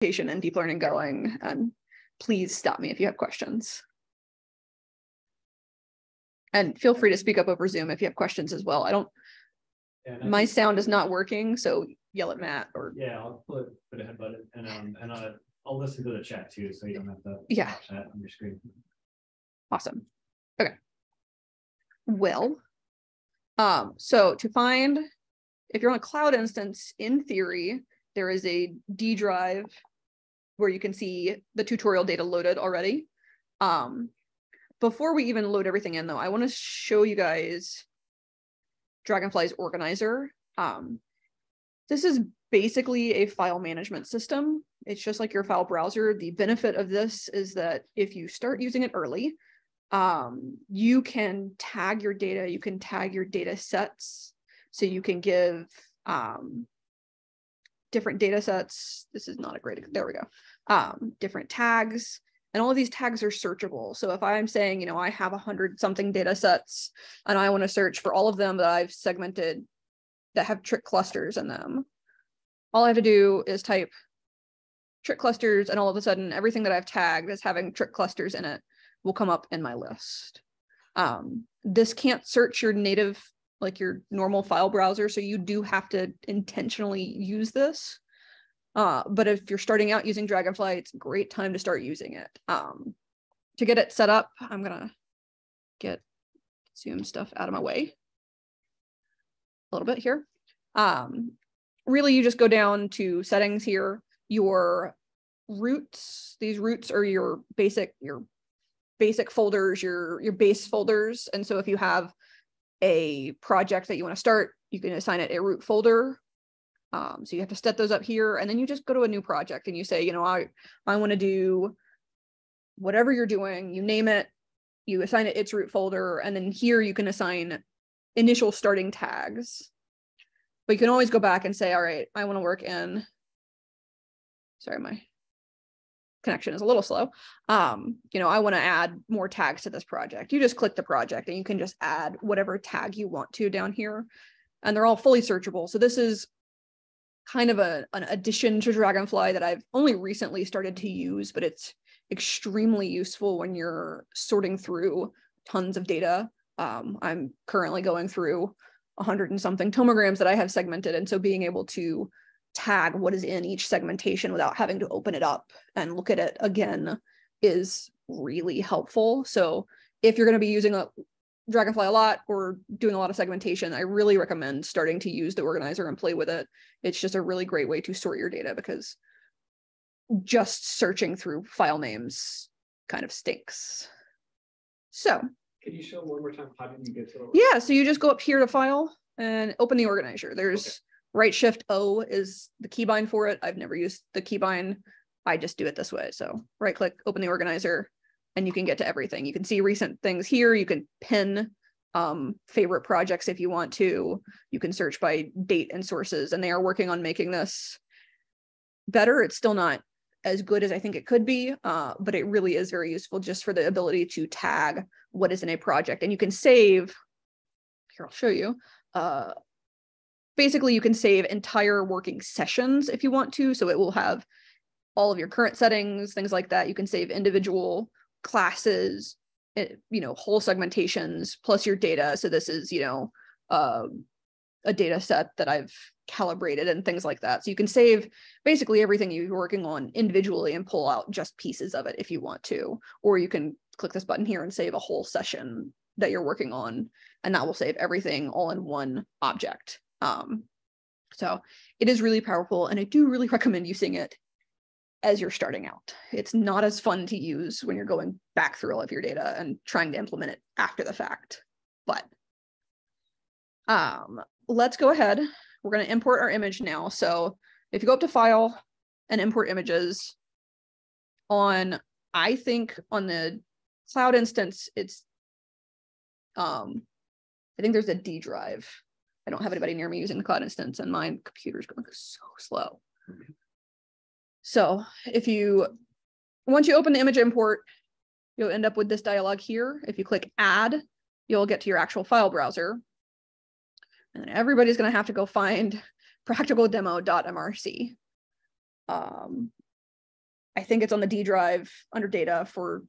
and deep learning going, and please stop me if you have questions. And feel free to speak up over Zoom if you have questions as well. My sound is not working, so yell at Matt or. Yeah, I'll put a head button and I'll listen to the chat too, so you don't have to watch that on your screen. Awesome. Okay. Well, so to find, if you're on a cloud instance, in theory, there is a D drive where you can see the tutorial data loaded already. Before we even load everything in though, I want to show you guys Dragonfly's organizer. This is basically a file management system. It's just like your file browser. The benefit of this is that if you start using it early, you can tag your data, you can tag your data sets. So you can give different data sets. This is not a great, there we go. Different tags, and all of these tags are searchable. So if I'm saying, I have 100 something data sets and I want to search for all of them that I've segmented that have trick clusters in them, all I have to do is type trick clusters, and all of a sudden everything that I've tagged as having trick clusters in it will come up in my list. This can't search your native, like your normal file browser, so you do have to intentionally use this. But if you're starting out using Dragonfly, it's a great time to start using it. To get it set up, I'm gonna get Zoom stuff out of my way a little bit here. Really, you just go down to settings here, your roots. These roots are your basic folders, your base folders. And so if you have a project that you want to start, you can assign it a root folder. So you have to set those up here, and then you just go to a new project and you say, I want to do whatever you're doing, you name it, you assign it its root folder, and then here you can assign initial starting tags. But you can always go back and say, all right, I want to work in, sorry, my connection is a little slow. I want to add more tags to this project. You just click the project and you can just add whatever tag you want to down here, and they're all fully searchable. So this is kind of an addition to Dragonfly that I've only recently started to use, but it's extremely useful when you're sorting through tons of data. I'm currently going through 100 and something tomograms that I have segmented, and so being able to tag what is in each segmentation without having to open it up and look at it again is really helpful. So if you're going to be using Dragonfly a lot or doing a lot of segmentation, I really recommend starting to use the organizer and play with it. It's just a really great way to sort your data, because just searching through file names kind of stinks. So can you show one more time, how did you get to it? Yeah, so you just go up here to file and open the organizer. There's right shift O is the keybind for it. I've never used the keybind. I just do it this way. So right click, open the organizer, and you can get to everything. You can see recent things here. You can pin favorite projects if you want to. You can search by date and sources, and they are working on making this better. It's still not as good as I think it could be, but it really is very useful just for the ability to tag what is in a project. And you can save, here I'll show you, basically you can save entire working sessions if you want to. So it will have all of your current settings, things like that. You can save individual classes, whole segmentations, plus your data. So this is, a data set that I've calibrated and things like that. So you can save basically everything you're working on individually and pull out just pieces of it if you want to, or you can click this button here and save a whole session that you're working on, and that will save everything all in one object. So it is really powerful, and I do really recommend using it as you're starting out. It's not as fun to use when you're going back through all of your data and trying to implement it after the fact. But let's go ahead. We're going to import our image now. So if you go up to File and Import Images, I think on the cloud instance, it's, I think there's a D drive. I don't have anybody near me using the cloud instance, and my computer's going so slow. So once you open the image import, you'll end up with this dialog here. If you click Add, you'll get to your actual file browser. And then everybody's going to have to go find practicaldemo.mrc. I think it's on the D drive under data for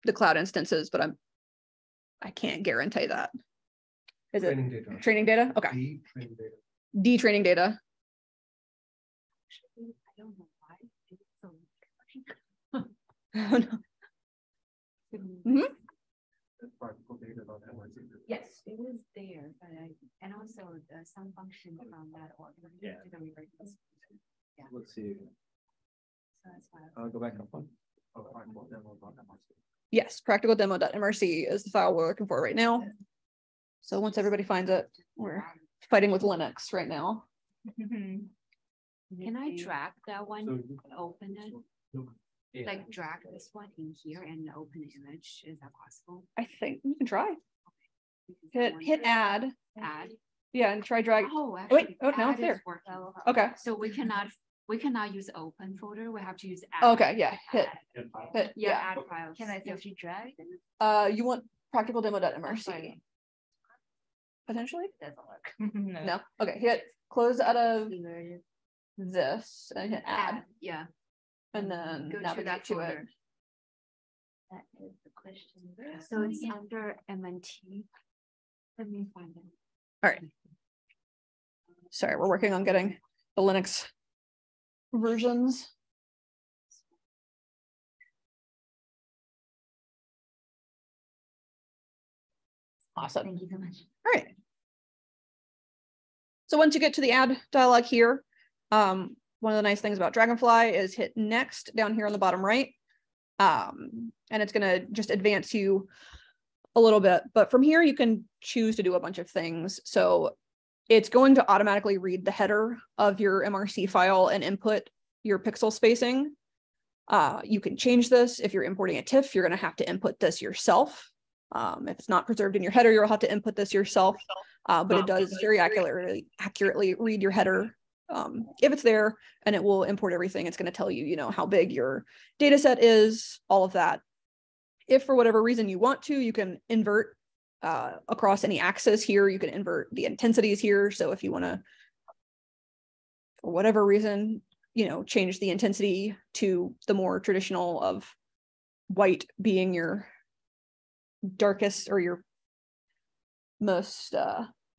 the cloud instances, but I can't guarantee that. Is Training it data. training data? Okay. D training data. D training data. Actually, I don't know why. It's so Oh, no. Mhm. That's particle data about MRC. yes, it was there, but and also some function from that order. Yeah. Let's see. So that's why. I'll go back up one. Oh, particle demo about MRC. Yes, practical demo.mrc is the file we're looking for right now. So once everybody finds it, we're fighting with Linux right now. Can I drag that one, So- open it, Yeah. like drag this one in here and open the image? Is that possible? I think you can try. Is that Hit one- add. Add. Yeah, and try drag. Oh, wait, actually, oh, now it's add is there. working. Okay. So we cannot use open folder. We have to use add. Okay, yeah, hit. Yeah, Yeah. add files. Can I actually drag? You want practical demo.mrc potentially? Doesn't work. No. Okay, hit close out of this and hit add, Yeah. and then Go to navigate that to it. folder. That is the question. So it's under MNT. Let me find it. All right. Sorry, we're working on getting the Linux versions. Awesome. Thank you so much. All right. So once you get to the add dialog here, one of the nice things about Dragonfly is hit next down here on the bottom right. And it's going to just advance you a little bit. But from here, you can choose to do a bunch of things. So it's going to automatically read the header of your MRC file and input your pixel spacing. You can change this. If you're importing a TIFF, you're going to have to input this yourself. If it's not preserved in your header, you'll have to input this yourself. But it does very accurately read your header if it's there, and it will import everything. It's going to tell you, you know, how big your data set is, all of that. If for whatever reason you want to, you can invert across any axis here. You can invert the intensities here. So if you want to, for whatever reason, you know, change the intensity to the more traditional of white being your darkest or your most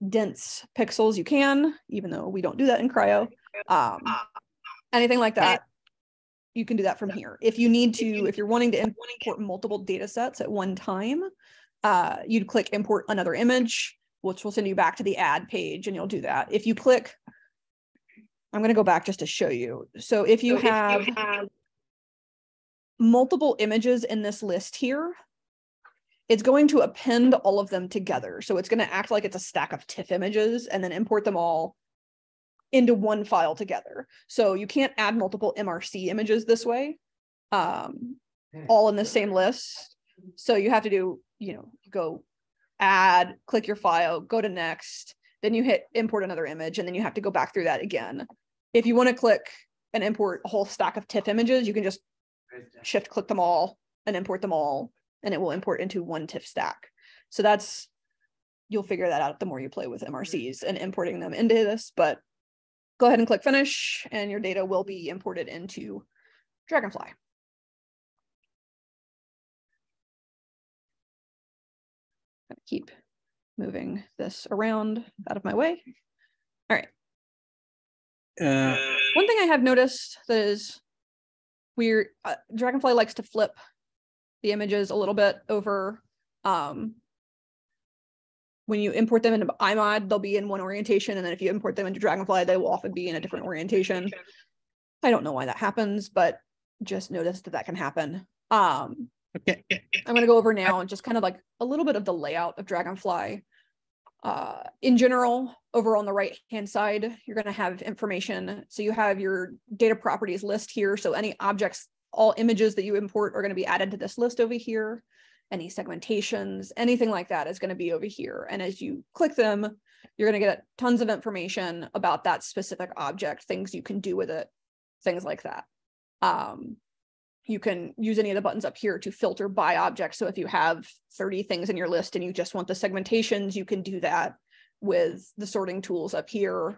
dense pixels, you can, even though we don't do that in cryo. Anything like that, you can do that from here. If you need to, if you're wanting to import multiple data sets at one time, you'd click import another image, which will send you back to the add page, and you'll do that. If you click, I'm going to go back just to show you. So if you have multiple images in this list here, it's going to append all of them together. So it's going to act like it's a stack of TIFF images and then import them all into one file together. So you can't add multiple MRC images this way, all in the same list. So you have to do, you know, go add, click your file, go to next, then you hit import another image, and then you have to go back through that again. If you want to click and import a whole stack of TIFF images, you can just shift click them all and import them all, and it will import into one TIFF stack. So that's, you'll figure that out the more you play with MRCs and importing them into this, but go ahead and click finish and your data will be imported into Dragonfly. Keep moving this around out of my way. All right. One thing I have noticed is Dragonfly likes to flip the images a little bit over. When you import them into iMod, they'll be in one orientation, and then if you import them into Dragonfly, they will often be in a different orientation. I don't know why that happens, but just notice that can happen. Okay. I'm going to go over now and just kind of like a little bit of the layout of Dragonfly. In general, over on the right-hand side, you're going to have information. So you have your data properties list here. So any objects, all images that you import are going to be added to this list over here. Any segmentations, anything like that is going to be over here. And as you click them, you're going to get tons of information about that specific object, things you can do with it, things like that. You can use any of the buttons up here to filter by object. So if you have 30 things in your list and you just want the segmentations, you can do that with the sorting tools up here.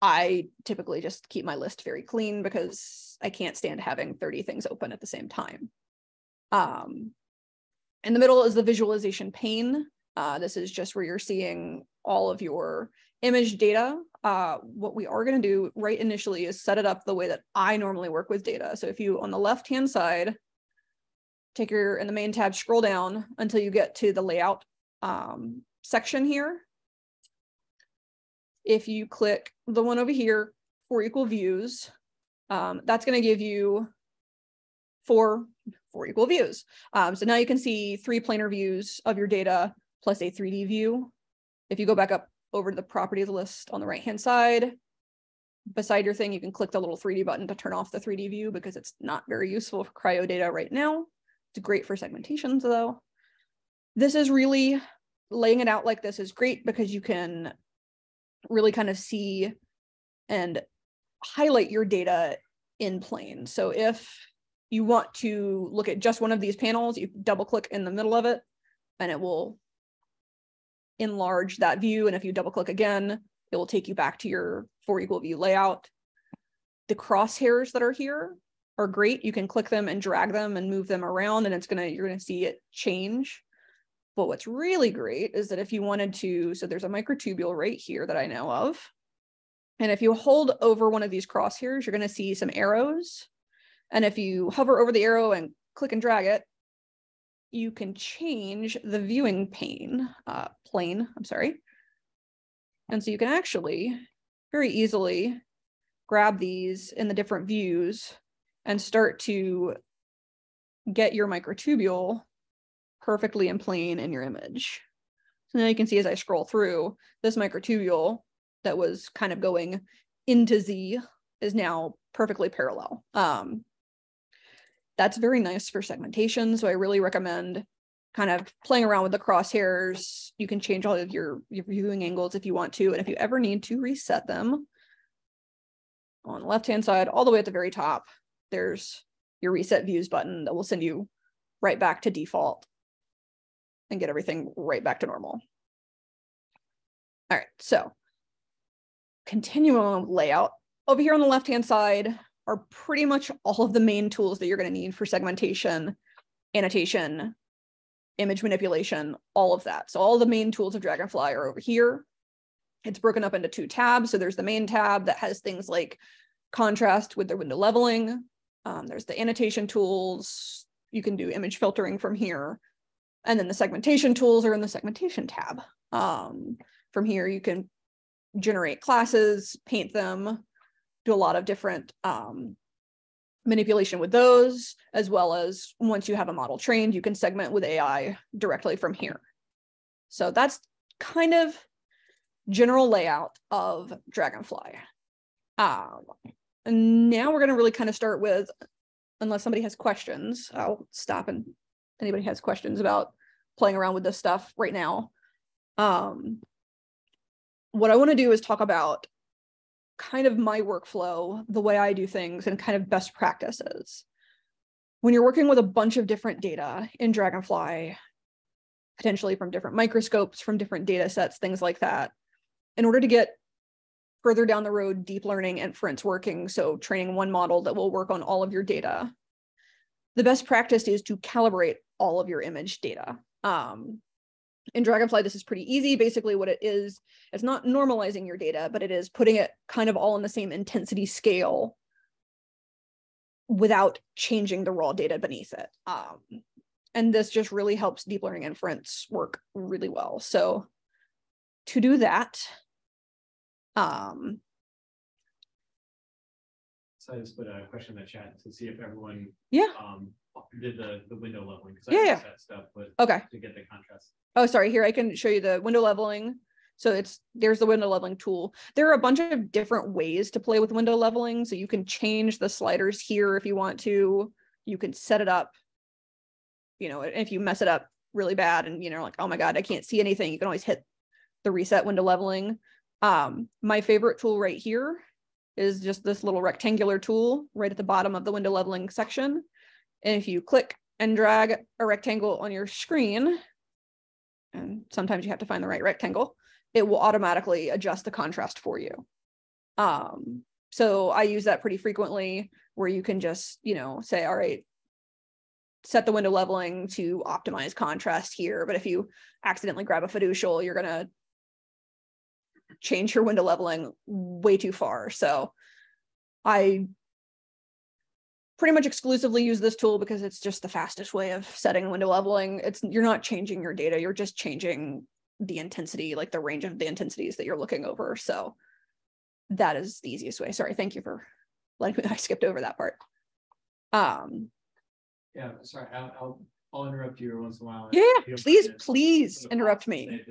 I typically just keep my list very clean because I can't stand having 30 things open at the same time. In the middle is the visualization pane. This is just where you're seeing all of your image data. What we are going to do right initially is set it up the way that I normally work with data. So if you, on the left-hand side, take in the main tab, scroll down until you get to the layout section here. If you click the one over here, 4 equal views, that's going to give you four equal views. So now you can see 3 planar views of your data plus a 3D view. If you go back up over to the properties list on the right-hand side, beside your thing, you can click the little 3D button to turn off the 3D view because it's not very useful for cryo data right now. It's great for segmentations though. This is really, laying it out like this is great because you can really kind of see and highlight your data in plane. So if you want to look at just one of these panels, you double click in the middle of it and it will enlarge that view. And if you double click again, it will take you back to your 4 equal view layout. The crosshairs that are here are great. You can click them and drag them and move them around and you're gonna see it change. But what's really great is that if you wanted to, so there's a microtubule right here that I know of. And if you hold over one of these crosshairs, you're gonna see some arrows. And if you hover over the arrow and click and drag it, you can change the viewing plane. And so you can actually very easily grab these in the different views and start to get your microtubule perfectly in plane in your image. So now you can see as I scroll through, this microtubule that was kind of going into Z is now perfectly parallel. That's very nice for segmentation. So I really recommend kind of playing around with the crosshairs. You can change all of your viewing angles if you want to. And if you ever need to reset them, on the left-hand side, all the way at the very top, there's your reset views button that will send you right back to default and get everything right back to normal. All right, so continuing on with layout. Over here on the left-hand side are pretty much all of the main tools that you're going to need for segmentation, annotation, image manipulation, all of that. So all the main tools of Dragonfly are over here. It's broken up into 2 tabs. So there's the main tab that has things like contrast with the window leveling. There's the annotation tools. You can do image filtering from here. And then the segmentation tools are in the segmentation tab. From here, you can generate classes, paint them, do a lot of different manipulation with those, as well as once you have a model trained, you can segment with AI directly from here. So that's kind of general layout of Dragonfly. And now we're going to really kind of start with, unless somebody has questions, I'll stop and anybody has questions about playing around with this stuff right now. What I want to do is talk about kind of my workflow, the way I do things, and kind of best practices. When you're working with a bunch of different data in Dragonfly, potentially from different microscopes, from different data sets, things like that, in order to get further down the road, deep learning inference working, so training one model that will work on all of your data, the best practice is to calibrate all of your image data. In Dragonfly, this is pretty easy. Basically what it is, it's not normalizing your data, but it is putting it kind of all in the same intensity scale without changing the raw data beneath it. And this just really helps deep learning inference work really well. So to do that, So I just put a question in the chat to see if everyone did the window leveling, because I missed that stuff, but okay, to get the contrast. Oh, sorry, here I can show you the window leveling. So there's the window leveling tool. There are a bunch of different ways to play with window leveling. So you can change the sliders here if you want to. You can set it up, you know, if you mess it up really bad and, you know, like, oh my God, I can't see anything, you can always hit the reset window leveling. My favorite tool right here is just this little rectangular tool right at the bottom of the window leveling section. And if you click and drag a rectangle on your screen, and sometimes you have to find the right rectangle, it will automatically adjust the contrast for you. So I use that pretty frequently, where you can just, you know, say, all right, set the window leveling to optimize contrast here. But if you accidentally grab a fiducial, you're going to change your window leveling way too far. So I pretty much exclusively use this tool because it's just the fastest way of setting window leveling. You're not changing your data, you're just changing the intensity, like the range of the intensities that you're looking over. So that is the easiest way. Sorry, thank you for letting me, I skipped over that part. Yeah, sorry, I'll interrupt you every once in a while. Yeah, please interrupt me.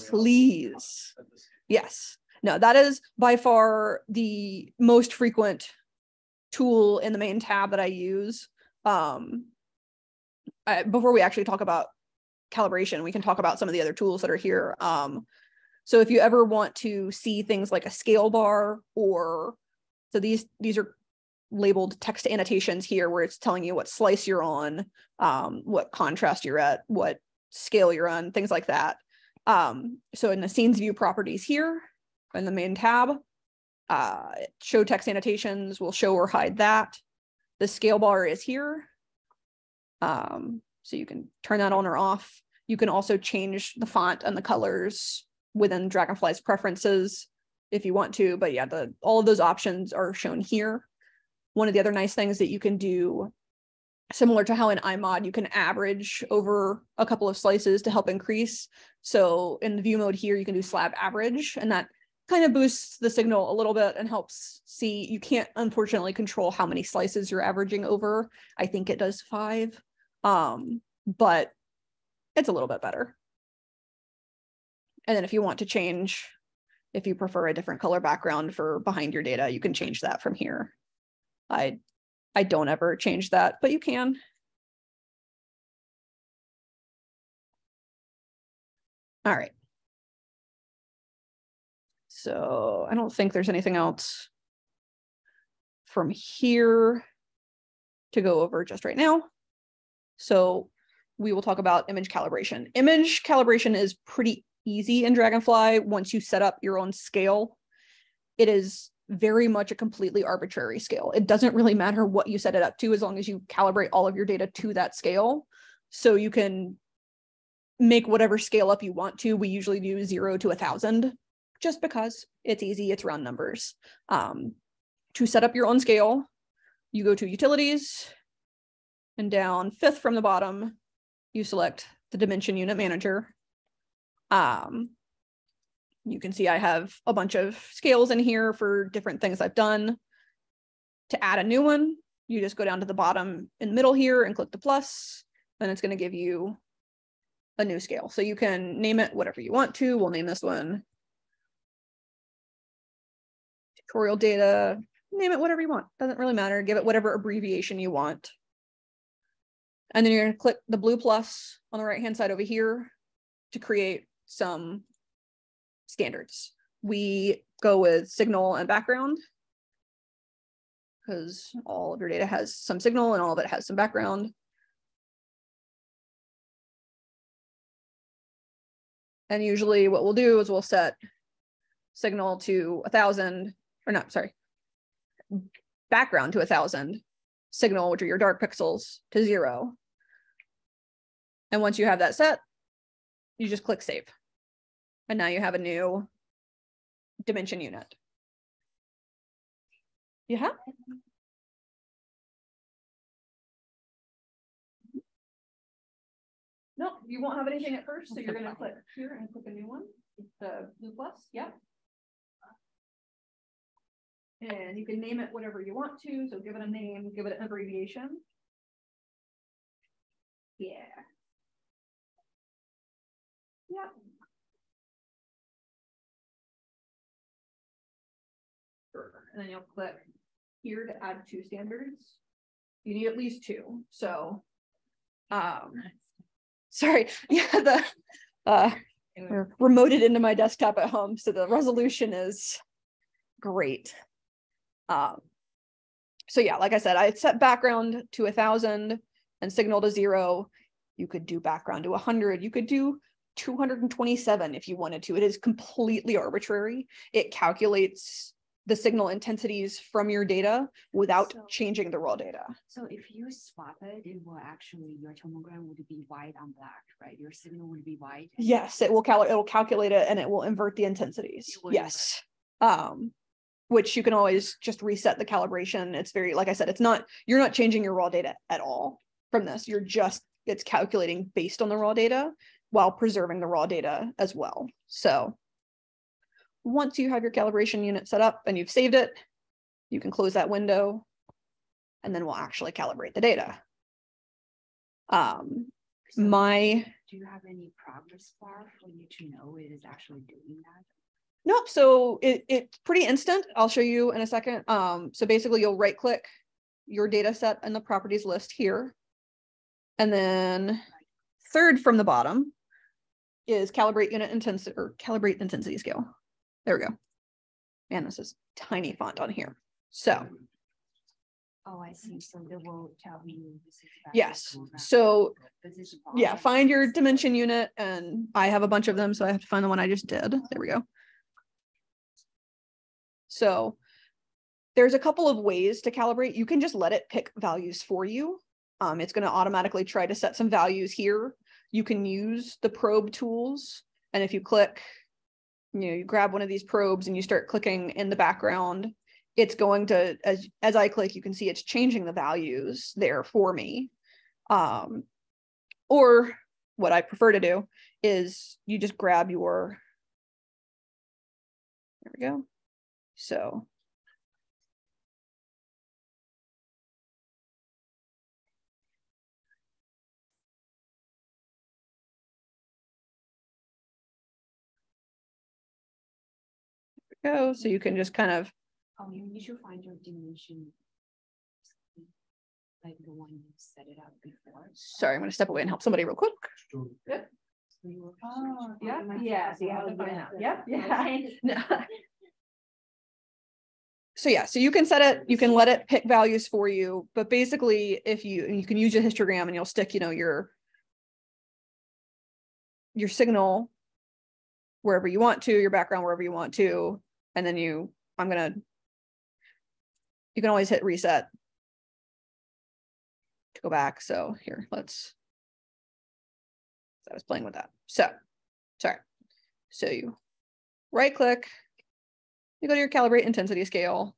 Please. Yes. No, that is by far the most frequent tool in the main tab that I use. Before we actually talk about calibration, we can talk about some of the other tools that are here. So if you ever want to see things like a scale bar, or so these are labeled text annotations here, where it's telling you what slice you're on, what contrast you're at, what scale you're on, things like that. So in the scenes view properties here in the main tab, show text annotations will show or hide that. The scale bar is here. So you can turn that on or off. You can also change the font and the colors within Dragonfly's preferences if you want to, but yeah, all of those options are shown here. One of the other nice things that you can do, similar to how in iMod, you can average over a couple of slices to help increase. So in the view mode here, you can do slab average, and that kind of boosts the signal a little bit and helps see. You can't unfortunately control how many slices you're averaging over. I think it does 5, but it's a little bit better. And then if you want to change, if you prefer a different color background for behind your data, you can change that from here. I don't ever change that, but you can. All right. So I don't think there's anything else from here to go over just right now. So we will talk about image calibration. Image calibration is pretty easy in Dragonfly once you set up your own scale. It is very much a completely arbitrary scale. It doesn't really matter what you set it up to, as long as you calibrate all of your data to that scale. So you can make whatever scale up you want to. We usually do 0 to 1,000, just because it's easy, it's round numbers. To set up your own scale, you go to Utilities, and down 5th from the bottom, you select the Dimension Unit Manager. You can see I have a bunch of scales in here for different things I've done. To add a new one, you just go down to the bottom in the middle here and click the plus, and it's going to give you a new scale. So you can name it whatever you want to. We'll name this one tutorial data. Name it whatever you want. Doesn't really matter. Give it whatever abbreviation you want. And then you're going to click the blue plus on the right-hand side over here to create some standards. We go with signal and background, because all of your data has some signal and all of it has some background. And usually what we'll do is we'll set signal to 1,000, or not, sorry, background to 1,000, signal, which are your dark pixels, to 0. And once you have that set, you just click save. And now you have a new dimension unit. Yeah. No, you won't have anything at first, so you're going to click here and click a new one, the blue plus. Yeah. And you can name it whatever you want to. So give it a name, give it an abbreviation. Yeah. Yeah. And then you'll click here to add 2 standards. You need at least 2. So, sorry, yeah, remoted into my desktop at home, so the resolution is great. So yeah, like I said, I set background to 1,000 and signal to 0. You could do background to 100. You could do 227 if you wanted to. It is completely arbitrary. It calculates the signal intensities from your data without changing the raw data. So if you swap it, it will actually, your tomogram would be white on black, right? Your signal would be white. Yes, it will calculate it and it will invert the intensities. Yes. Which you can always just reset the calibration. It's very, like I said, you're not changing your raw data at all from this. It's calculating based on the raw data while preserving the raw data as well. So once you have your calibration unit set up and you've saved it, you can close that window and then we'll actually calibrate the data. Do you have any progress bar for you to know it is actually doing that? Nope. So it's pretty instant. I'll show you in a second. So basically you'll right click your data set in the properties list here. And then third from the bottom is calibrate unit intensity or calibrate intensity scale. There we go. Man, this is tiny font on here. So. Oh, I see. So it will tell you. Yes. So yeah, find your dimension unit, and I have a bunch of them, so I have to find the one I just did. There we go. So there's a couple of ways to calibrate. You can just let it pick values for you. It's going to automatically try to set some values here. You can use the probe tools, and if you click, you grab one of these probes and you start clicking in the background, it's going to, as I click, you can see it's changing the values there for me. Or what I prefer to do is you just grab your, there we go. So go. So you can just kind of. Oh, you need to find your dimension, like the one you set it up before. Sorry, I'm going to step away and help somebody real quick. Yep. Oh, yeah. Yeah. So you have to find out. Yep. Yeah. No. So yeah, so you can set it, you can let it pick values for you, but basically if you can use a histogram and you'll stick, your signal wherever you want to, your background wherever you want to, and then you can always hit reset to go back. So here, I was playing with that. So you right click, you go to your calibrate intensity scale,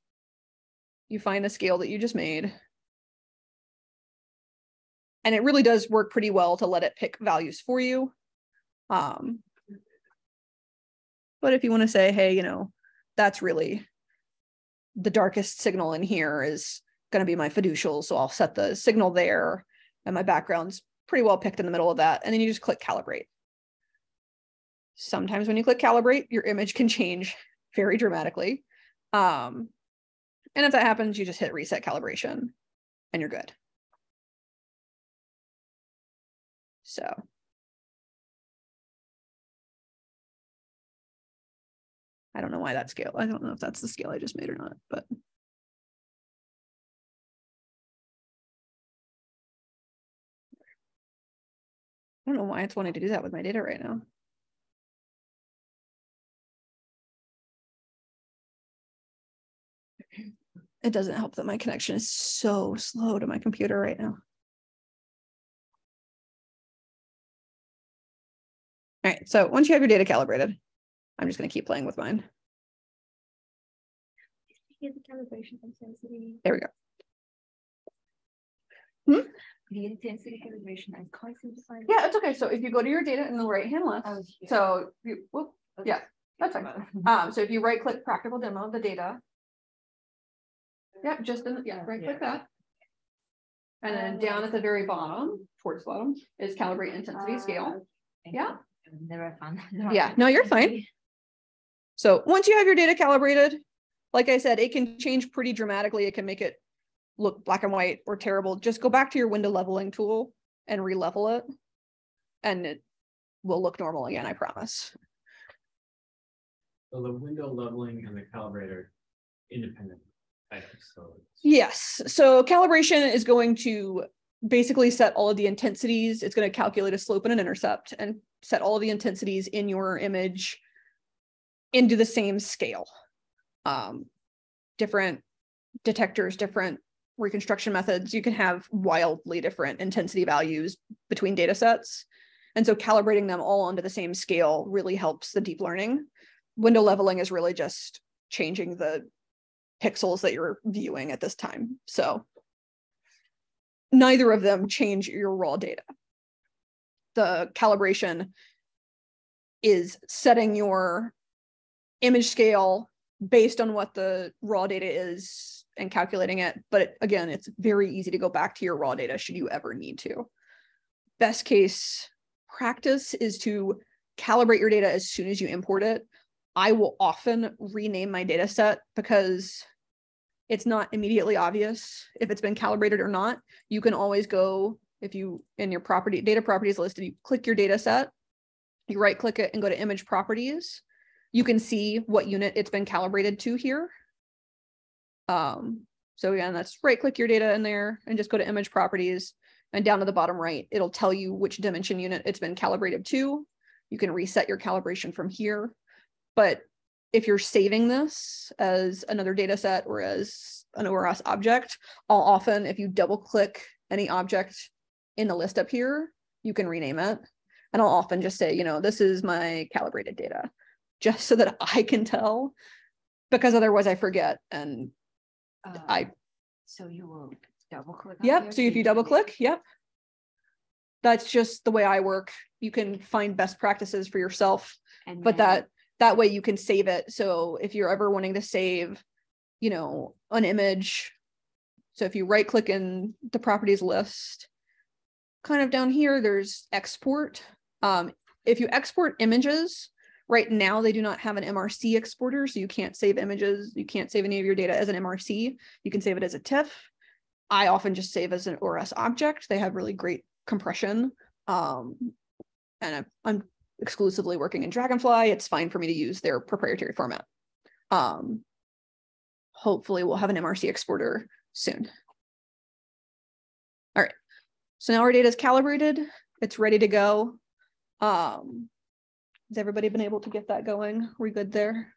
you find the scale that you just made. And it really does work pretty well to let it pick values for you. But if you want to say, hey, that's really the darkest signal in here is going to be my fiducial. So I'll set the signal there and my background's pretty well picked in the middle of that. And then you just click calibrate. Sometimes when you click calibrate, your image can change very dramatically. And if that happens, you just hit reset calibration and you're good. So. I don't know why that scale. I don't know if that's the scale I just made or not, but. I don't know why it's wanting to do that with my data right now. It doesn't help that my connection is so slow to my computer right now. All right, so once you have your data calibrated, I'm just going to keep playing with mine. Get the calibration intensity. There we go. The intensity calibration and constant. Yeah, it's okay. So if you go to your data in the right-hand list, so yeah, that's fine. So if you right-click practical demo, the data. Yeah, just in right-click that. And then down at the very bottom, towards the bottom, is calibrate intensity scale. Yeah. Never found. Yeah, no, you're fine. So once you have your data calibrated, like I said, it can change pretty dramatically. It can make it look black and white or terrible. Just go back to your window leveling tool and re-level it, and it will look normal again, I promise. So the window leveling and the calibrator independent items. So yes. So calibration is going to basically set all of the intensities. It's going to calculate a slope and an intercept and set all of the intensities in your image into the same scale. different detectors, different reconstruction methods, you can have wildly different intensity values between data sets. And so calibrating them all onto the same scale really helps the deep learning. Window leveling is really just changing the pixels that you're viewing at this time. So neither of them change your raw data. The calibration is setting your image scale based on what the raw data is and calculating it. But again, it's very easy to go back to your raw data should you ever need to. Best case practice is to calibrate your data as soon as you import it. I will often rename my data set because it's not immediately obvious if it's been calibrated or not. You can always go, if you in your data properties list, if you click your data set, you right click it and go to image properties, you can see what unit it's been calibrated to here. So again, that's right click your data in there and just go to image properties, and down to the bottom right, it'll tell you which dimension unit it's been calibrated to. You can reset your calibration from here. But if you're saving this as another data set or as an ORS object, I'll often, if you double click any object in the list up here, you can rename it. And I'll often just say, this is my calibrated data, just so that I can tell, because otherwise I forget. And so you will double click. Yep. So if you double click, yep. That's just the way I work. You can find best practices for yourself, and but that way you can save it. So if you're ever wanting to save, an image, so if you right click in the properties list, kind of down here, there's export. If you export images, right now they do not have an MRC exporter, so you can't save images. You can't save any of your data as an MRC. You can save it as a TIFF. I often just save as an ORS object. They have really great compression. And I'm exclusively working in Dragonfly. It's fine for me to use their proprietary format. Hopefully we'll have an MRC exporter soon. All right, so now our data is calibrated. It's ready to go. Has everybody been able to get that going? Are we good there?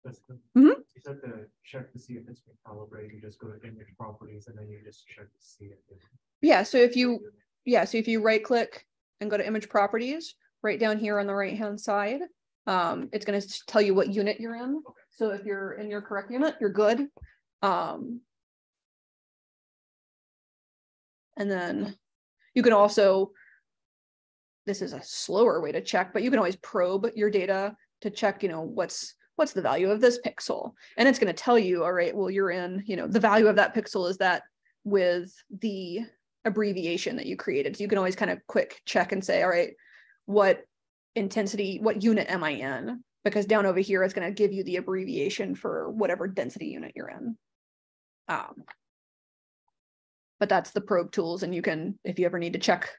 You said to check to see if it's been calibrated. You just go to image properties and then you just check to see it. Yeah, so if you right click and go to image properties, right down here on the right hand side, it's going to tell you what unit you're in. Okay. So if you're in your correct unit, you're good. And then you can also, this is a slower way to check, but you can always probe your data to check, what's the value of this pixel? And it's going to tell you, all right, well, you're in, the value of that pixel is that with the abbreviation that you created. So you can always kind of quick check and say, all right, what unit am I in? Because down over here, it's going to give you the abbreviation for whatever density unit you're in. But that's the probe tools. And you can, if you ever need to check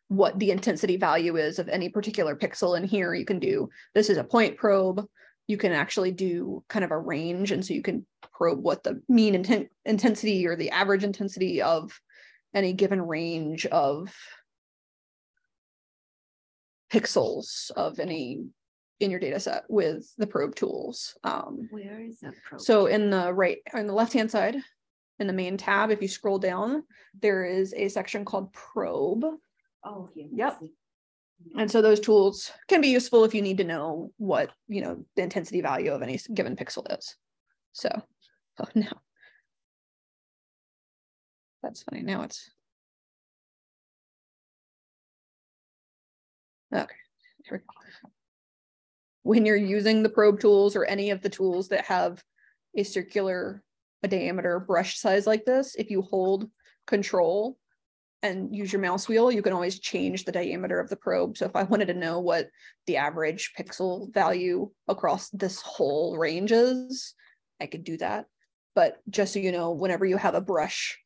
what the intensity value is of any particular pixel in here, you can do, this is a point probe. You can actually do kind of a range. And so you can probe what the mean intensity or the average intensity of any given range of pixels of any in your data set with the probe tools. Where is that probe? So in the left-hand side, in the main tab, if you scroll down, there is a section called probe. Oh, here. Yep. And so those tools can be useful if you need to know what, the intensity value of any given pixel is. So, oh no. That's funny. Now it's. Okay. Here we go. When you're using the probe tools or any of the tools that have a diameter brush size like this, if you hold Control and use your mouse wheel, you can always change the diameter of the probe. So if I wanted to know what the average pixel value across this whole range is, I could do that. But just so you know, whenever you have a brush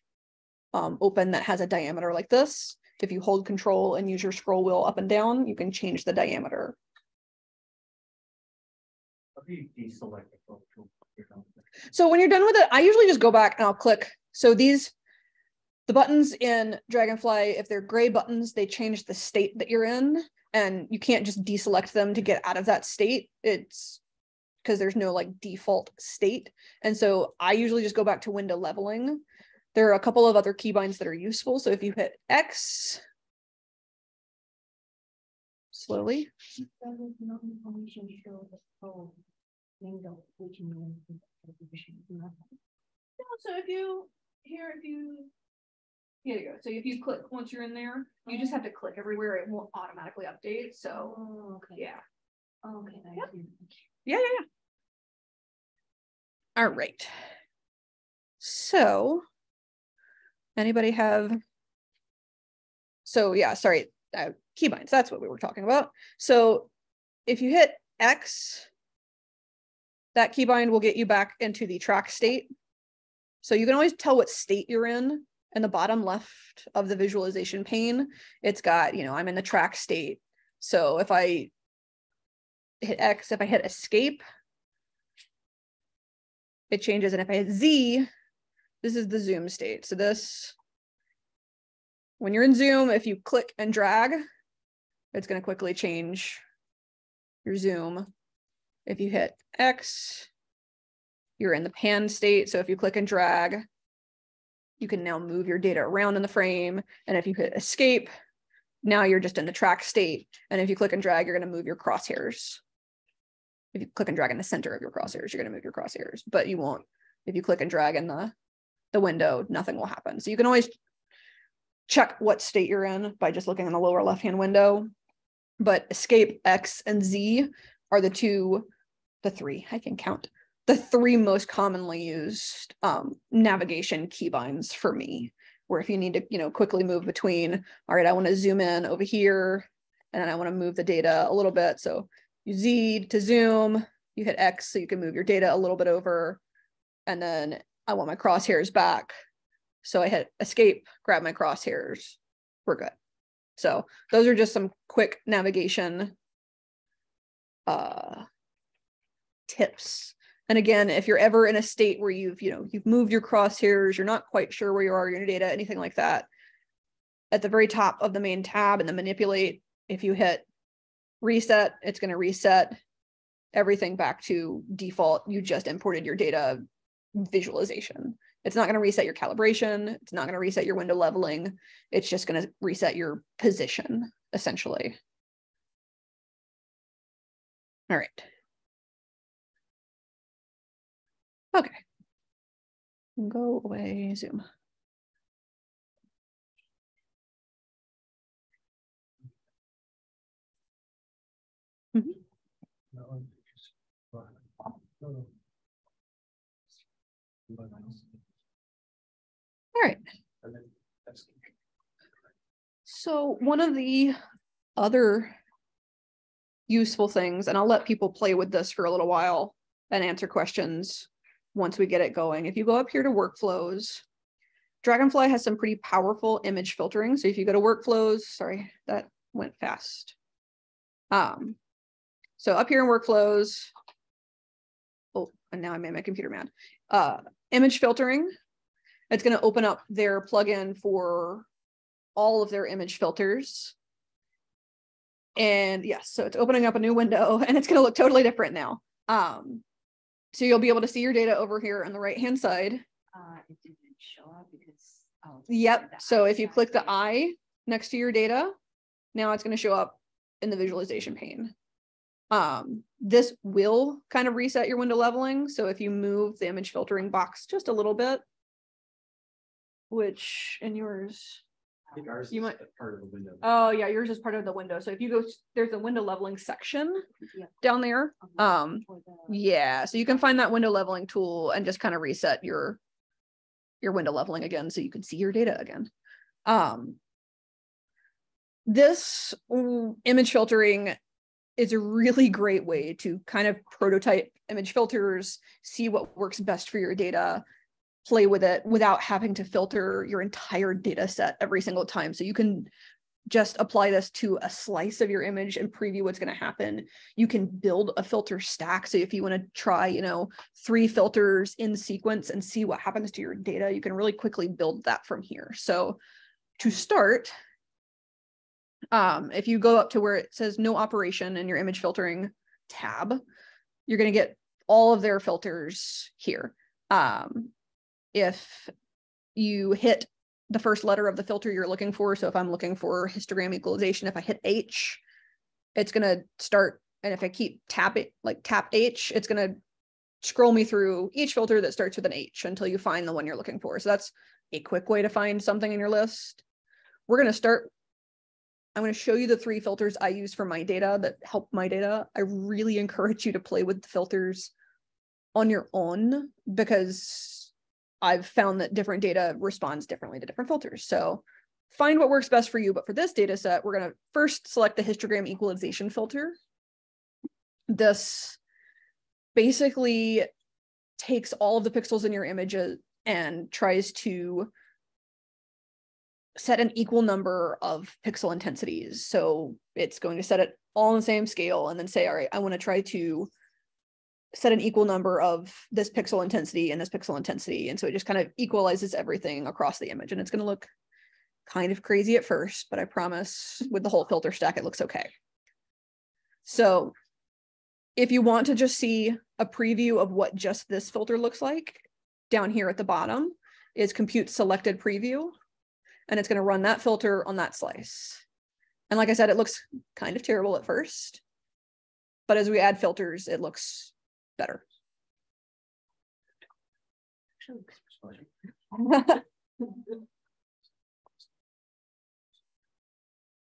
open that has a diameter like this, if you hold Control and use your scroll wheel up and down, you can change the diameter. How do you deselect the probe tool? So when you're done with it, I usually just go back and I'll click. So the buttons in Dragonfly, if they're gray buttons, they change the state that you're in, and you can't just deselect them to get out of that state. It's because there's no like default state. And so I usually just go back to window leveling. There are a couple of other keybinds that are useful. So if you hit X, slowly. So if you, here you go. So if you click, once you're in there, you just have to click everywhere. It won't automatically update. So okay. Yeah. Okay. Yep. Yeah. All right. So anybody have, so yeah, sorry, keybinds, that's what we were talking about. So if you hit X, that keybind will get you back into the track state. So you can always tell what state you're in the bottom left of the visualization pane. It's got, you know, I'm in the track state. So if I hit X, if I hit escape, it changes. And if I hit Z, this is the zoom state. So this, when you're in zoom, if you click and drag, it's going to quickly change your zoom. If you hit X, you're in the pan state. So if you click and drag, you can now move your data around in the frame. And if you hit escape, now you're just in the track state. And if you click and drag, you're going to move your crosshairs. If you click and drag in the center of your crosshairs, you're going to move your crosshairs, but you won't. If you click and drag in the window, nothing will happen. So you can always check what state you're in by just looking in the lower left-hand window. But escape, X, and Z are the three, I can count, the three most commonly used navigation keybinds for me, where if you need to, you know, quickly move between, all right, I want to zoom in over here, and then I want to move the data a little bit. So you Z to zoom, you hit X so you can move your data a little bit over, and then I want my crosshairs back. So I hit escape, grab my crosshairs, we're good. So those are just some quick navigation tips. And again, if you're ever in a state where you've moved your crosshairs, you're not quite sure where you are in your data, anything like that, at the very top of the main tab in the manipulate, if you hit reset, it's going to reset everything back to default. You just imported your data visualization. It's not going to reset your calibration. It's not going to reset your window leveling. It's just going to reset your position, essentially. All right. Okay. Go away, zoom. Mm-hmm. All right. So one of the other useful things, and I'll let people play with this for a little while and answer questions once we get it going. If you go up here to workflows, Dragonfly has some pretty powerful image filtering. So if you go to workflows, sorry, that went fast. So up here in workflows, oh, and now I made my computer mad. Image filtering, it's going to open up their plugin for all of their image filters. And yes, so it's opening up a new window and it's going to look totally different now. So you'll be able to see your data over here on the right-hand side. It didn't show up because yep. So if you click the eye next to your data, now it's going to show up in the visualization pane. This will kind of reset your window leveling. So if you move the image filtering box just a little bit, which in yours, I think ours you is might part of the window. Oh yeah, yours is part of the window. So if you go, there's a window leveling section down there. Yeah, so you can find that window leveling tool and just kind of reset your window leveling again so you can see your data again. This image filtering is a really great way to kind of prototype image filters, see what works best for your data, play with it without having to filter your entire data set every single time. So you can just apply this to a slice of your image and preview what's going to happen. You can build a filter stack. So if you want to try, 3 filters in sequence and see what happens to your data, you can really quickly build that from here. So to start, if you go up to where it says no operation in your image filtering tab, you're going to get all of their filters here. If you hit the first letter of the filter you're looking for, so if I'm looking for histogram equalization, if I hit H, it's going to start, and if I keep tap H, it's going to scroll me through each filter that starts with an H until you find the one you're looking for. So that's a quick way to find something in your list. I'm going to show you the 3 filters I use for my data that help my data. I really encourage you to play with the filters on your own, because I've found that different data responds differently to different filters. So find what works best for you. But for this data set, we're going to first select the histogram equalization filter. This basically takes all of the pixels in your images and tries to set an equal number of pixel intensities. So it's going to set it all on the same scale and then say, all right, I want to try to set an equal number of this pixel intensity and this pixel intensity. And so it just kind of equalizes everything across the image. And it's going to look kind of crazy at first, but I promise with the whole filter stack, it looks okay. So if you want to just see a preview of what just this filter looks like, down here at the bottom is compute selected preview. And it's going to run that filter on that slice. And like I said, it looks kind of terrible at first, but as we add filters, it looks better. All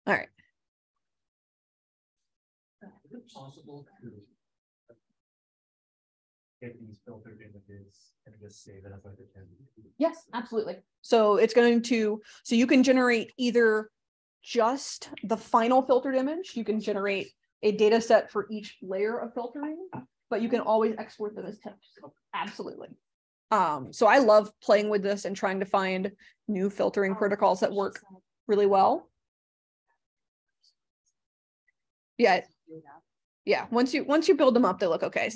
right. Is it possible to get these filtered images and just save it as like a 10? Yes, absolutely. So it's going to, so you can generate either just the final filtered image, you can generate a data set for each layer of filtering, but you can always export them as TIFFs. Absolutely. So I love playing with this and trying to find new filtering protocols that work really well. Yeah. Yeah. Once you build them up, they look okay.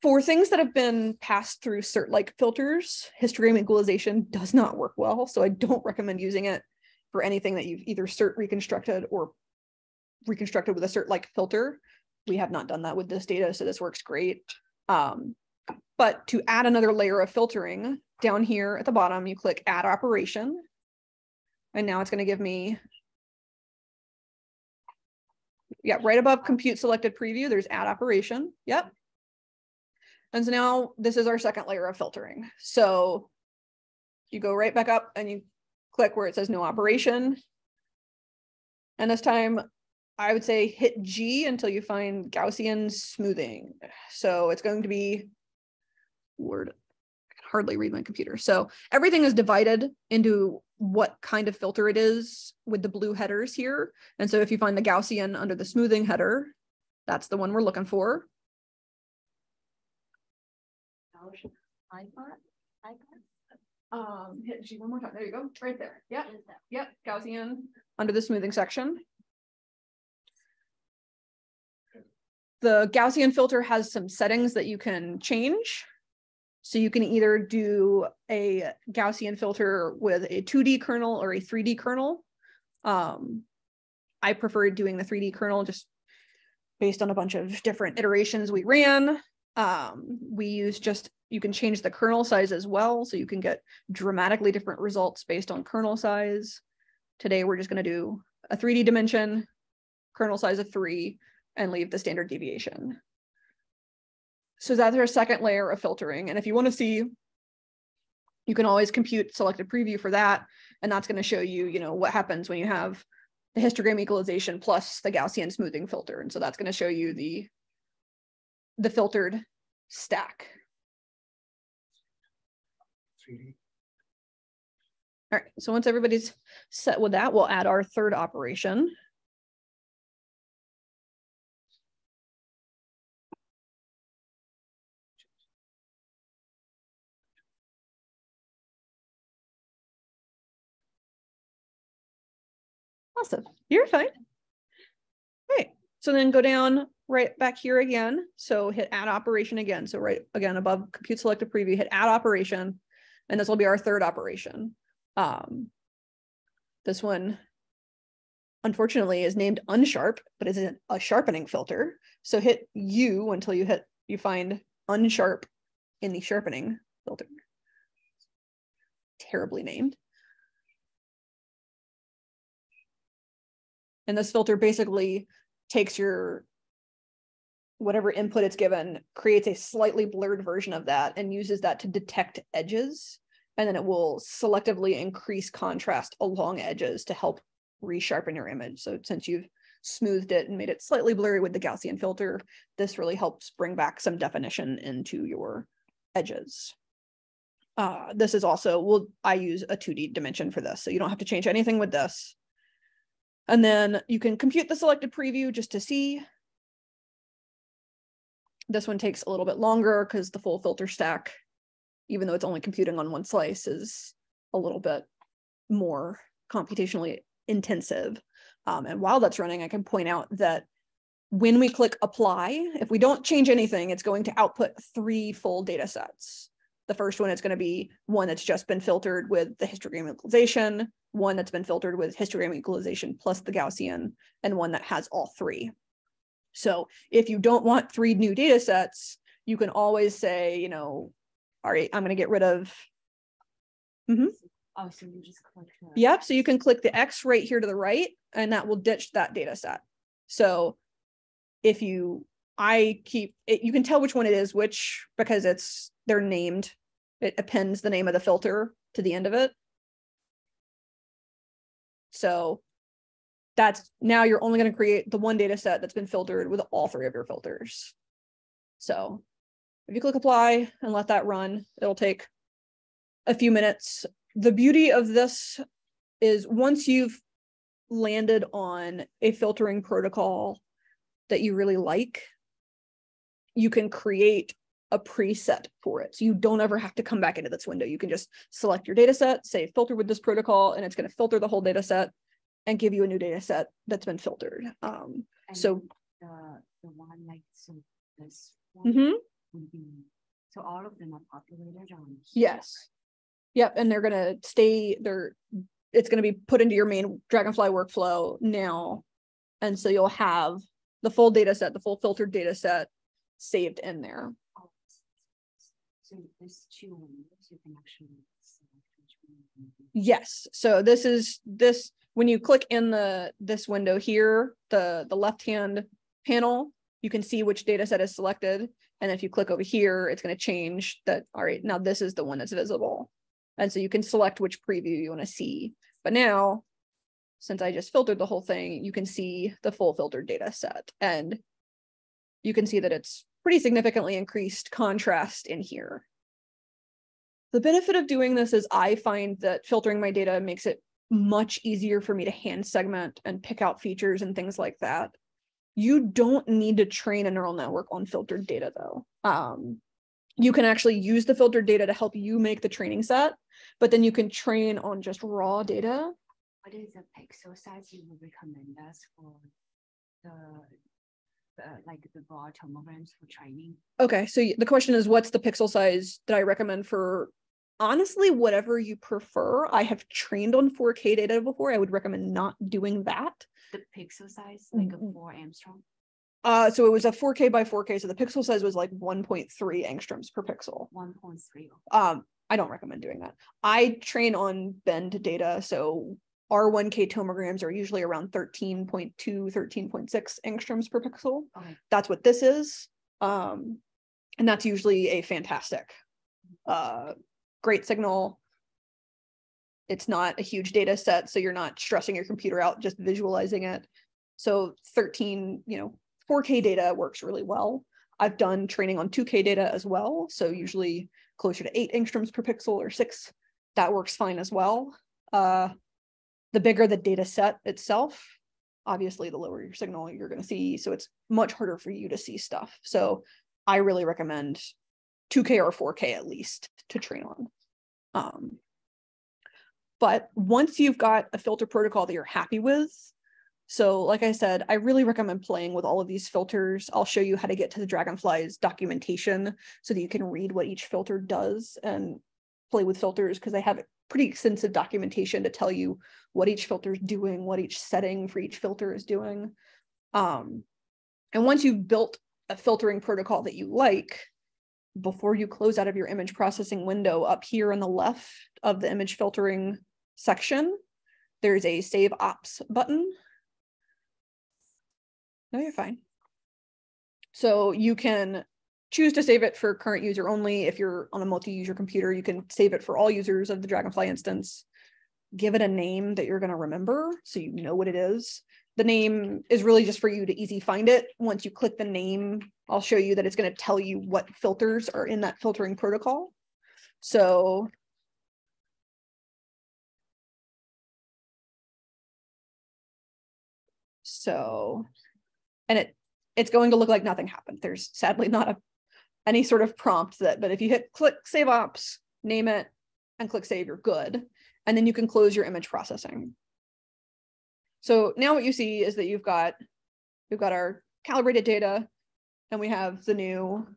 For things that have been passed through cert like filters, histogram equalization does not work well. So I don't recommend using it for anything that you've either cert reconstructed or reconstructed with a cert like filter. We have not done that with this data, so this works great. But to add another layer of filtering, down here at the bottom, you click add operation. And now it's going to give me, yeah, right above compute selected preview, there's add operation. Yep. And so now this is our second layer of filtering. So you go right back up and you click where it says no operation. And this time I would say hit G until you find Gaussian smoothing. So it's going to be word. I can hardly read my computer. So everything is divided into what kind of filter it is with the blue headers here. And so if you find the Gaussian under the smoothing header, that's the one we're looking for. Hit G one more time. There you go. Right there. Yep. Yep. Gaussian under the smoothing section. The Gaussian filter has some settings that you can change. So you can either do a Gaussian filter with a 2D kernel or a 3D kernel. I prefer doing the 3D kernel just based on a bunch of different iterations we ran. We use you can change the kernel size as well. So you can get dramatically different results based on kernel size. Today, we're just going to do a 3D dimension, kernel size of 3, and leave the standard deviation. So that's our second layer of filtering. And if you want to see, you can always compute selected preview for that. And that's going to show you, what happens when you have the histogram equalization plus the Gaussian smoothing filter. And so that's going to show you the filtered stack. 3D. All right, so once everybody's set with that, we'll add our third operation. Awesome, you're fine. Okay, so then go down right back here again. So hit add operation again. So right again above compute selected preview, hit add operation, and this will be our third operation. This one, unfortunately, is named unsharp, but is a sharpening filter. So hit U until you hit you find unsharp in the sharpening filter. Terribly named. And this filter basically takes your whatever input it's given, creates a slightly blurred version of that and uses that to detect edges. And then it will selectively increase contrast along edges to help resharpen your image. So since you've smoothed it and made it slightly blurry with the Gaussian filter, this really helps bring back some definition into your edges. This is also, I use a 2D dimension for this, so you don't have to change anything with this. And then you can compute the selected preview just to see. This one takes a little bit longer because the full filter stack, even though it's only computing on one slice, is a little bit more computationally intensive. And while that's running, I can point out that when we click apply, if we don't change anything, it's going to output 3 full data sets. The first one is going to be one that's just been filtered with the histogram equalization, one that's been filtered with histogram equalization plus the Gaussian, and one that has all 3. So if you don't want 3 new data sets, you can always say, you know, all right, I'm going to get rid of. Oh, so you just click. Yep. So you can click the X right here to the right, and that will ditch that data set. So if you, you can tell which one it is, which, because they're named, it appends the name of the filter to the end of it. So that's, now you're only going to create the one data set that's been filtered with all 3 of your filters. So if you click apply and let that run, it'll take a few minutes. The beauty of this is once you've landed on a filtering protocol that you really like, you can create a preset for it. So you don't ever have to come back into this window. You can just select your data set, say filter with this protocol, and it's going to filter the whole data set and give you a new data set that's been filtered. So the one like, so this one would be, so all of them are populated on here. Yes. Yep. And they're going to stay there. It's going to be put into your main Dragonfly workflow now. And so you'll have the full data set, the full filtered data set saved in there. Oh, so there's 2 windows you can actually select which one. Yes. So this when you click in this window here, the left-hand panel, you can see which data set is selected. And if you click over here, it's going to change that. All right, now this is the one that's visible. And so you can select which preview you want to see. But now, since I just filtered the whole thing, you can see the full filtered data set. And you can see that it's pretty significantly increased contrast in here. The benefit of doing this is I find that filtering my data makes it much easier for me to hand segment and pick out features and things like that. You don't need to train a neural network on filtered data though. You can actually use the filtered data to help you make the training set, but then you can train on just raw data. What is the pixel size you would recommend us for the broad tomograms for training? Okay, so the question is, what's the pixel size that I recommend for, honestly, whatever you prefer. I have trained on 4K data before. I would recommend not doing that. The pixel size, like a 4 angstrom? So it was a 4K by 4K, so the pixel size was like 1.3 angstroms per pixel. 1.3. I don't recommend doing that. I train on bend data, so our 1K tomograms are usually around 13.2, 13.6 angstroms per pixel. Okay. That's what this is. And that's usually a fantastic, great signal. It's not a huge data set, so you're not stressing your computer out just visualizing it. So 4K data works really well. I've done training on 2K data as well, so usually closer to 8 angstroms per pixel or 6. That works fine as well. The bigger the data set itself, obviously the lower your signal you're going to see, so it's much harder for you to see stuff. So I really recommend 2K or 4K at least to train on. But once you've got a filter protocol that you're happy with, so like I said, I really recommend playing with all of these filters. I'll show you how to get to the Dragonfly's documentation so that you can read what each filter does and play with filters, because they have pretty extensive documentation to tell you what each filter is doing, what each setting for each filter is doing. And once you've built a filtering protocol that you like, before you close out of your image processing window, up here on the left of the image filtering section, there's a save ops button. No, you're fine. So you can choose to save it for current user only. If you're on a multi-user computer, you can save it for all users of the Dragonfly instance. Give it a name that you're going to remember so you know what it is. The name is really just for you to easy find it. Once you click the name, I'll show you that it's going to tell you what filters are in that filtering protocol. So and it's going to look like nothing happened. There's sadly not any sort of prompt but if you click save ops, name it, and click save, you're good. And then you can close your image processing. So now what you see is that we've got our calibrated data, and we have the new,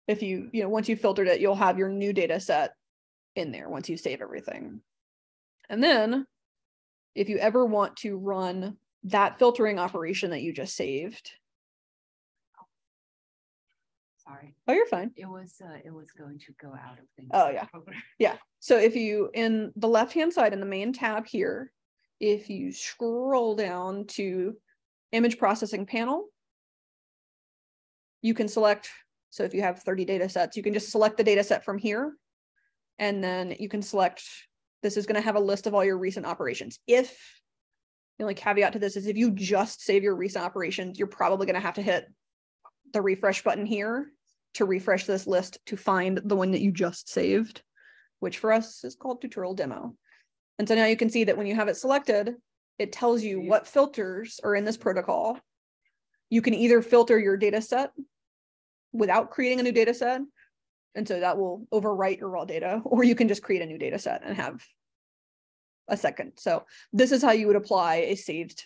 if once you've filtered it, you'll have your new data set in there once you save everything. And then if you ever want to run that filtering operation that you just saved. Sorry. Oh, you're fine. It was going to go out of things. Oh yeah. Yeah. So if you, in the left-hand side in the main tab here, if you scroll down to image processing panel, you can select, so if you have 30 data sets, you can just select the data set from here. And then you can select, this is going to have a list of all your recent operations. The only caveat to this is if you just save your recent operations, you're probably going to have to hit the refresh button here to refresh this list to find the one that you just saved, which for us is called tutorial demo. And so now you can see that when you have it selected, it tells you what filters are in this protocol. You can either filter your data set without creating a new data set, and so that will overwrite your raw data, or you can just create a new data set and have a second. So this is how you would apply a saved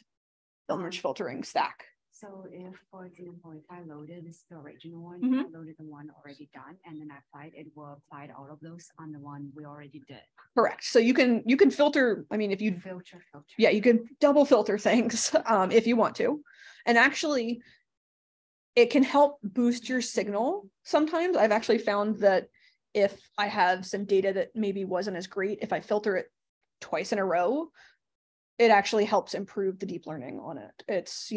image filtering stack. So if, for example, if I loaded the original one, Mm-hmm. I loaded the one already done, and then I applied, it will apply all of those on the one we already did. Correct. So you can filter. I mean, if you filter. Yeah, you can double filter things if you want to, and actually, it can help boost your signal. Sometimes I've actually found that if I have some data that maybe wasn't as great, if I filter it twice in a row, it actually helps improve the deep learning on it. It's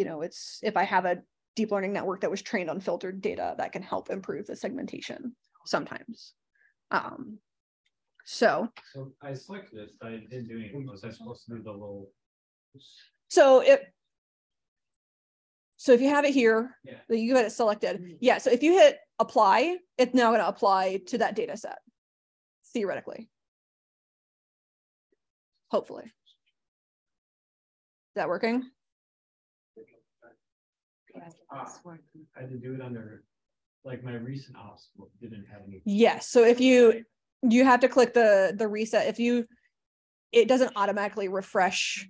if I have a deep learning network that was trained on filtered data, that can help improve the segmentation sometimes. So I selected this, but I didn't do anything. Was I supposed to do the little? So if you have it here, Yeah. You got it selected. Yeah. So if you hit apply, it's now going to apply to that data set, theoretically. Hopefully. Is that working? I had to do it under, like, my recent ops didn't have any. Yes. So if you have to click the reset. It doesn't automatically refresh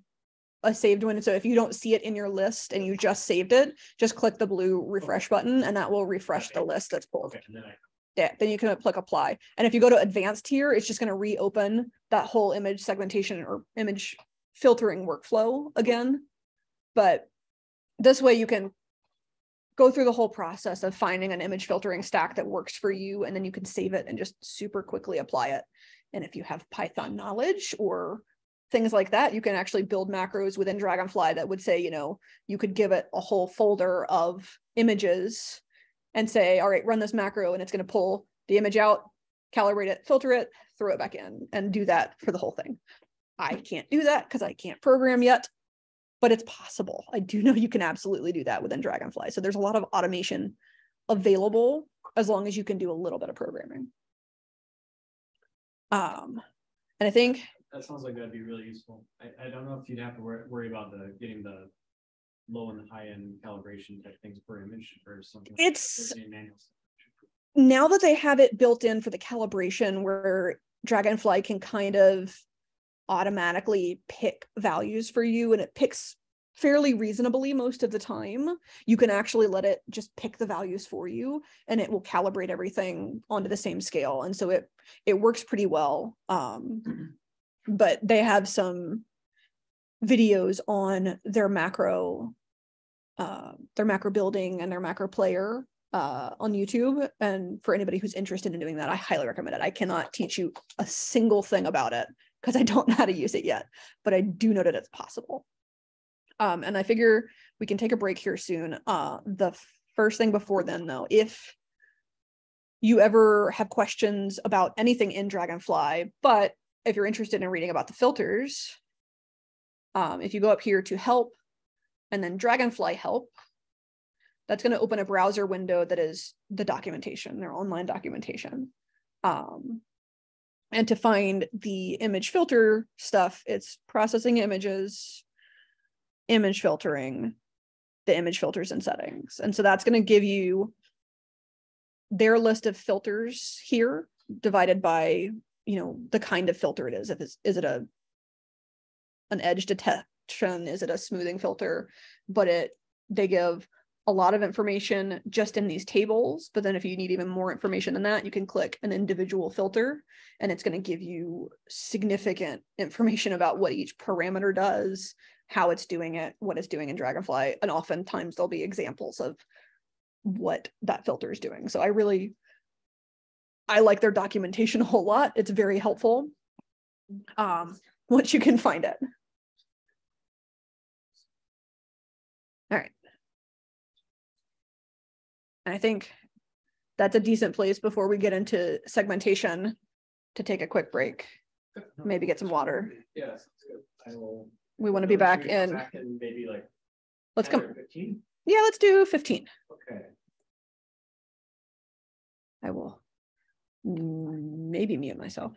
a saved one. So if you don't see it in your list and you just saved it, just click the blue refresh button, and that will refresh the list that's pulled. Okay, and Then you can click apply. And if you go to advanced here, it's just going to reopen that whole image segmentation or image filtering workflow again. But this way you can go through the whole process of finding an image filtering stack that works for you, and then you can save it and just super quickly apply it. And if you have Python knowledge or things like that, you can actually build macros within Dragonfly that would say, you could give it a whole folder of images and say, all right, run this macro, and it's going to pull the image out, calibrate it, filter it, throw it back in, and do that for the whole thing. I can't do that because I can't program yet, but it's possible. I do know you can absolutely do that within Dragonfly. So there's a lot of automation available as long as you can do a little bit of programming. And I think that sounds like that'd be really useful. I don't know if you'd have to worry about getting the low and the high end calibration type things per image or something. It's now that they have it built in for the calibration where Dragonfly can kind of automatically pick values for you, and it picks fairly reasonably most of the time. You can actually let it just pick the values for you, and it will calibrate everything onto the same scale. And so it works pretty well. But they have some videos on their macro their macro building and their macro player on YouTube. And for anybody who's interested in doing that, I highly recommend it. I cannot teach you a single thing about it because I don't know how to use it yet, but I do know that it's possible. And I figure we can take a break here soon. The first thing before then, though, if you ever have questions about anything in Dragonfly, but if you're interested in reading about the filters, if you go up here to help and then Dragonfly help, that's going to open a browser window that is the documentation, their online documentation. And to find the image filter stuff, it's processing images, image filtering, the image filters and settings. And so that's going to give you their list of filters here divided by, you know, the kind of filter it is. If it's, is it an edge detection? Is it a smoothing filter? But they give a lot of information just in these tables. But then if you need even more information than that, you can click an individual filter and it's going to give you significant information about what each parameter does, how it's doing it, what it's doing in Dragonfly. And oftentimes there'll be examples of what that filter is doing. So I like their documentation a whole lot. It's very helpful once you can find it. All right. And I think that's a decent place before we get into segmentation to take a quick break, maybe get some water. Yeah, sounds good. We want to be back in maybe like let's 10 come or 15. Yeah, let's do 15. Okay. I will maybe mute myself.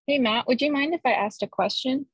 Hey, Matt, would you mind if I asked a question?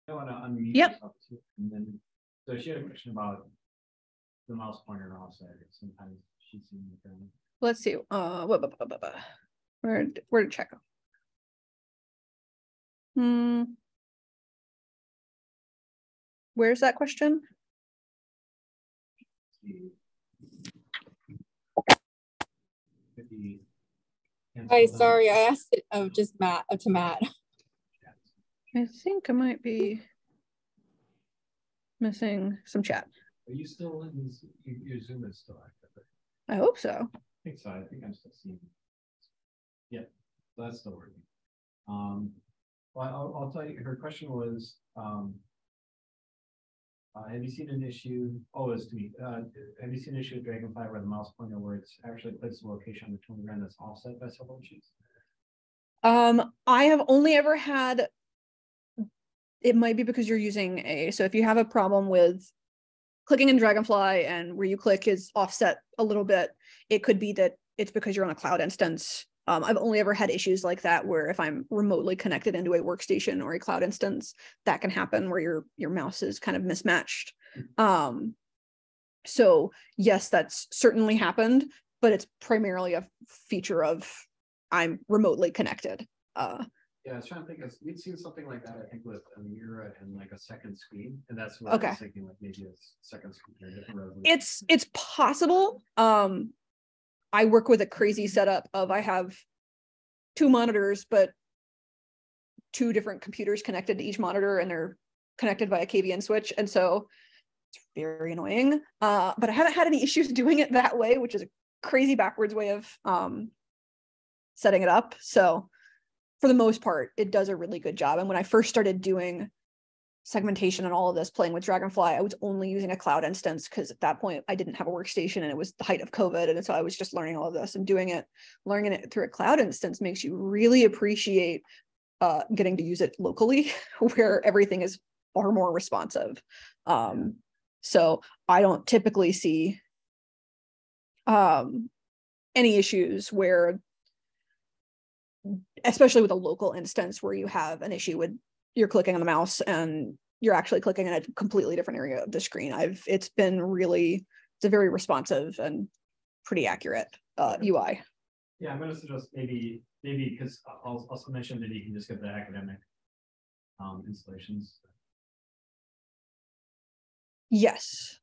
I want to unmute Yep. yourself too, and then, so she had a question about the mouse pointer offset. Sometimes she's seen the thing. Let's see. Where to check? Where's that question? Hi, sorry, I asked it of just Matt to Matt. I think I might be missing some chat. Are you still in your Zoom is still active? I hope so. I think so. I think I'm still seeing. Yeah, that's still working. Well, I'll tell you. Her question was, have you seen an issue? Oh, it's to me. Have you seen an issue with Dragonfly where the mouse pointer where it's actually placed the location on the tool run that's offset by several inches? I have only ever had. It might be because you're using so if you have a problem with clicking in Dragonfly and where you click is offset a little bit, it could be that it's because you're on a cloud instance. I've only ever had issues like that where if I'm remotely connected into a workstation or a cloud instance, that can happen where your mouse is kind of mismatched. So yes, that's certainly happened, but it's primarily a feature of I'm remotely connected. Yeah, I was trying to think. We'd seen something like that, I think, with Amira and like a second screen, and that's what I was thinking, like maybe a second screen or a different resolution. It's possible. I work with a crazy setup of I have 2 monitors, but 2 different computers connected to each monitor, and they're connected by a KVN switch, and so it's very annoying. But I haven't had any issues doing it that way, which is a crazy backwards way of setting it up. So for the most part, it does a really good job. And when I first started doing segmentation and all of this, playing with Dragonfly, I was only using a cloud instance because at that point I didn't have a workstation and it was the height of COVID. And so I was just learning all of this and learning it through a cloud instance makes you really appreciate getting to use it locally where everything is far more responsive. So I don't typically see any issues where, especially with a local instance where you have an issue with you're clicking on the mouse and you're actually clicking in a completely different area of the screen. It's a very responsive and pretty accurate UI. Yeah, I'm going to suggest maybe because I'll also mention that you can just get the academic installations. Yes.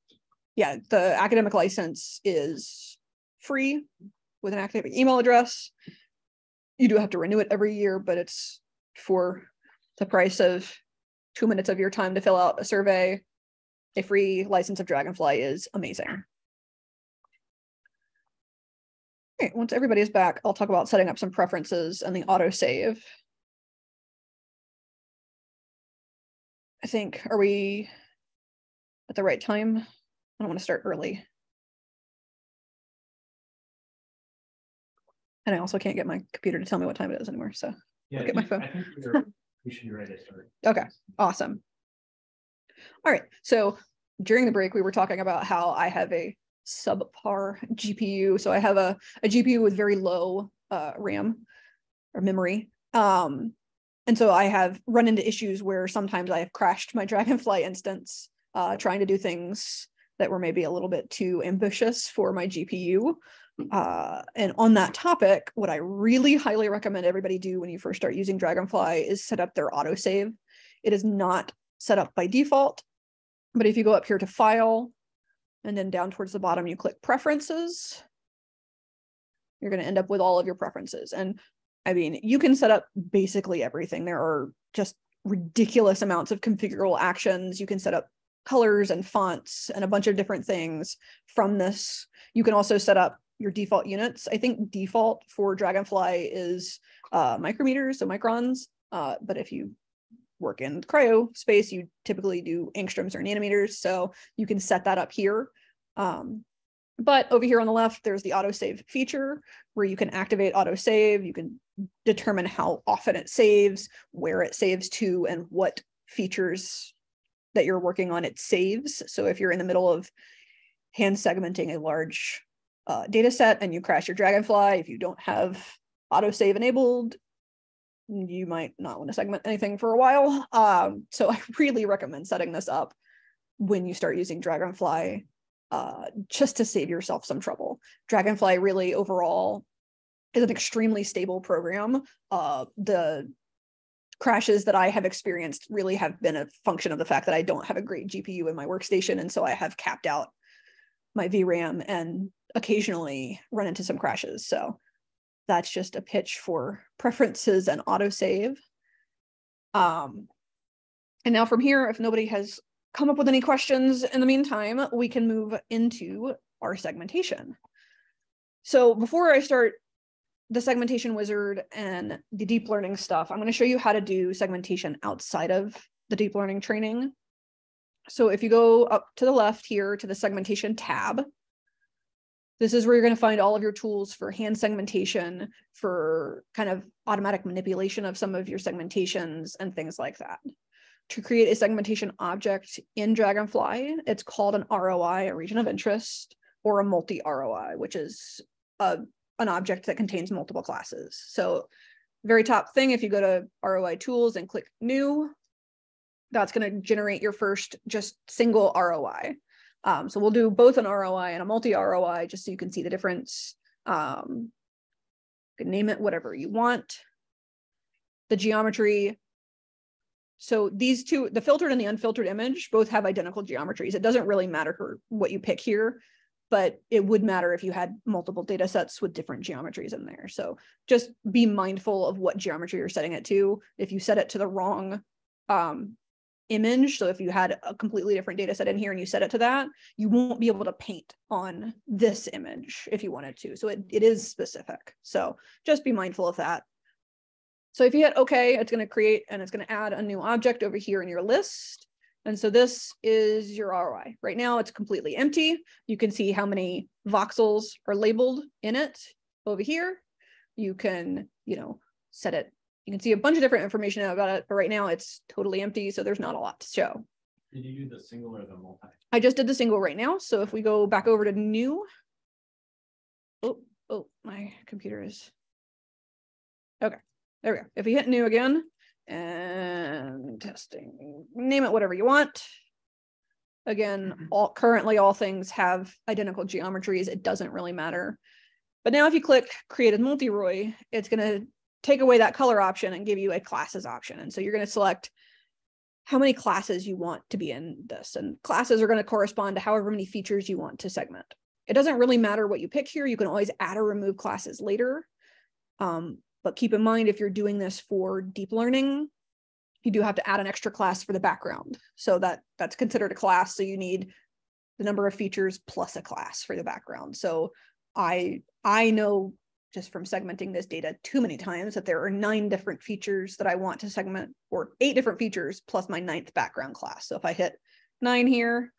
Yeah, the academic license is free with an academic email address. You do have to renew it every year, but it's for the price of 2 minutes of your time to fill out a survey. A free license of Dragonfly is amazing. Okay, once everybody is back, I'll talk about setting up some preferences and the autosave. I think, are we at the right time? I don't want to start early. And I also can't get my computer to tell me what time it is anymore. So yeah, I'll get my phone. I think we should be ready to start. Okay, awesome. All right, so during the break, we were talking about how I have a subpar GPU. So I have a GPU with very low RAM or memory. And so I have run into issues where sometimes I have crashed my Dragonfly instance trying to do things that were maybe a little bit too ambitious for my GPU. And on that topic, what I really highly recommend everybody do when you first start using Dragonfly is set up their autosave. It is not set up by default, but if you go up here to File, and then down towards the bottom, you click Preferences, you're going to end up with all of your preferences. And I mean, you can set up basically everything. There are just ridiculous amounts of configurable actions. You can set up colors and fonts and a bunch of different things from this. You can also set up your default units. I think default for Dragonfly is micrometers, so microns. But if you work in cryo space, you typically do angstroms or nanometers. So you can set that up here. But over here on the left, there's the autosave feature where you can activate autosave. You can determine how often it saves, where it saves to, and what features that you're working on it saves. So if you're in the middle of hand segmenting a large data set and you crash your Dragonfly, if you don't have autosave enabled, you might not want to segment anything for a while. So I really recommend setting this up when you start using Dragonfly, just to save yourself some trouble. Dragonfly really overall is an extremely stable program. The crashes that I have experienced really have been a function of the fact that I don't have a great GPU in my workstation, and so I have capped out my VRAM and occasionally run into some crashes. So that's just a pitch for preferences and autosave. And now from here, if nobody has come up with any questions in the meantime, we can move into our segmentation. So before I start the segmentation wizard and the deep learning stuff, I'm going to show you how to do segmentation outside of the deep learning training. So if you go up to the left here to the segmentation tab, this is where you're going to find all of your tools for hand segmentation, for kind of automatic manipulation of some of your segmentations and things like that. To create a segmentation object in Dragonfly, it's called an ROI, a region of interest, or a multi-ROI, which is an object that contains multiple classes. So very top thing, if you go to ROI tools and click new, that's going to generate your first just single ROI. So we'll do both an ROI and a multi-ROI just so you can see the difference. You can name it whatever you want. The geometry. So these two, the filtered and the unfiltered image, both have identical geometries. It doesn't really matter what you pick here, but it would matter if you had multiple data sets with different geometries in there. So just be mindful of what geometry you're setting it to. If you set it to the wrong image, so if you had a completely different data set in here and you set it to that, you won't be able to paint on this image if you wanted to. So it is specific. So just be mindful of that. So if you hit OK, it's going to create and it's going to add a new object over here in your list. And so this is your ROI. Right now it's completely empty. You can see how many voxels are labeled in it over here. You can, set it. You can see a bunch of different information about it, but right now it's totally empty, so there's not a lot to show. Did you do the single or the multi? I just did the single right now, so if we go back over to new. Oh, my computer is. Okay, there we go. If we hit new again, and testing, name it whatever you want. Again, currently all things have identical geometries. It doesn't really matter. But now if you click create a multi-ROI, it's going to take away that color option and give you a classes option. And so you're going to select how many classes you want to be in this. And classes are going to correspond to however many features you want to segment. It doesn't really matter what you pick here. You can always add or remove classes later. But keep in mind, if you're doing this for deep learning, you do have to add an extra class for the background. So that's considered a class. So you need the number of features plus a class for the background. So I know just from segmenting this data too many times that there are 9 different features that I want to segment, or 8 different features plus my 9th background class. So if I hit 9 here,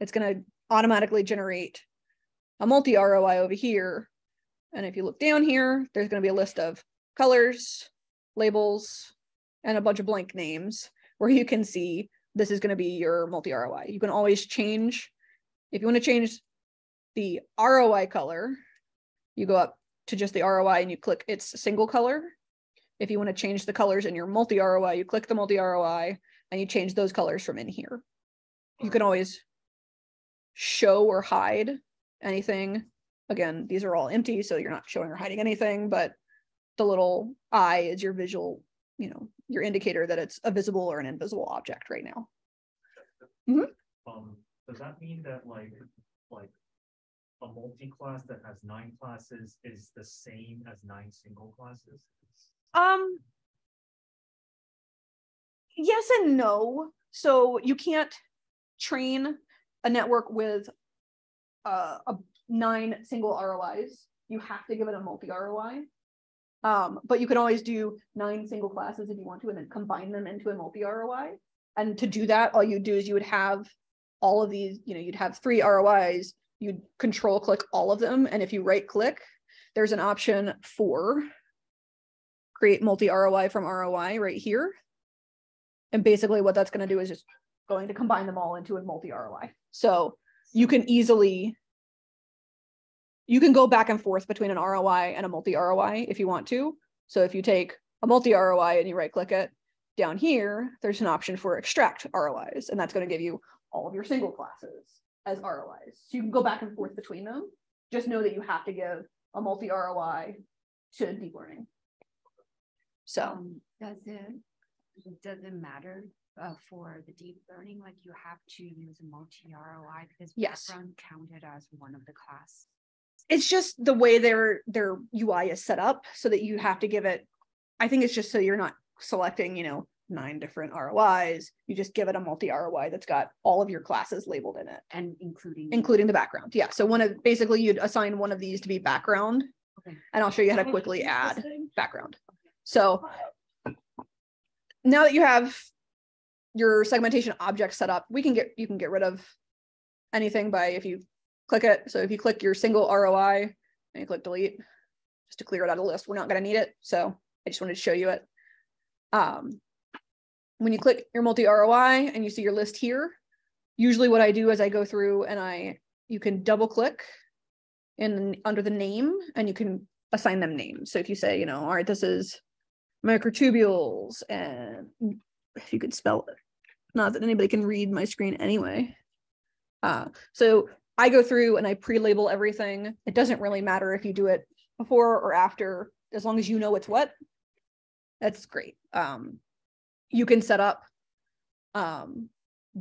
it's going to automatically generate a multi-ROI over here. And if you look down here, there's going to be a list of colors, labels, and a bunch of blank names where you can see this is going to be your multi-ROI. You can always change. If you want to change the ROI color, you go up to just the ROI and you click its single color. If you want to change the colors in your multi-ROI, you click the multi-ROI and you change those colors from in here. You can always show or hide anything. Again, these are all empty, so you're not showing or hiding anything, but the little eye is your visual, your indicator that it's a visible or an invisible object right now. Does that mean that like a multi-class that has 9 classes is the same as 9 single classes? Yes and no. So you can't train a network with 9 single ROIs. You have to give it a multi-ROI. But you can always do 9 single classes if you want to, and then combine them into a multi-ROI. And to do that, all you do is you would have all of these, you'd have 3 ROIs, you'd control click all of them. And if you right click, there's an option for create multi-ROI from ROI right here. And basically what that's going to do is just going to combine them all into a multi-ROI. So you can go back and forth between an ROI and a multi-ROI if you want to. So if you take a multi-ROI and you right click it, down here, there's an option for extract ROIs, and that's going to give you all of your single classes as ROIs. So you can go back and forth between them. Just know that you have to give a multi-ROI to deep learning. So does it matter for the deep learning, like you have to use a multi-ROI because yes, background counted as one of the class? It's just the way their UI is set up so that you have to give it, I think it's just so you're not selecting, 9 different ROIs. You just give it a multi-ROI that's got all of your classes labeled in it. And including the background. Yeah. So basically you'd assign one of these to be background. Okay. And I'll show you how to quickly add background. So now that you have your segmentation object set up, you can get rid of anything by if you click it. So if you click your single ROI and you click delete, just to clear it out of the list, we're not going to need it. So I just wanted to show you it. When you click your multi-ROI and you see your list here, usually what I do is I go through and you can double click under the name and you can assign them names. So if you say, all right, this is microtubules, and if you could spell it, not that anybody can read my screen anyway. So I go through and I pre-label everything. It doesn't really matter if you do it before or after, as long as you know it's what. That's great. You can set up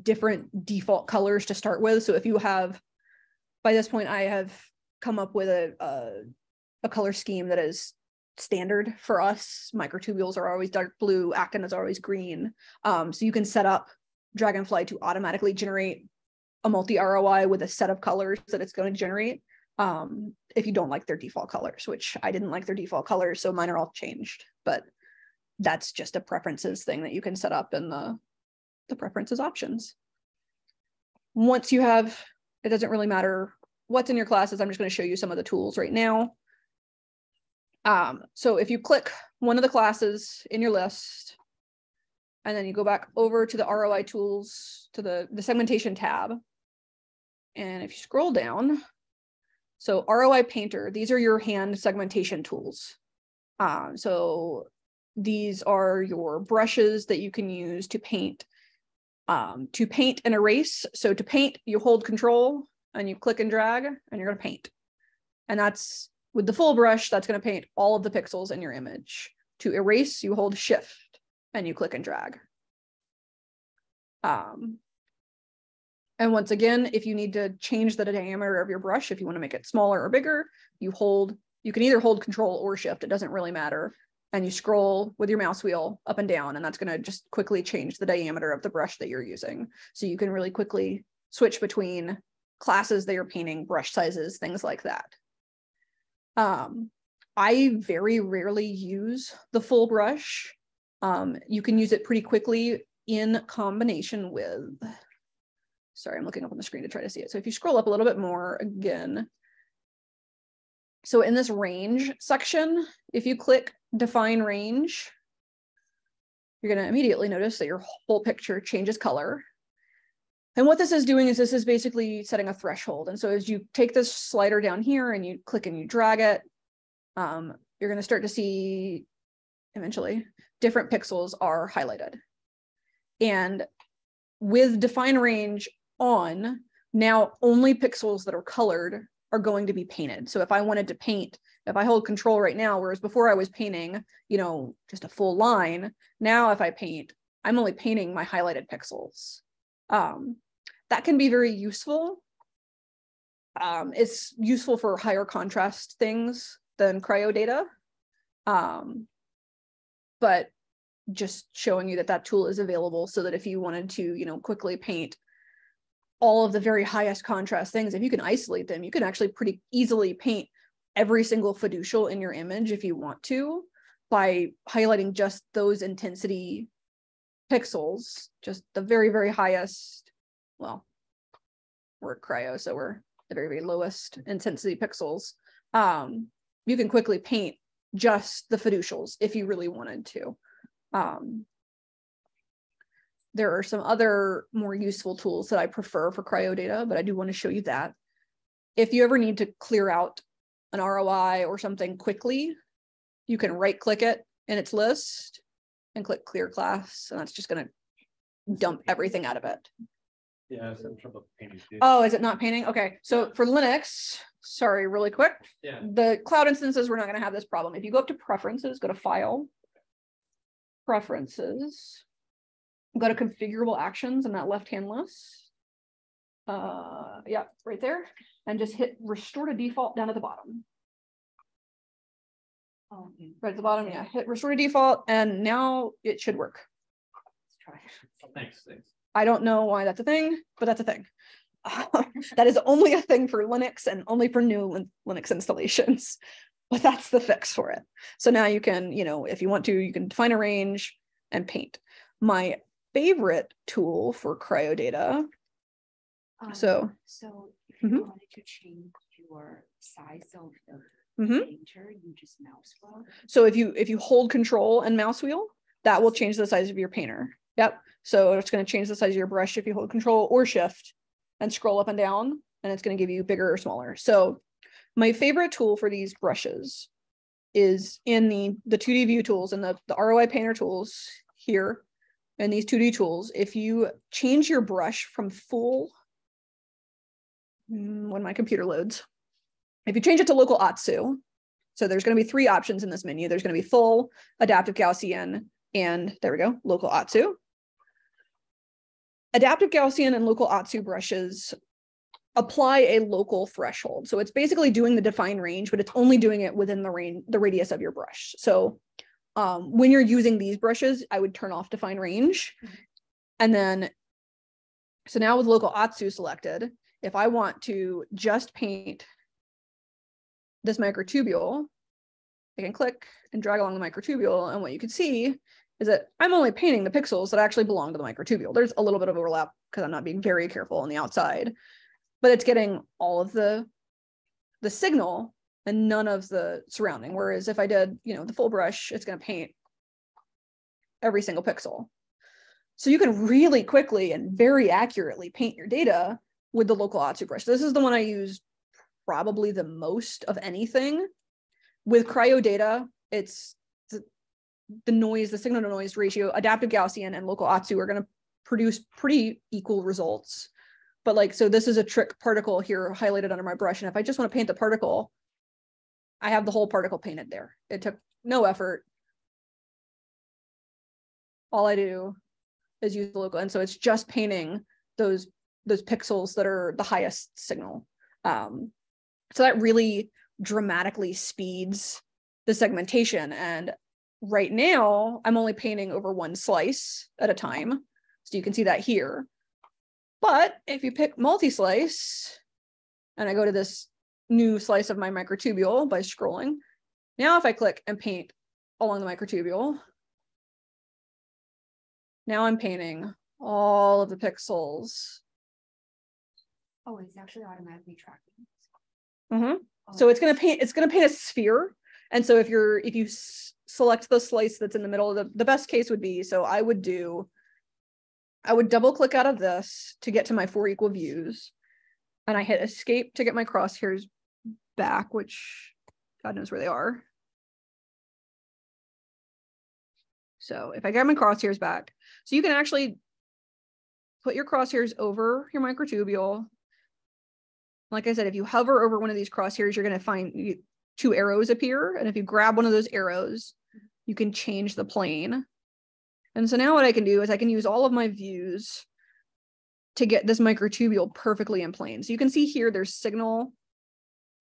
different default colors to start with. So if you have, by this point, I have come up with a color scheme that is standard for us. Microtubules are always dark blue, Actin is always green. So you can set up Dragonfly to automatically generate a multi-ROI with a set of colors that it's going to generate. If you don't like their default colors, which I didn't like their default colors, so mine are all changed, but that's just a preferences thing that you can set up in the preferences options. Once you have, it doesn't really matter what's in your classes. I'm just going to show you some of the tools right now. So if you click one of the classes in your list, and then you go back over to the ROI tools, to the segmentation tab, and if you scroll down, so ROI Painter, these are your hand segmentation tools. So these are your brushes that you can use to paint and erase. So to paint, you hold Control and you click and drag, and you're going to paint. And that's with the full brush, that's going to paint all of the pixels in your image. To erase, you hold Shift and you click and drag. And once again, if you need to change the diameter of your brush, if you want to make it smaller or bigger, you can either hold Control or Shift, it doesn't really matter. And you scroll with your mouse wheel up and down, and that's going to just quickly change the diameter of the brush that you're using. So you can really quickly switch between classes that you're painting, brush sizes, things like that. I very rarely use the full brush. You can use it pretty quickly in combination with, sorry, I'm looking up on the screen to try to see it. So if you scroll up a little bit more again, so in this range section, if you click define range, you're going to immediately notice that your whole picture changes color. And what this is doing is this is basically setting a threshold. And so as you take this slider down here and you click and you drag it, you're going to start to see eventually different pixels are highlighted. And with define range on, now only pixels that are colored are going to be painted. So if I wanted to paint, if I hold Control right now, whereas before I was painting, just a full line, now if I paint, I'm only painting my highlighted pixels. That can be very useful. It's useful for higher contrast things than cryo data. But just showing you that tool is available so that if you wanted to, quickly paint all of the very highest contrast things, if you can isolate them, you can actually pretty easily paint every single fiducial in your image if you want to, by highlighting just those intensity pixels, just the very, very highest. Well, we're at cryo, so we're the very, very lowest intensity pixels. You can quickly paint just the fiducials if you really wanted to. There are some other more useful tools that I prefer for cryo data, but I do want to show you that. If you ever need to clear out an ROI or something quickly, you can right click it in its list and click clear class, and that's just going to dump everything out of it. Yeah, I was having trouble painting too. Oh, is it not painting? Okay, so for Linux, sorry, really quick. Yeah. The cloud instances, we're not going to have this problem. If you go up to preferences, go to file, preferences, go to configurable actions in that left-hand list. Yeah, right there. And just hit restore to default down at the bottom. Oh, Right at the bottom, yeah. Hit restore to default, and now it should work. let's try. Thanks. I don't know why that's a thing, but that's a thing. That is only a thing for Linux and only for new Linux installations, but that's the fix for it. So now you can, you know, if you want to, you can define a range and paint. My favorite tool for CryoData. So if you Mhm. wanted to change your size of the Mhm. painter, you just mouse wheel. So if you hold control and mouse wheel, that will change the size of your painter. Yep. So it's going to change the size of your brush if you hold control or shift and scroll up and down, and it's going to give you bigger or smaller. So my favorite tool for these brushes is in the 2D view tools and the ROI painter tools here, and these 2D tools. If you change your brush from full, when my computer loads, if you change it to local Atsu, so there's going to be 3 options in this menu. There's going to be full, adaptive Gaussian, and there we go, local Atsu. Adaptive Gaussian and local Atsu brushes apply a local threshold. So it's basically doing the define range, but it's only doing it within the radius of your brush. So when you're using these brushes, I would turn off define range. And then, so now with local Atsu selected, if I want to just paint this microtubule, I can click and drag along the microtubule, and what you can see is that I'm only painting the pixels that actually belong to the microtubule. There's a little bit of overlap because I'm not being very careful on the outside, but it's getting all of the signal and none of the surrounding. Whereas if I did, you know, the full brush, it's going to paint every single pixel. So you can really quickly and very accurately paint your data with the local Atsu brush. This is the one I use probably the most of anything. With CryoData, it's the noise, the signal to noise ratio, adaptive Gaussian and local Atsu are going to produce pretty equal results. But like, so this is a trick particle here highlighted under my brush. And if I just want to paint the particle, I have the whole particle painted there. It took no effort. All I do is use the local. And so it's just painting those pixels that are the highest signal. So that really dramatically speeds the segmentation. And right now I'm only painting over one slice at a time. So you can see that here. But if you pick multi-slice and I go to this new slice of my microtubule by scrolling, now if I click and paint along the microtubule, now I'm painting all of the pixels. Oh, it's actually automatically tracking. Mm-hmm. So it's going to paint a sphere. And so if you select the slice that's in the middle, the best case would be, so I would double click out of this to get to my 4 equal views. And I hit escape to get my crosshairs back, which God knows where they are. So if I get my crosshairs back, so you can actually put your crosshairs over your microtubule. Like I said, if you hover over one of these crosshairs, you're going to find 2 arrows appear. And if you grab one of those arrows, you can change the plane. And so now what I can do is I can use all of my views to get this microtubule perfectly in plane. So you can see here, there's signal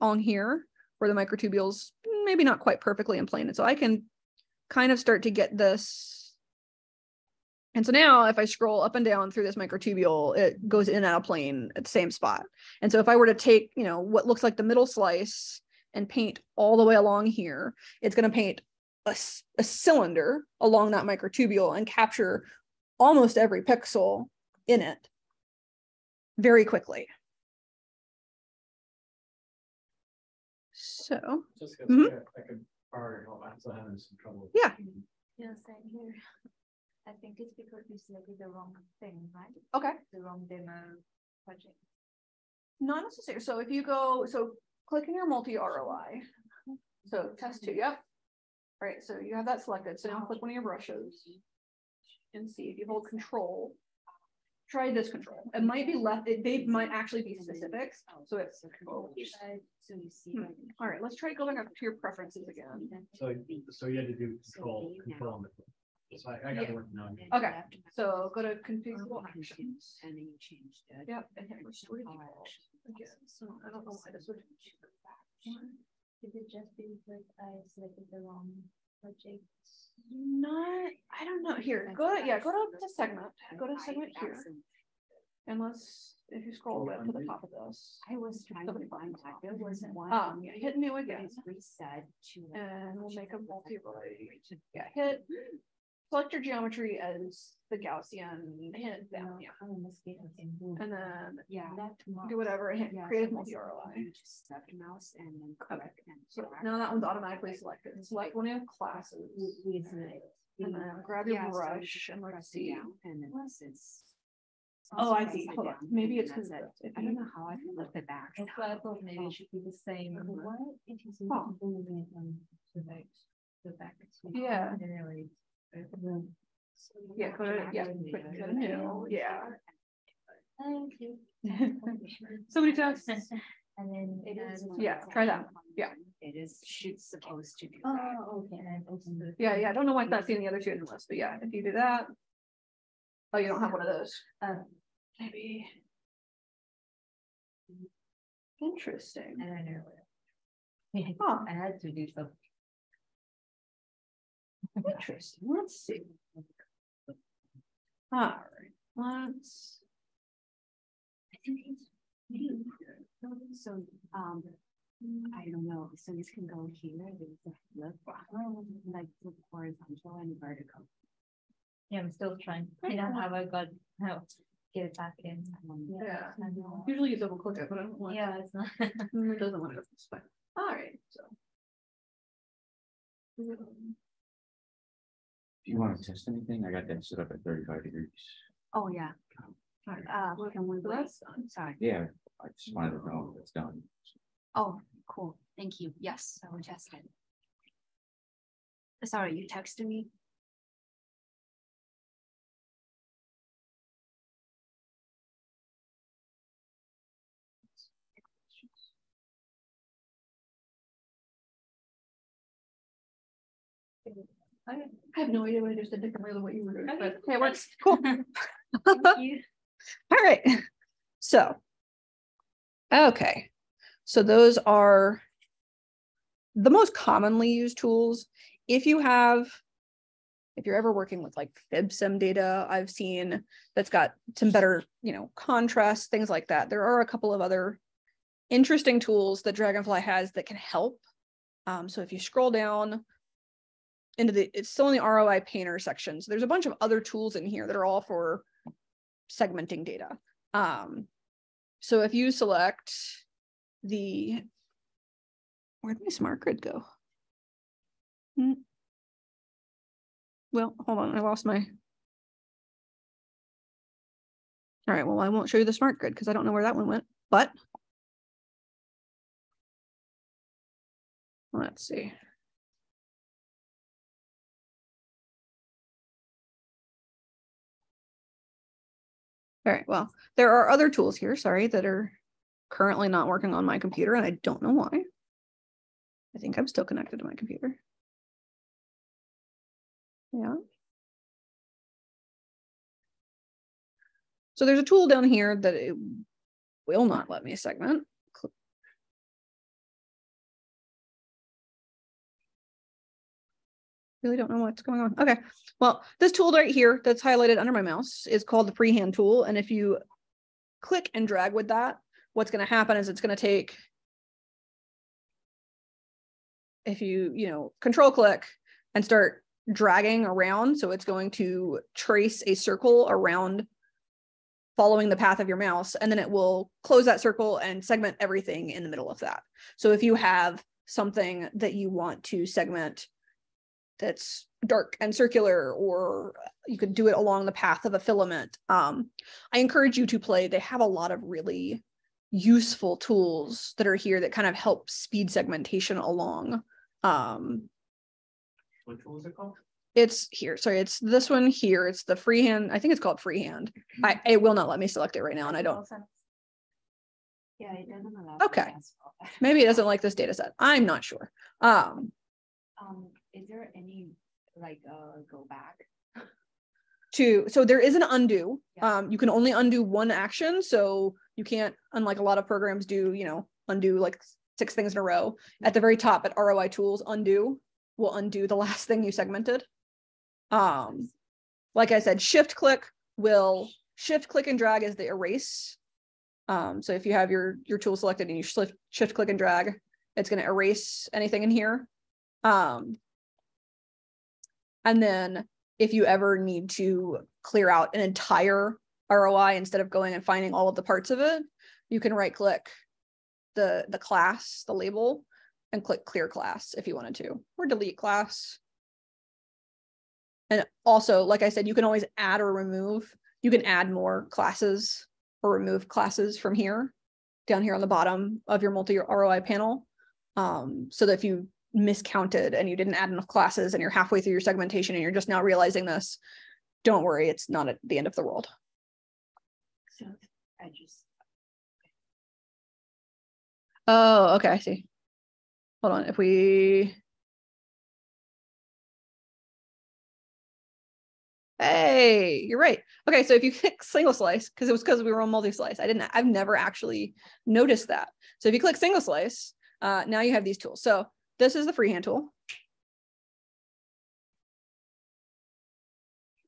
on here where the microtubule's maybe not quite perfectly in plane. And so I can kind of start to get this. And so now if I scroll up and down through this microtubule, it goes in and out of plane at the same spot. And so if I were to take, you know, what looks like the middle slice and paint all the way along here, it's going to paint a cylinder along that microtubule and capture almost every pixel in it very quickly. So Just Mhm. I could borrow your help. I'm still having some trouble. Yeah. Yeah, same here. I think it's because you selected the wrong thing, right? okay, The wrong demo project. not necessary. So if you go, so click in your multi ROI. So test 2, yep. All right, so you have that selected. So now click one of your brushes and see if you hold control. Try this control. It might be left, they might actually be specifics. So it's So you see. all right, let's try going up to your preferences again. So you had to do control on the. So I got Yeah. working on. Okay, so go to configurable actions. And then you changed it. Yep, and hit restore default again. So I don't know why this would. Did it just be like I selected the wrong project? Not, I don't know. Here, go to segment. Go to segment here. And let's, if you scroll away to the top of this. I was trying to find that there was one. Yeah, hit new again. It's reset to. And we'll make a multi-relay. Yeah, hit. Select your geometry as the Gaussian, hit down, yeah. And then Yeah. do whatever, hit create a multi-ROI. Just left mouse and then click and. So now that one's automatically selected. Select one of your classes. And then grab your brush and let's see. And then this is. Oh, I see. Hold on. Maybe it's because because I don't know how I can flip it back. That's why I thought maybe it should be the same. What? It is. Oh. The back. Yeah. Really. Yeah, go to new, yeah. Thank you. Somebody text. And then it is. Yeah, try that. Yeah. It is, she's supposed to do that. Oh, okay. I opened it. Yeah, I don't know why it's not seeing the other two in the list, but yeah, if you do that. Oh, you don't have one of those. Maybe. Interesting. And I know. Huh. I had to do something. Interesting. Let's see. All right, let's. I think it's. So, I don't know, so this can go here, there's a flip, like flip horizontal and vertical. Yeah, I'm still trying. I don't know how I got, how to get it back in. Yeah. I know. Usually you double click it, but I don't want. Yeah, it's not. It doesn't want to. It's fine. All right, so. If you want to test anything, I got that set up at 35 degrees. Oh, yeah. All right. Can we So wait? that's done. Sorry. Yeah, I just wanted to know if it's done. Oh, cool, thank you, yes, I will test it. Sorry, you texted me? I have no idea what I just did differently than what you were doing, but hey, it works. Cool. Thank you. All right. So, okay. So those are the most commonly used tools. If you're ever working with like FibSim data, I've seen that's got some better, contrast, things like that. There are a couple of other interesting tools that Dragonfly has that can help. So if you scroll down into it's still in the ROI Painter section. So there's a bunch of other tools in here that are all for segmenting data. So if you select where'd my smart grid go? Well, hold on, I lost my. All right, well, I won't show you the smart grid because I don't know where that one went, but let's see. All right, well, there are other tools here, sorry, that are currently not working on my computer, and I don't know why. I think I'm still connected to my computer. Yeah. So there's a tool down here that it will not let me segment. Really don't know what's going on. Okay, well, this tool right here that's highlighted under my mouse is called the freehand tool. And if you click and drag with that, what's going to happen is it's going to take, if you, control click and start dragging around. So it's going to trace a circle around following the path of your mouse, and then it will close that circle and segment everything in the middle of that. So if you have something that you want to segment that's dark and circular, or you could do it along the path of a filament. I encourage you to play. They have a lot of really useful tools that are here that kind of help speed segmentation along. Which one was it called? It's here. Sorry, it's this one here. It's the freehand. I think it's called freehand. It will not let me select it right now, and I don't. Yeah, it doesn't allow. Okay. Maybe it doesn't like this data set. I'm not sure. Is there any like go back? So there is an undo. Yeah. You can only undo one action, so you can't, unlike a lot of programs do, undo like 6 things in a row. At the very top at ROI tools, undo will undo the last thing you segmented. Like I said, shift click and drag is the erase. So if you have your tool selected and you shift click and drag, it's going to erase anything in here. And then if you ever need to clear out an entire ROI instead of going and finding all of the parts of it, you can right click the class, the label, and click clear class if you wanted to, or delete class. And also, like I said, you can always add or remove. You can add more classes or remove classes from here, down here on the bottom of your multi-ROI panel. So that if you miscounted and you didn't add enough classes and you're halfway through your segmentation and you're just now realizing this, don't worry, it's not at the end of the world. So I just. Oh, okay, I see. Hold on, if we. Hey, you're right. Okay, so if you click single slice, because we were on multi-slice, I've never actually noticed that. So if you click single slice, now you have these tools. So this is the freehand tool.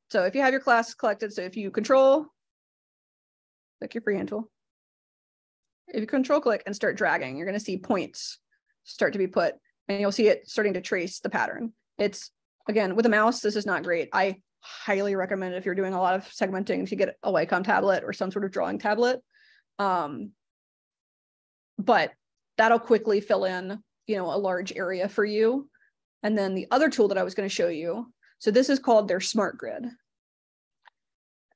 So if you have your class collected, so if you control, click your freehand tool. If you control click and start dragging, you're going to see points start to be put, and you'll see it starting to trace the pattern. It's, again, with a mouse, this is not great. I highly recommend if you're doing a lot of segmenting to get a Wacom tablet or some sort of drawing tablet. But that'll quickly fill in, a large area for you. And then the other tool that I was going to show you, so this is called their Smart Grid.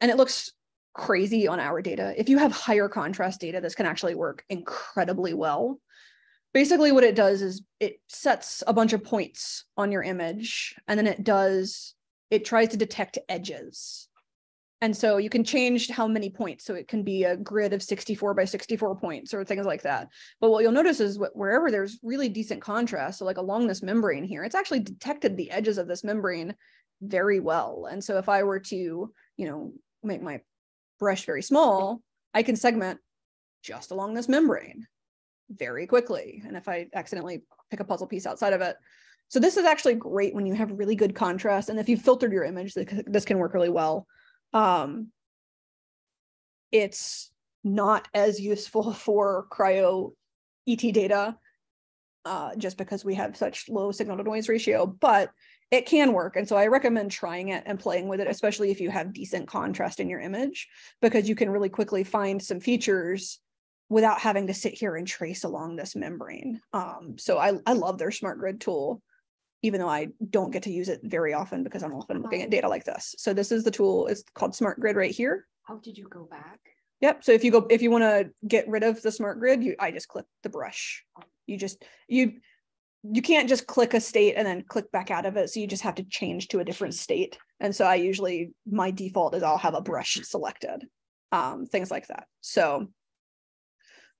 And it looks crazy on our data. If you have higher contrast data, this can actually work incredibly well. Basically what it does is it sets a bunch of points on your image, and then it tries to detect edges. And so you can change how many points. So it can be a grid of 64 by 64 points or things like that. But what you'll notice is wherever there's really decent contrast, so like along this membrane here, it's actually detected the edges of this membrane very well. And so if I were to, make my brush very small, I can segment just along this membrane very quickly. And if I accidentally pick a puzzle piece outside of it. So this is actually great when you have really good contrast. And if you filtered your image, this can work really well. It's not as useful for cryo ET data, just because we have such low signal to noise ratio, but it can work. And so I recommend trying it and playing with it, especially if you have decent contrast in your image, because you can really quickly find some features without having to sit here and trace along this membrane. So I love their Smart Grid tool, even though I don't get to use it very often because I'm often looking at data like this. So this is the tool. It's called Smart Grid right here. How did you go back? Yep. So if you want to get rid of the Smart Grid, I just click the brush. You can't just click a state and then click back out of it. So you just have to change to a different state. And so my default is I'll have a brush selected, things like that. So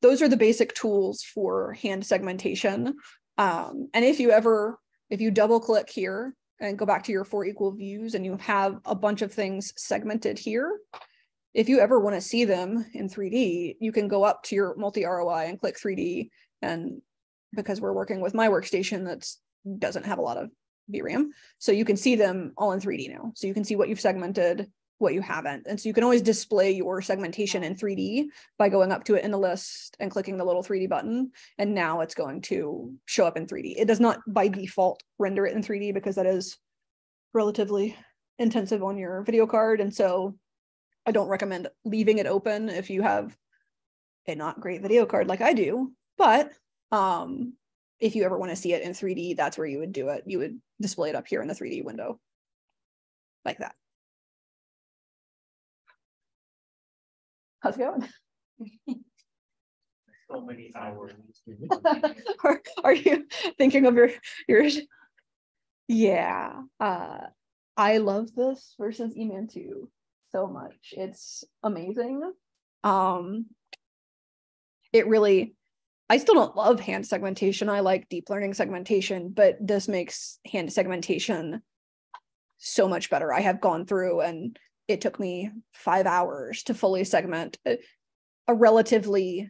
those are the basic tools for hand segmentation. And if you double click here and go back to your 4 equal views and you have a bunch of things segmented here, if you ever want to see them in 3D, you can go up to your multi-ROI and click 3D. And because we're working with my workstation that doesn't have a lot of VRAM, so you can see them all in 3D now. So you can see what you've segmented, what you haven't. And so you can always display your segmentation in 3D by going up to it in the list and clicking the little 3D button. And now it's going to show up in 3D. It does not by default render it in 3D because that is relatively intensive on your video card. And so I don't recommend leaving it open if you have a not great video card like I do. But if you ever want to see it in 3D, that's where you would do it. You would display it up here in the 3D window like that. How's it going? So many hours. Are you thinking of your Yeah, I love this versus eMan2 so much. It's amazing. It really, I still don't love hand segmentation. I like deep learning segmentation, but this makes hand segmentation so much better. I have gone through and it took me 5 hours to fully segment a relatively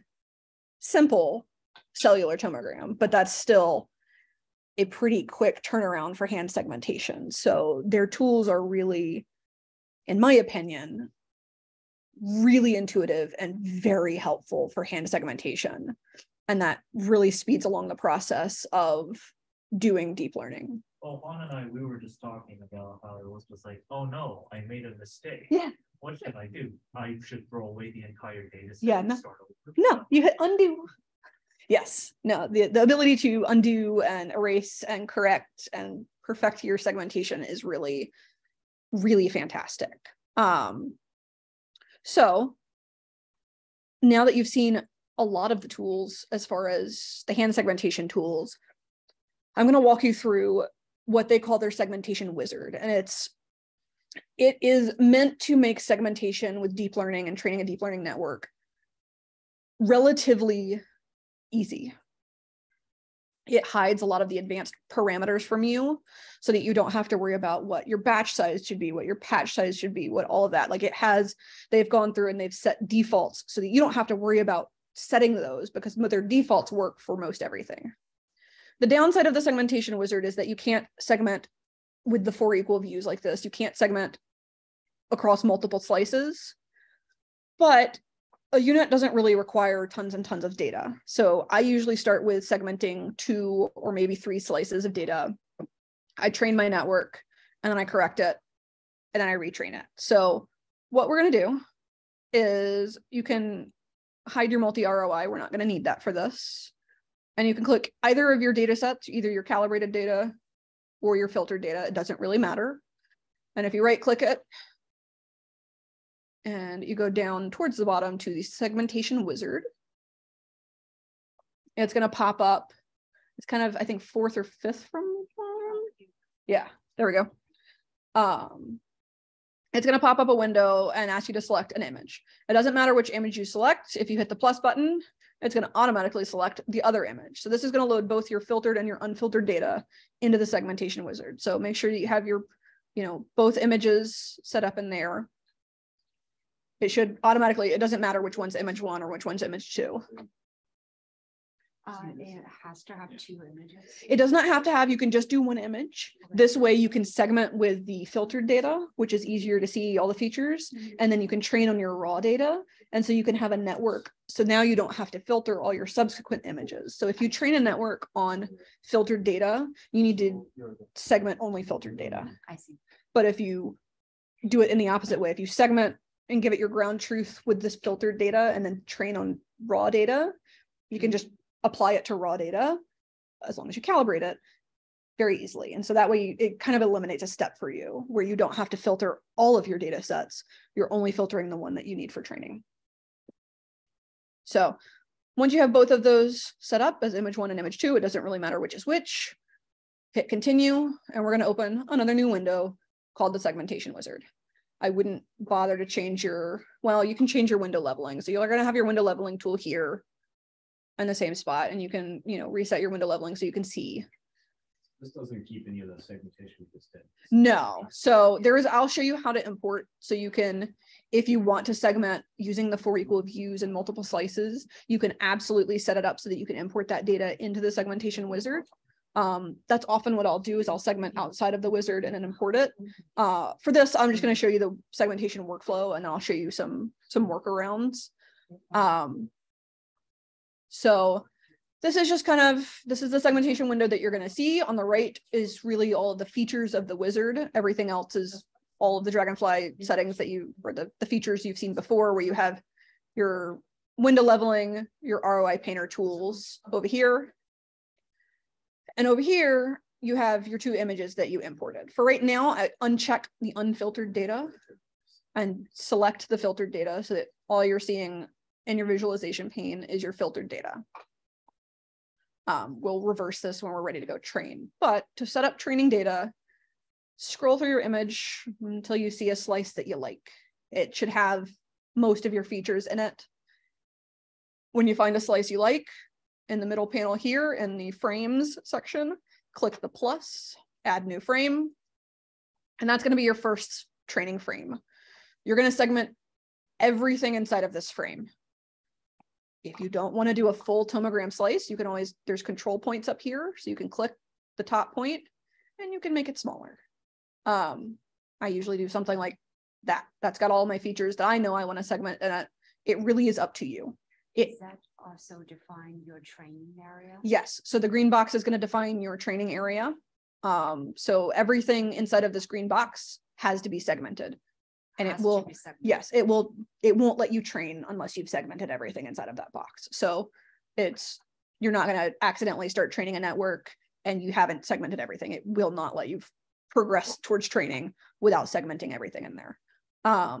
simple cellular tomogram, but that's still a pretty quick turnaround for hand segmentation. So their tools are really, in my opinion, really intuitive and very helpful for hand segmentation. And that really speeds along the process of doing deep learning. Well, Juan and I, we were just talking about how it was just like, oh no, I made a mistake. Yeah. What should I do? I should throw away the entire data set. Yeah, and no. start over. No, you hit undo. Yes, no, the ability to undo and erase and correct and perfect your segmentation is really, really fantastic. So now that you've seen a lot of the tools as far as the hand segmentation tools, I'm going to walk you through what they call their segmentation wizard. And it is meant to make segmentation with deep learning and training a deep learning network relatively easy. It hides a lot of the advanced parameters from you so that you don't have to worry about what your batch size should be, what your patch size should be, what all of that. Like they've gone through and they've set defaults so that you don't have to worry about setting those because their defaults work for most everything. The downside of the segmentation wizard is that you can't segment with the 4 equal views like this. You can't segment across multiple slices, but a unit doesn't really require tons and tons of data. So I usually start with segmenting 2 or maybe 3 slices of data. I train my network and then I correct it and then I retrain it. So what we're going to do is you can hide your multi-ROI. We're not going to need that for this. And you can click either of your data sets, either your calibrated data or your filtered data. It doesn't really matter. And if you right click it, and you go down towards the bottom to the segmentation wizard, it's going to pop up. It's kind of, I think, 4th or 5th from the bottom. Yeah, there we go. It's going to pop up a window and ask you to select an image. It doesn't matter which image you select. If you hit the plus button, it's going to automatically select the other image. So this is going to load both your filtered and your unfiltered data into the segmentation wizard. So make sure that you have your, both images set up in there. It should automatically, it doesn't matter which one's image 1 or which one's image 2. It has to have 2 images. It does not have to have, you can just do 1 image. This way you can segment with the filtered data, which is easier to see all the features. And then you can train on your raw data. And so you can have a network. So now you don't have to filter all your subsequent images. So if you train a network on filtered data, you need to segment only filtered data. I see. But if you do it in the opposite way, if you segment and give it your ground truth with this filtered data and then train on raw data, you can just apply it to raw data as long as you calibrate it very easily. And so that way it kind of eliminates a step for you where you don't have to filter all of your data sets. You're only filtering the one that you need for training. So once you have both of those set up as image 1 and image 2, it doesn't really matter which is which. Hit continue, and we're going to open another new window called the segmentation wizard. I wouldn't bother to change you can change your window leveling. So you're going to have your window leveling tool here in the same spot, and you can, reset your window leveling so you can see. This doesn't keep any of the segmentation distance. No. So I'll show you how to import. So you can, if you want to segment using the 4 equal views and multiple slices, you can absolutely set it up so that you can import that data into the segmentation wizard. That's often what I'll do is I'll segment outside of the wizard and then import it. For this, I'm just going to show you the segmentation workflow and I'll show you some workarounds. So this is just this is the segmentation window that you're going to see. On the right is really all of the features of the wizard. Everything else is all of the Dragonfly settings that or the features you've seen before, where you have your window leveling, your ROI painter tools over here. And over here, you have your 2 images that you imported. For right now, I uncheck the unfiltered data and select the filtered data so that all you're seeing in your visualization pane is your filtered data. We'll reverse this when we're ready to go train. But to set up training data, scroll through your image until you see a slice that you like. It should have most of your features in it. When you find a slice you like, in the middle panel here in the frames section, click the plus, add new frame, and that's going to be your first training frame. You're going to segment everything inside of this frame. If you don't want to do a full tomogram slice, you can always, there's control points up here, so you can click the top point and you can make it smaller. I usually do something like that. That's got all my features that I know I want to segment, and it really is up to you. Does that also define your training area? Yes, so the green box is going to define your training area. So everything inside of this green box has to be segmented, and it will, yes, it won't let you train unless you've segmented everything inside of that box. So you're not going to accidentally start training a network and you haven't segmented everything. It will not let you progress towards training without segmenting everything in there. How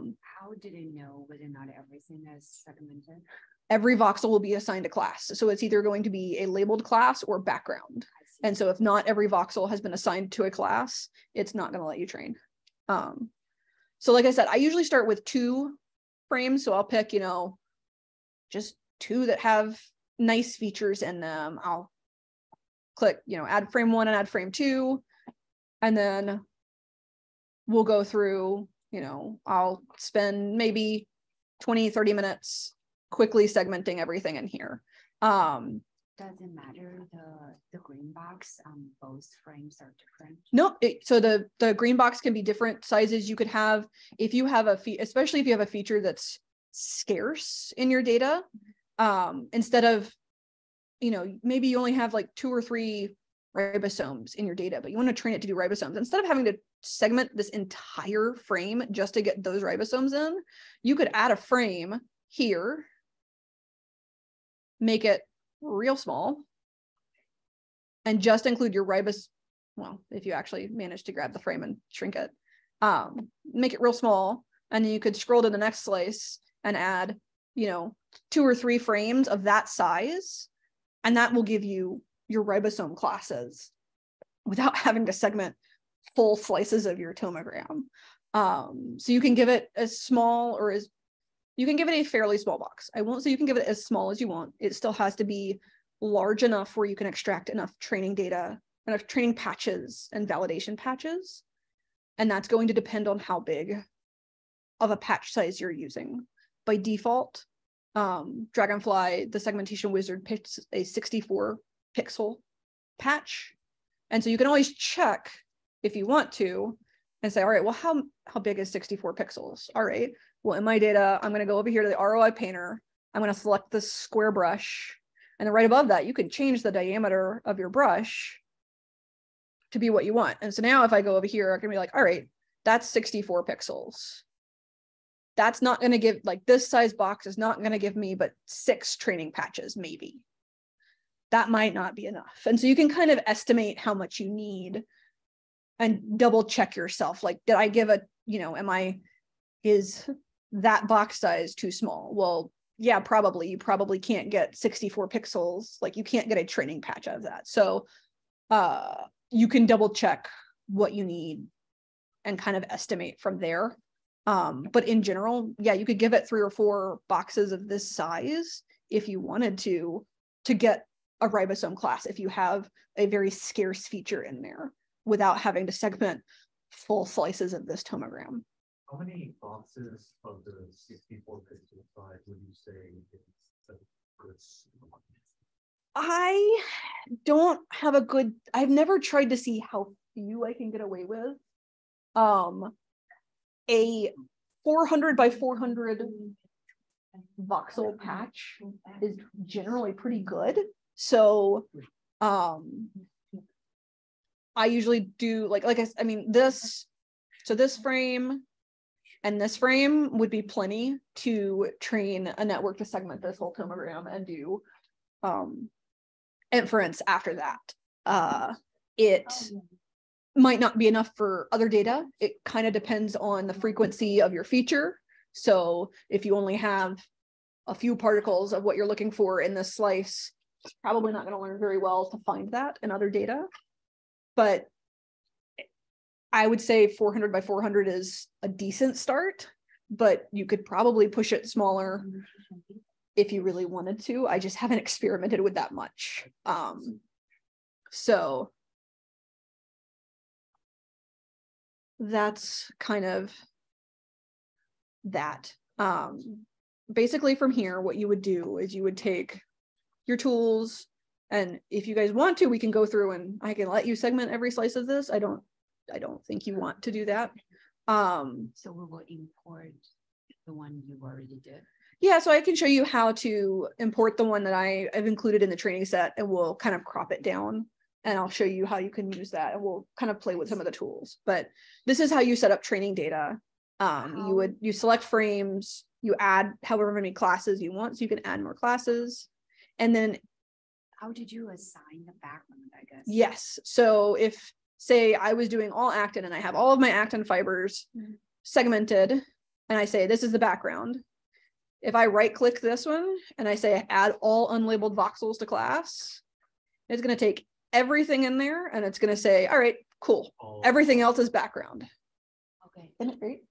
did it know whether or not everything is segmented? Every voxel will be assigned a class. So it's either going to be a labeled class or background. And so if not every voxel has been assigned to a class, it's not going to let you train. So like I said, I usually start with 2 frames. So I'll pick, just 2 that have nice features in them. I'll click, add frame 1 and add frame 2. And then we'll go through, I'll spend maybe 20-30 minutes quickly segmenting everything in here. Does it matter the green box? Both frames are different. No, so the green box can be different sizes. You could have, if you have especially if you have a feature that's scarce in your data, instead of, maybe you only have like 2 or 3 ribosomes in your data, but you want to train it to do ribosomes. Instead of having to segment this entire frame just to get those ribosomes in, you could add a frame here, make it real small, and just include your well, if you actually manage to grab the frame and shrink it, make it real small, and then you could scroll to the next slice and add, 2 or 3 frames of that size, and that will give you your ribosome classes without having to segment full slices of your tomogram. So you can give it as small or as, you can give it a fairly small box. I won't say you can give it as small as you want. It still has to be large enough where you can extract enough training data, enough training patches and validation patches. And that's going to depend on how big of a patch size you're using. By default, Dragonfly, the segmentation wizard, picks a 64 pixel patch. And so you can always check if you want to and say, all right, well, how big is 64 pixels? All right, well, in my data, I'm going to go over here to the ROI painter. I'm going to select the square brush. And then right above that, you can change the diameter of your brush to be what you want. And so now if I go over here, I can be like, all right, that's 64 pixels. That's not going to give, like, this size box is not going to give me but 6 training patches, maybe. That might not be enough. And so you can kind of estimate how much you need and double check yourself. Like, did I give is that box size too small? Well, yeah, probably. You probably can't get 64 pixels. Like, you can't get a training patch out of that. So you can double check what you need and kind of estimate from there. But in general, yeah, you could give it 3 or 4 boxes of this size if you wanted to get a ribosome class, if you have a very scarce feature in there without having to segment full slices of this tomogram. How many boxes of the 64 pixel size would you say is I don't have I've never tried to see how few I can get away with. A 400 by 400 voxel patch is generally pretty good. So I usually do this frame and this frame would be plenty to train a network to segment this whole tomogram and do inference after that. It might not be enough for other data. It kind of depends on the frequency of your feature. So if you only have a few particles of what you're looking for in this slice, probably not going to learn very well to find that in other data. But I would say 400 by 400 is a decent start, but you could probably push it smaller if you really wanted to. I just haven't experimented with that much. So that's kind of that. Basically from here, what you would do is you would take your tools, and if you guys want to, we can go through and I can let you segment every slice of this. I don't think you want to do that. So we will import the one you already did. Yeah, so I can show you how to import the one that I've included in the training set, and we'll kind of crop it down, and I'll show you how you can use that, and we'll kind of play with some of the tools. But this is how you set up training data. You select frames, you add however many classes you want, so you can add more classes. And then how did you assign the background, I guess? Yes. So if, say, I was doing all actin and I have all of my actin fibers segmented, and I say, this is the background. If I right click this one and I say add all unlabeled voxels to class, it's going to take everything in there and it's going to say, all right, cool. Oh. Everything else is background. Okay. Isn't it great?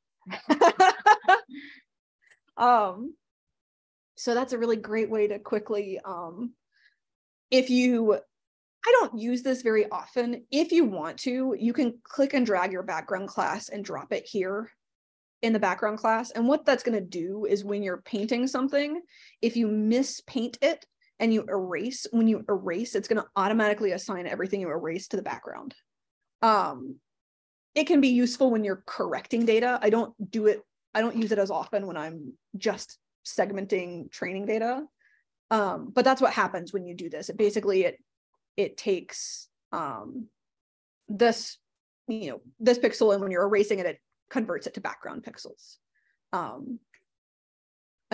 So that's a really great way to quickly, I don't use this very often. If you want to, you can click and drag your background class and drop it here in the background class. And what that's going to do is when you're painting something, if you mispaint it and you erase, when you erase, it's going to automatically assign everything you erase to the background. It can be useful when you're correcting data. I don't use it as often when I'm just segmenting training data. But that's what happens when you do this. It takes this pixel, and when you're erasing it, it converts it to background pixels. And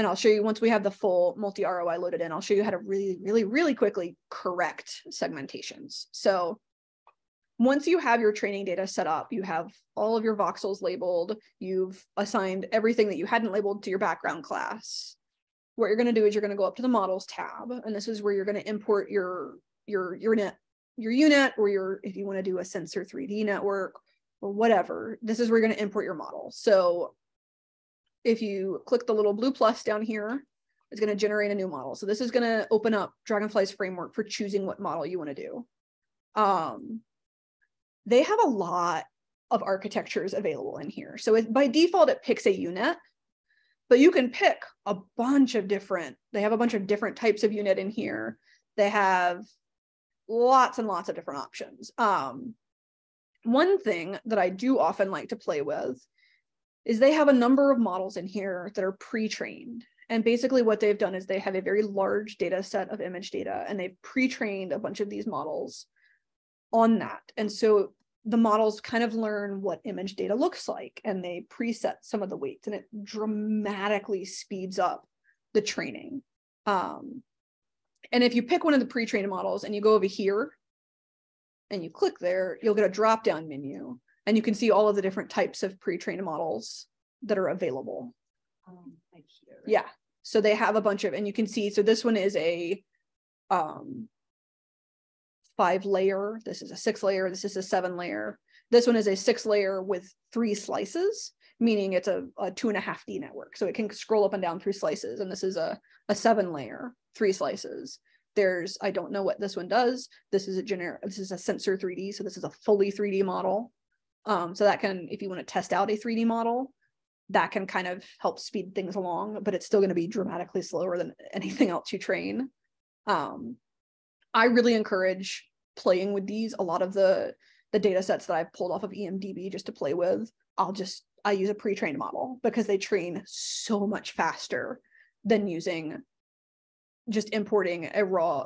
I'll show you, once we have the full multi-ROI loaded in, I'll show you how to really, really, really quickly correct segmentations. So once you have your training data set up, you have all of your voxels labeled, you've assigned everything that you hadn't labeled to your background class. What you're going to do is you're going to go up to the models tab, and this is where you're going to import your unit, or if you want to do a sensor 3D network or whatever, this is where you're going to import your model. So if you click the little blue plus down here, it's going to generate a new model. So this is going to open up Dragonfly's framework for choosing what model you want to do. They have a lot of architectures available in here. So by default, it picks a unit, but you can pick a bunch of different, they have a bunch of different types of unit in here. They have lots and lots of different options. One thing that I do often like to play with is they have a number of models in here that are pre-trained. And basically what they've done is they have a very large data set of image data, and they've pre-trained a bunch of these models on that. And so the models kind of learn what image data looks like, and they preset some of the weights, and it dramatically speeds up the training. And if you pick one of the pre-trained models and you go over here and you click there, you'll get a drop-down menu, and you can see all of the different types of pre-trained models that are available. Like here, right? Yeah, so they have a bunch of, and you can see, so this one is a 5-layer, this is a 6-layer, this is a 7-layer. This one is a 6-layer with 3 slices, meaning it's a 2.5D network. So it can scroll up and down through slices. And this is a 7-layer, 3 slices. There's, I don't know what this one does. This is a sensor 3D. So this is a fully 3D model. So that can, if you want to test out a 3D model, that can kind of help speed things along, but it's still going to be dramatically slower than anything else you train. I really encourage playing with these. A lot of the data sets that I've pulled off of EMDB just to play with, I use a pre-trained model because they train so much faster than using just importing a raw,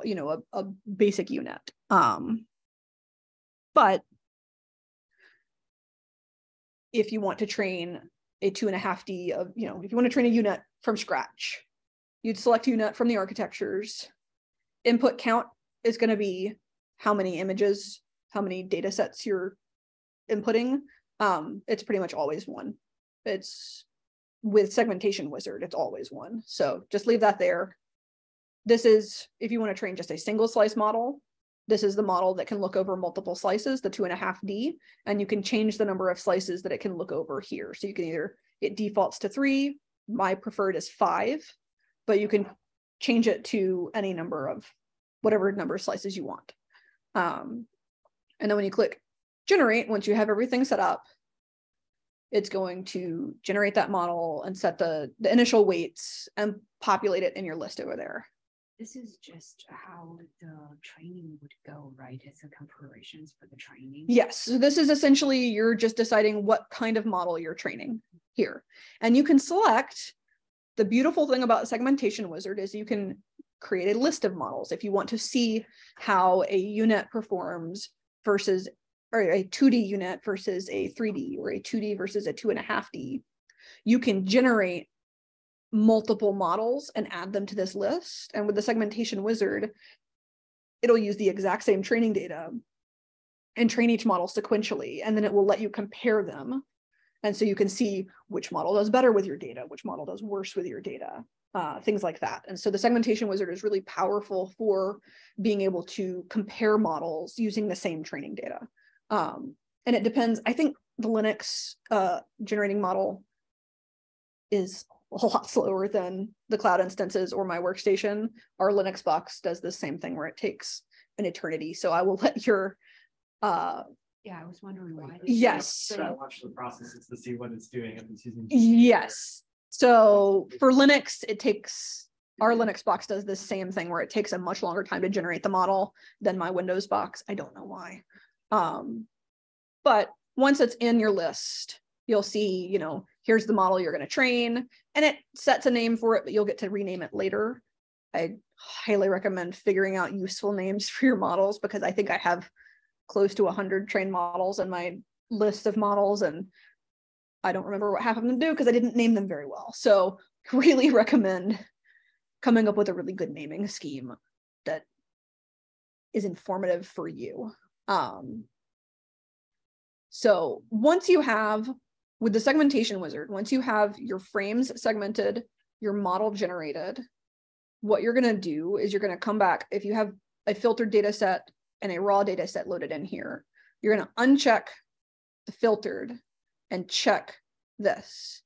a basic unit. But if you want to train a 2.5D of, if you want to train a unit from scratch, you'd select unit from the architectures. Input count is going to be how many images, how many data sets you're inputting. It's pretty much always 1. It's with Segmentation Wizard, it's always 1. So just leave that there. this is, if you want to train just a single slice model, this is the model that can look over multiple slices, the 2.5D, and you can change the number of slices that it can look over here. So you can either, it defaults to 3, my preferred is 5, but you can change it to any number of whatever number of slices you want. And then when you click generate, once you have everything set up, it's going to generate that model and set the initial weights and populate it in your list over there. This is just how the training would go, right? It's the preparations for the training. Yes, so this is essentially, you're just deciding what kind of model you're training here. And you can select, the beautiful thing about Segmentation Wizard is you can create a list of models. If you want to see how a unit performs versus, or a 2D unit versus a 3D, or a 2D versus a 2.5D, you can generate multiple models and add them to this list. And with the Segmentation Wizard, it'll use the exact same training data and train each model sequentially, and then it will let you compare them. And so you can see which model does better with your data, which model does worse with your data, things like that. And so the Segmentation Wizard is really powerful for being able to compare models using the same training data. And it depends, I think the Linux generating model is a lot slower than the cloud instances or my workstation. Our Linux box does the same thing where it takes an eternity. So I will let your yeah, I was wondering why. Yes. I watch the processes to see what it's doing if it's using. Yes. So for Linux, it takes, our Linux box does the same thing where it takes a much longer time to generate the model than my Windows box. I don't know why. But once it's in your list, you'll see, you know, here's the model you're going to train, and it sets a name for it, but you'll get to rename it later. I highly recommend figuring out useful names for your models, because I think I have close to 100 trained models in my list of models, and I don't remember what half of them do because I didn't name them very well. So really recommend coming up with a really good naming scheme that is informative for you. So once you have, with the Segmentation Wizard, once you have your frames segmented, your model generated, what you're going to do is you're going to come back. If you have a filtered data set and a raw data set loaded in here, you're going to uncheck the filtered and check this.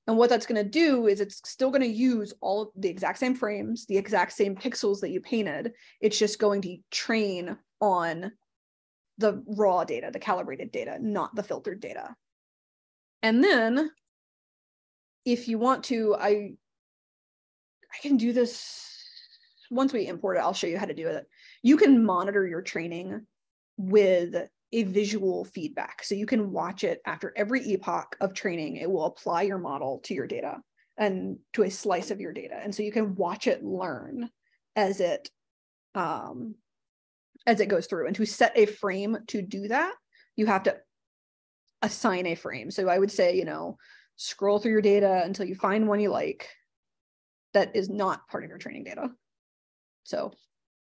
And what that's going to do is it's still going to use all of the exact same frames, the exact same pixels that you painted. It's just going to train on the raw data, the calibrated data, not the filtered data. And then if you want to, I can do this once we import it. I'll show you how to do it. You can monitor your training with a visual feedback. So you can watch it after every epoch of training. It will apply your model to your data and to a slice of your data. And so you can watch it learn as it goes through. And to set a frame to do that, you have to assign a frame. So I would say, you know, scroll through your data until you find one you like that is not part of your training data. So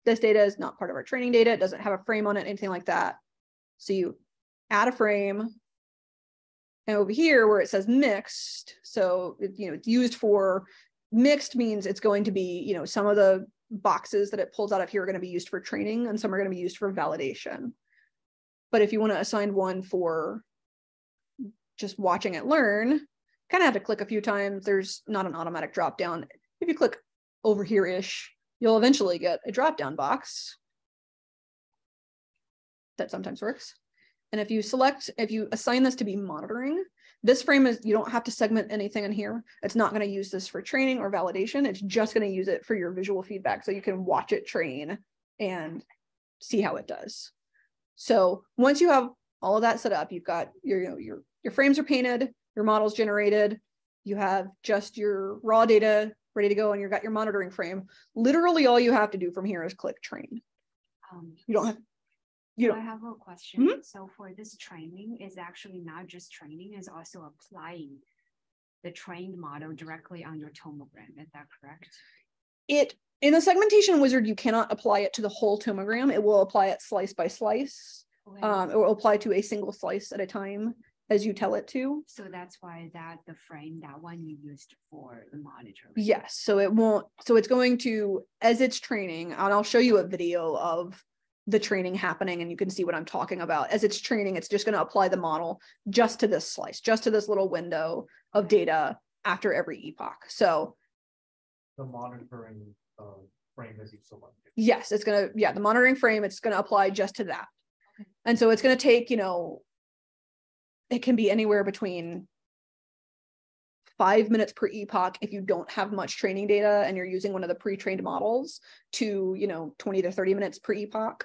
this data is not part of our training data. It doesn't have a frame on it, anything like that. So you add a frame, and over here where it says mixed, so it's used for, mixed means it's going to be, you know, some of the boxes that it pulls out of here are going to be used for training and some are going to be used for validation. But if you want to assign one for just watching it learn, kind of have to click a few times. There's not an automatic drop down. If you click over here-ish, you'll eventually get a drop down box. That sometimes works. And if you assign this to be monitoring, this frame is, you don't have to segment anything in here. It's not going to use this for training or validation. It's just going to use it for your visual feedback. So you can watch it train and see how it does. So once you have all of that set up, you've got your frames are painted, your model's generated, you have just your raw data ready to go, and you've got your monitoring frame. Literally all you have to do from here is click train. You don't have, I have a question. Mm-hmm. So for this training, is actually not just training, is also applying the trained model directly on your tomogram. Is that correct? In the Segmentation Wizard, you cannot apply it to the whole tomogram. It will apply it slice by slice. Okay. It will apply to a single slice at a time. as you tell it to. So that's why the frame, that one you used for the monitor. Yes, so it won't, so it's going to, as it's training, and I'll show you a video of the training happening and you can see what I'm talking about. As it's training, it's just going to apply the model just to this slice, just to this little window of data after every epoch. So The monitoring frame is selected. yes, it's going to, yeah, the monitoring frame, it's going to apply just to that. And so it's going to take, you know, it can be anywhere between 5 minutes per epoch if you don't have much training data and you're using one of the pre-trained models to, you know, 20 to 30 minutes per epoch.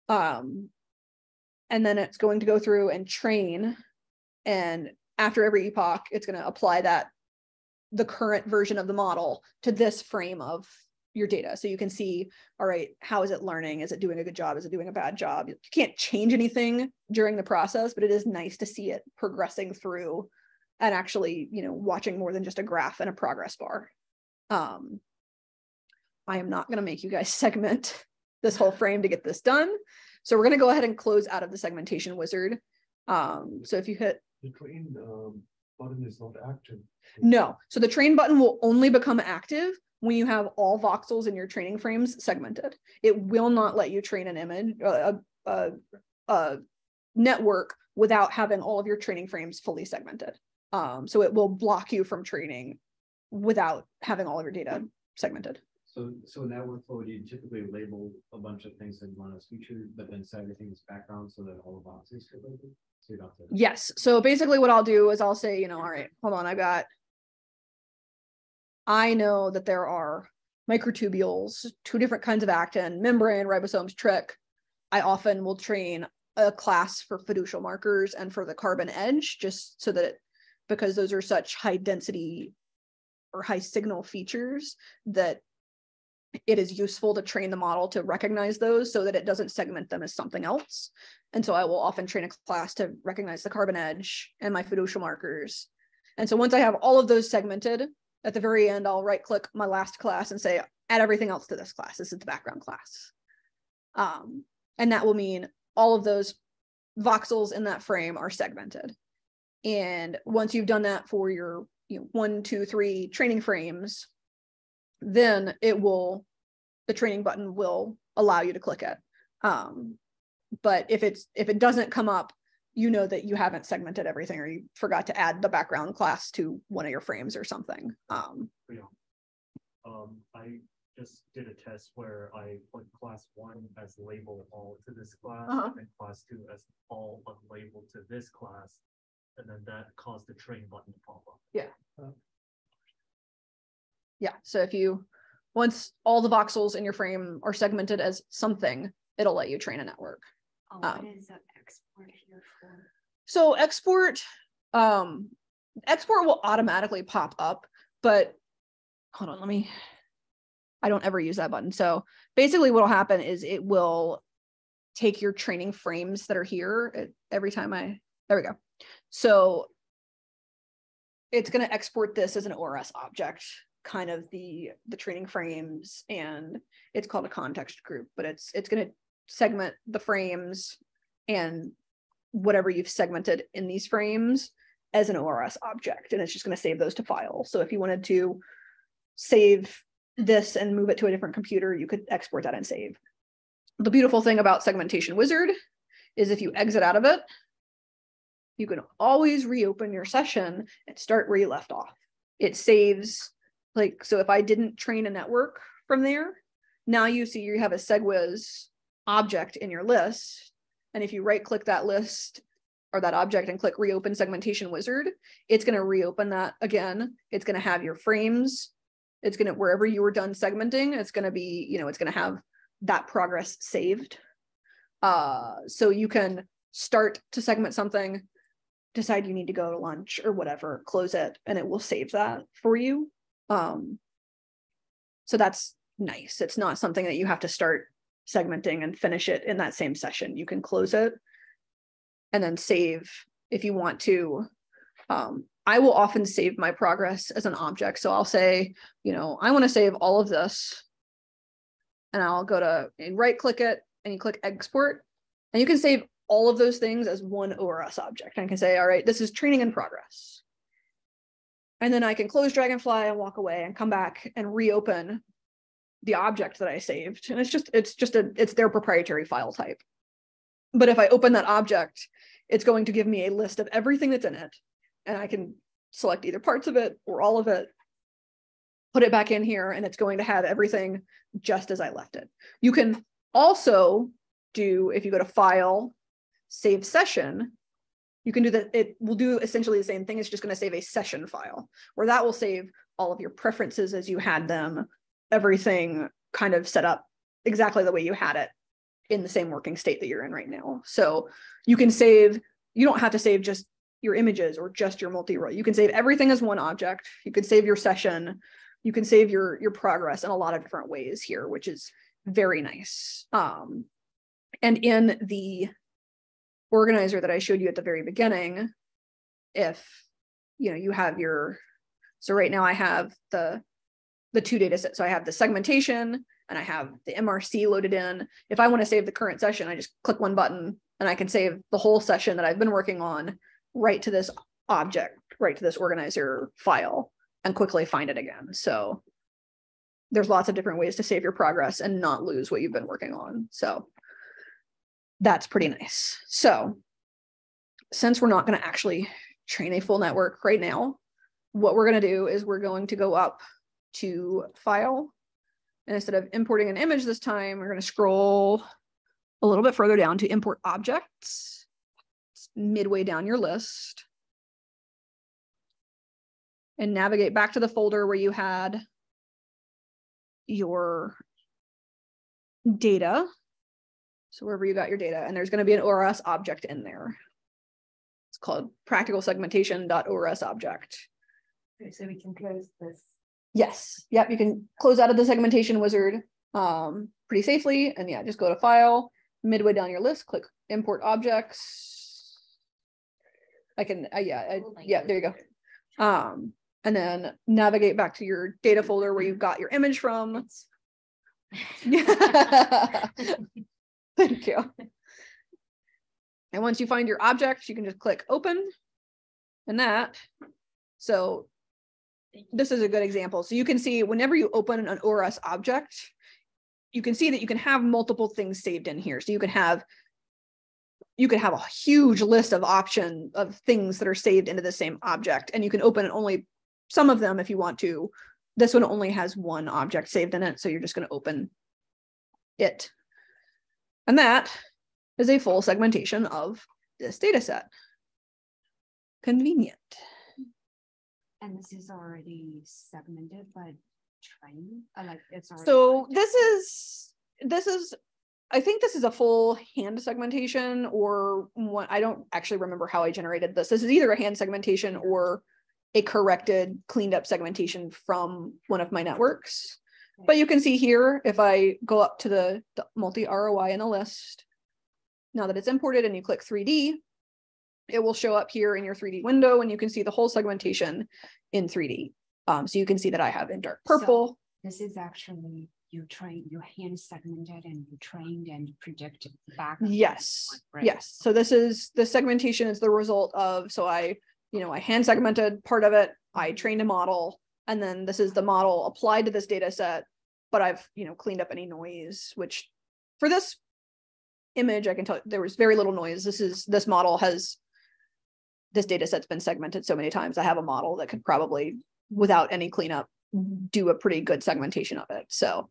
And then it's going to go through and train, and after every epoch, it's going to apply the current version of the model to this frame of your data. So you can see, all right, how is it learning? Is it doing a good job? Is it doing a bad job? You can't change anything during the process, but it is nice to see it progressing through and actually, you know, watching more than just a graph and a progress bar. I am not going to make you guys segment this whole frame to get this done. So we're going to go ahead and close out of the segmentation wizard. So if you hit The train button is not active. no, so the train button will only become active when you have all voxels in your training frames segmented. It will not let you train an image, a network without having all of your training frames fully segmented. So it will block you from training without having all of your data segmented. So in that workflow, do you typically label a bunch of things that you want as featured, but then set everything as background so that all the boxes get labeled? So you don't have to. Yes, so basically what I'll do is I'll say, you know, all right, hold on, I know that there are microtubules, 2 different kinds of actin, membrane, ribosomes, trick. I often will train a class for fiducial markers and for the carbon edge, just so that because those are such high density or high signal features that it is useful to train the model to recognize those so that it doesn't segment them as something else. And so I will often train a class to recognize the carbon edge and my fiducial markers. And so once I have all of those segmented, at the very end, I'll right click my last class and say, add everything else to this class. This is the background class. And that will mean all of those voxels in that frame are segmented. And once you've done that for your 1, 2, 3 training frames, then the training button will allow you to click it. But if it doesn't come up, you know that you haven't segmented everything, or you forgot to add the background class to one of your frames or something. I just did a test where I put class 1 as label all to this class, and class 2 as all unlabeled to this class, and then that caused the train button to pop up. Yeah, so once all the voxels in your frame are segmented as something, it'll let you train a network. What is the export here for? So export will automatically pop up, but hold on, I don't ever use that button. So basically what will happen is it will take your training frames that are here every time there we go. So it's going to export this as an ORS object, kind of the training frames, and it's called a context group, but it's going to segment the frames and whatever you've segmented in these frames as an ORS object, and it's just going to save those to files. So if you wanted to save this and move it to a different computer, you could export that and save. The beautiful thing about Segmentation Wizard is if you exit out of it, you can always reopen your session and start where you left off. It saves, so if I didn't train a network from there, now you see you have a SegWiz object in your list. And if you right click that list or that object and click reopen Segmentation Wizard, it's going to reopen that again. It's going to have your frames. It's going to, wherever you were done segmenting, it's going to be, it's going to have that progress saved. So you can start to segment something, decide you need to go to lunch or whatever, close it, and it will save that for you. So that's nice. It's not something that you have to start segmenting and finish it in that same session. You can close it and then save if you want to. I will often save my progress as an object. So I'll say, I want to save all of this, and I'll go to right click it and you click export, and you can save all of those things as one ORS object. I can say, all right, this is training in progress. And then I can close Dragonfly and walk away and come back and reopen the object that I saved. And it's their proprietary file type. But if I open that object, it's going to give me a list of everything that's in it. And I can select either parts of it or all of it, put it back in here, and it's going to have everything just as I left it. You can also do, if you go to File, Save Session, you can do that. It will do essentially the same thing. It's just going to save a session file, where that will save all of your preferences as you had them, everything kind of set up exactly the way you had it in the same working state that you're in right now. So you can save, you don't have to save just your images or just your multi-row. You can save everything as one object. You can save your session. You can save your progress in a lot of different ways here, which is very nice. And in the organizer that I showed you at the very beginning, if you have your, so right now I have the two data sets. So I have the segmentation and I have the MRC loaded in. If I want to save the current session, I just click one button and I can save the whole session that I've been working on right to this object, right to this organizer file, and quickly find it again. So there's lots of different ways to save your progress and not lose what you've been working on. So that's pretty nice. So since we're not going to actually train a full network right now, what we're going to do is we're going to go up to File, and instead of importing an image this time, we're going to scroll a little bit further down to Import Objects. It's midway down your list, and navigate back to the folder where you had your data. So wherever you got your data, and there's going to be an ORS object in there. It's called practical segmentation.ors object. Okay, so we can close this. Yes. Yep. You can close out of the segmentation wizard pretty safely. And yeah, just go to File, midway down your list, click Import Objects. I can, yeah, there you go. And then navigate back to your data folder where you've got your image from. Thank you. And once you find your object, you can just click Open. And that, so this is a good example. So you can see whenever you open an ORS object, you can see that you can have multiple things saved in here. So you could have a huge list of options of things that are saved into the same object, and you can open only some of them if you want to. This one only has one object saved in it, so you're just going to open it. And that is a full segmentation of this data set. Convenient. And this is already segmented, but trained. Like it's already. So this is, I think this is a full hand segmentation, or one. I don't actually remember how I generated this. This is either a hand segmentation or a corrected, cleaned up segmentation from one of my networks. Okay. But you can see here, if I go up to the multi-ROI in the list, now that it's imported and you click 3D, it will show up here in your 3D window, and you can see the whole segmentation in 3D. So you can see that I have in dark purple. So this is actually you hand segmented and you trained and predicted back. Yes, right? Yes. So this is the segmentation is the result of, so I hand segmented part of it, I trained a model, and then this is the model applied to this data set, but I've, cleaned up any noise, which for this image, I can tell there was very little noise. This model has, this data set's been segmented so many times. I have a model that could probably, without any cleanup, do a pretty good segmentation of it. So,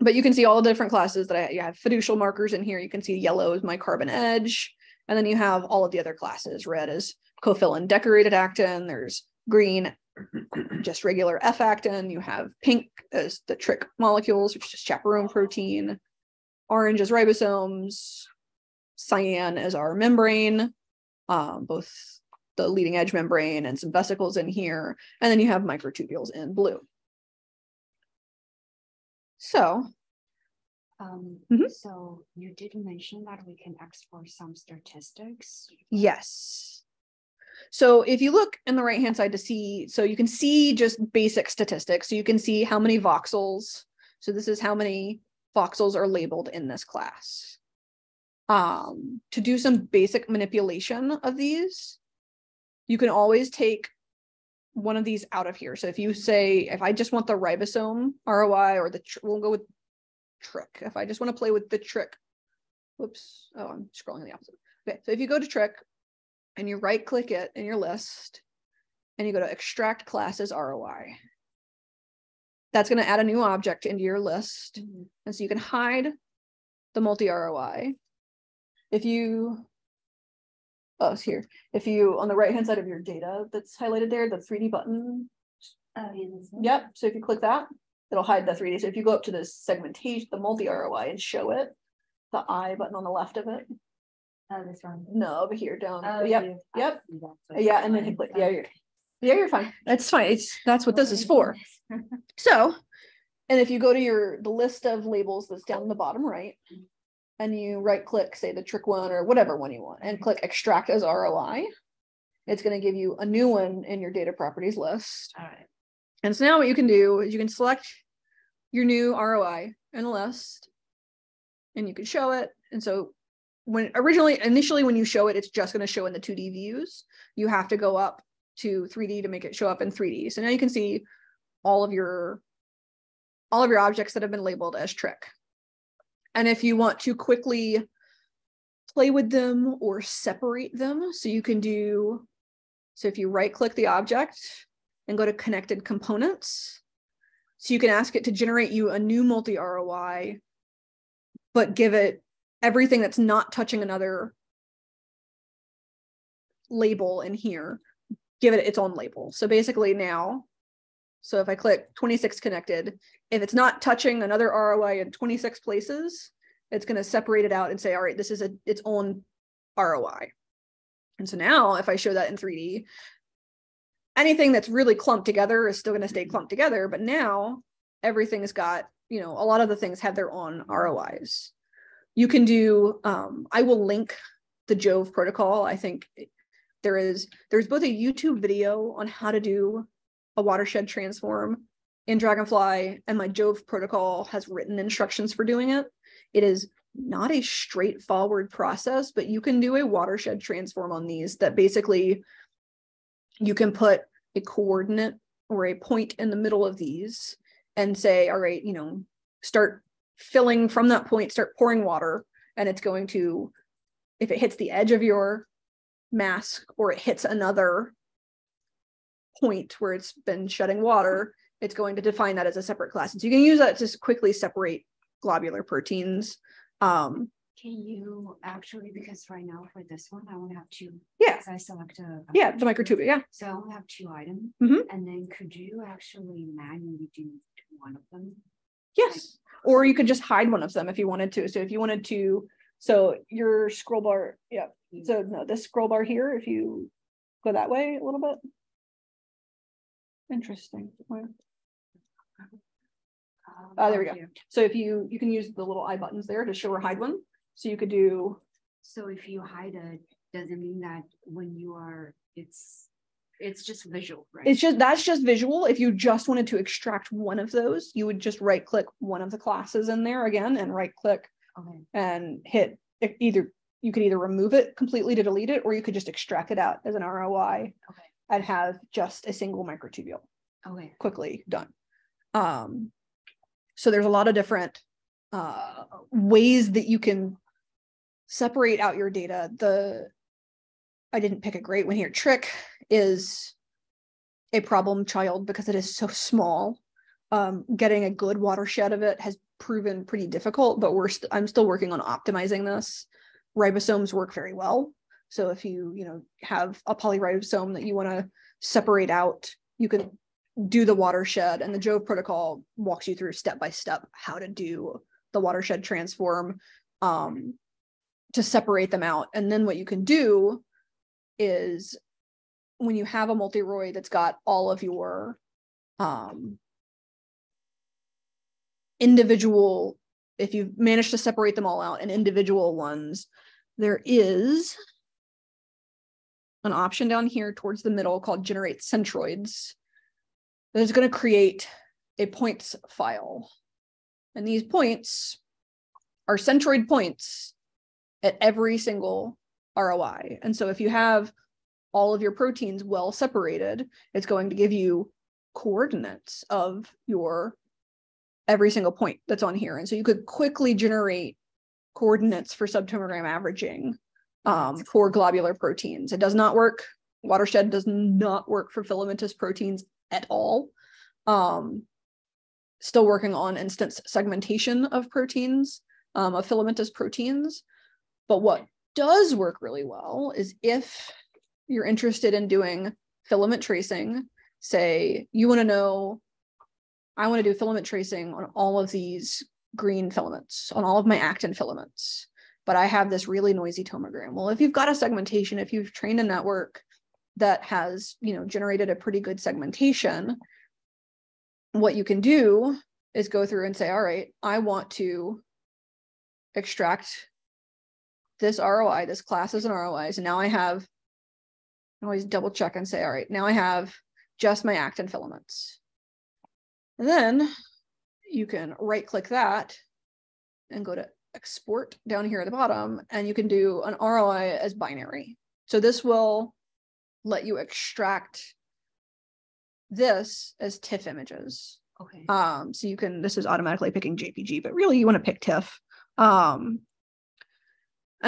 but you can see all the different classes that you have fiducial markers in here. You can see yellow is my carbon edge. And then you have all of the other classes. Red is covalent decorated actin. There's green, just regular F actin. You have pink as the trick molecules, which is chaperone protein. Orange is ribosomes. Cyan is our membrane. Both the leading edge membrane and some vesicles in here. And then you have microtubules in blue. So, so you did mention that we can export some statistics. Yes. So if you look in the right-hand side to see, so you can see just basic statistics. So you can see how many voxels. So this is how many voxels are labeled in this class. to do some basic manipulation of these, you can always take one of these out of here. So if you say, if I just want the ribosome ROI, or we'll go with trick. If I just want to play with the trick, whoops, oh, I'm scrolling the opposite. Okay, so if you go to trick and you right click it in your list and you go to extract classes ROI, that's going to add a new object into your list. And so you can hide the multi ROI. If you, oh, it's here. If you, on the right hand side of your data that's highlighted there, the 3D button. Yep. So if you click that, it'll hide the 3D. So if you go up to this segmentation, the multi ROI, and show it, the I button on the left of it. Oh, this one. No, over here, down. Oh, Yep. Yep. Yeah, and then hit click. Yeah, you're fine. That's fine. That's what this is for. So, and if you go to the list of labels that's down in the bottom right, and you right click, say the trick one or whatever one you want, and click extract as ROI, it's going to give you a new one in your data properties list. All right. And so now what you can do is you can select your new ROI in the list and you can show it. And so initially when you show it, it's just going to show in the 2D views. You have to go up to 3D to make it show up in 3D. So now you can see all of your objects that have been labeled as trick. And if you want to quickly play with them or separate them, so you can do, so if you right click the object and go to connected components, so you can ask it to generate you a new multi ROI, but give it everything that's not touching another label in here, give it its own label. So basically now, so if I click 26 connected, if it's not touching another ROI in 26 places, it's going to separate it out and say, all right, this is its own ROI. And so now if I show that in 3D, anything that's really clumped together is still going to stay clumped together, but now everything's got, a lot of the things have their own ROIs. You can do, I will link the Jove protocol. I think there's both a YouTube video on how to do a watershed transform in Dragonfly, and my Jove protocol has written instructions for doing it. It is not a straightforward process, but you can do a watershed transform on these that basically you can put a coordinate or a point in the middle of these and say, all right, start filling from that point, start pouring water, and it's going to, if it hits the edge of your mask or it hits another point where it's been shedding water, it's going to define that as a separate class. And so you can use that to quickly separate globular proteins. Can you actually, because right now for this one, I only have two. Yeah. I select the microtubule, yeah. So I only have 2 items. Mm-hmm. And then could you actually manually do one of them? Yes. Or you could just hide one of them if you wanted to. So if you wanted to, so your scroll bar, yeah. So no, this scroll bar here, if you go that way a little bit. Interesting. There we go. So if you can use the little eye buttons there to show or hide one. So you could do. So if you hide it, does it mean that when you are, it's just visual, right? That's just visual. If you just wanted to extract one of those, you would just right click one of the classes in there again and right click and hit either. You could either remove it completely to delete it, or you could just extract it out as an ROI and have just a single microtubule. Quickly done. So there's a lot of different ways that you can separate out your data. I didn't pick a great one here. Trick is a problem child because it is so small. Getting a good watershed of it has proven pretty difficult, but I'm still working on optimizing this. Ribosomes work very well. So if you have a polyribosome that you want to separate out, you can do the watershed, and the Jove protocol walks you through step by step how to do the watershed transform to separate them out. And then what you can do is when you have a multi-ROI that's got all of your individual, if you've managed to separate them all out in individual ones, there is an option down here towards the middle called generate centroids that is going to create a points file. And these points are centroid points. at every single ROI. And so if you have all of your proteins well separated, it's going to give you coordinates of your every single point that's on here. And so you could quickly generate coordinates for subtomogram averaging for globular proteins. It does not work. Watershed does not work for filamentous proteins at all. Still working on instance segmentation of proteins, of filamentous proteins. But what does work really well is if you're interested in doing filament tracing, say you want to know, I want to do filament tracing on all of these green filaments, on all of my actin filaments, but I have this really noisy tomogram. Well, if you've got a segmentation, if you've trained a network that has, generated a pretty good segmentation, what you can do is go through and say, all right, I want to extract this ROI, this class as an ROI. So now I always double check and say, all right, now I have just my actin filaments. And then you can right click that and go to export down here at the bottom, and you can do an ROI as binary. So this will let you extract this as TIFF images. Okay. So you can, this is automatically picking JPG, but really you want to pick TIFF. And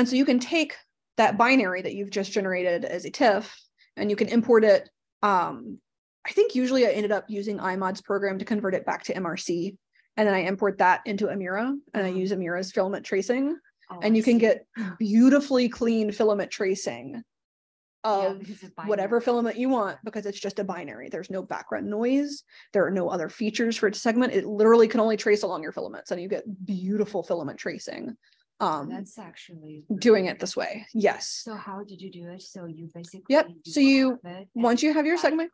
so you can take that binary that you've just generated as a TIFF and you can import it. I think usually I ended up using iMod's program to convert it back to MRC. And then I import that into Amira and I use Amira's filament tracing. And you can get beautifully clean filament tracing of whatever filament you want because it's just a binary. There's no background noise. There are no other features for it to segment. It literally can only trace along your filaments and you get beautiful filament tracing. That's actually doing it this way. Yes. So how did you do it? So you basically So you once you have your segment,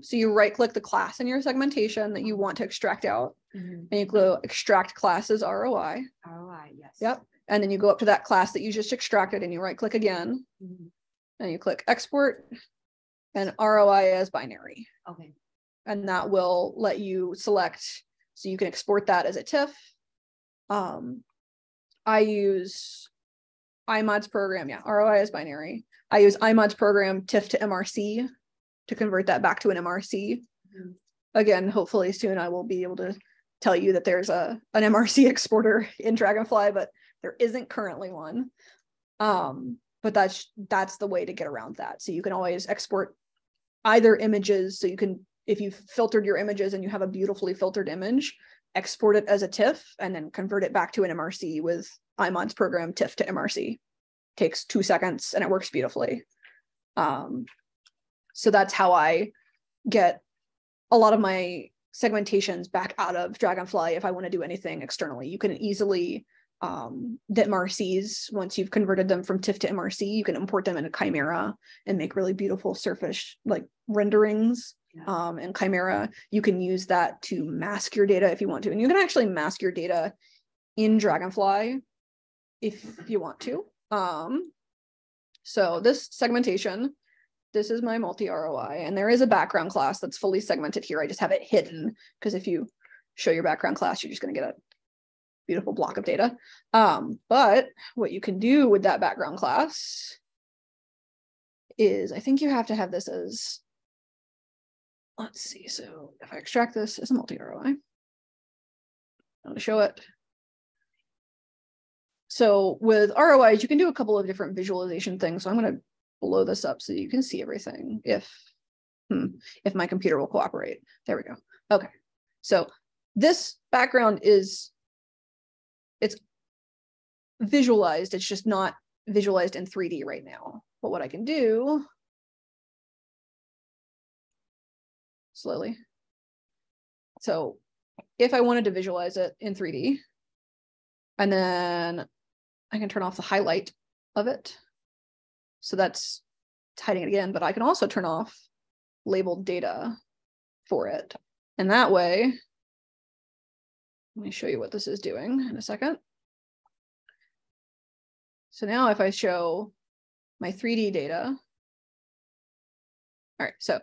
so you right click the class in your segmentation that you want to extract out, and you go extract classes ROI. ROI, yes. Yep. And then you go up to that class that you just extracted and you right click again, and you click export and ROI as binary. Okay. And that will let you select, so you can export that as a TIFF. I use iMod's program, ROI is binary. I use iMod's program TIFF to MRC to convert that back to an MRC. Again, hopefully soon I will be able to tell you that there's an MRC exporter in Dragonfly, but there isn't currently one. But that's the way to get around that. So you can always export either images. So you can, if you've filtered your images and you have a beautifully filtered image, export it as a TIFF and then convert it back to an MRC with iMod's program TIFF to MRC. Takes 2 seconds and it works beautifully. So that's how I get a lot of my segmentations back out of Dragonfly if I want to do anything externally. You can easily get MRCs once you've converted them from TIFF to MRC. You can import them into Chimera and make really beautiful surface like renderings. In Chimera, you can use that to mask your data if you want to, and you can actually mask your data in Dragonfly if you want to. So this segmentation, this is my multi-ROI, and there is a background class that's fully segmented here. I just have it hidden because if you show your background class, you're just going to get a beautiful block of data. But what you can do with that background class is, I think you have to have this as, let's see, so if I extract this as a multi-ROI, I'm going to show it. So with ROIs, you can do a couple of different visualization things. So I'm going to blow this up so you can see everything if my computer will cooperate. There we go. Okay. So this background it's visualized. It's just not visualized in 3D right now. But what I can do, slowly. So if I wanted to visualize it in 3D, and then I can turn off the highlight of it. So that's hiding it again, but I can also turn off labeled data for it. And that way, let me show you what this is doing in a second. So now if I show my 3D data, all right, so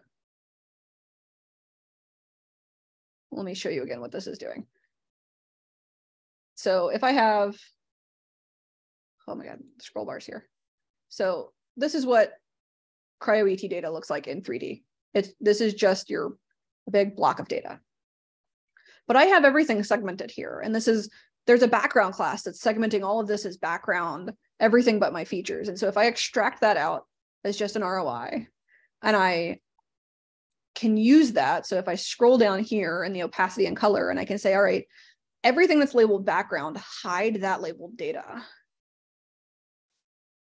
let me show you again what this is doing. So if I have oh my God, scroll bars here. So this is what cryo-ET data looks like in 3D. This is just your big block of data. But I have everything segmented here. And there's a background class that's segmenting all of this as background, everything but my features. And so if I extract that out as just an ROI, and I can use that. So if I scroll down here in the opacity and color, and I can say, all right, everything that's labeled background, hide that labeled data.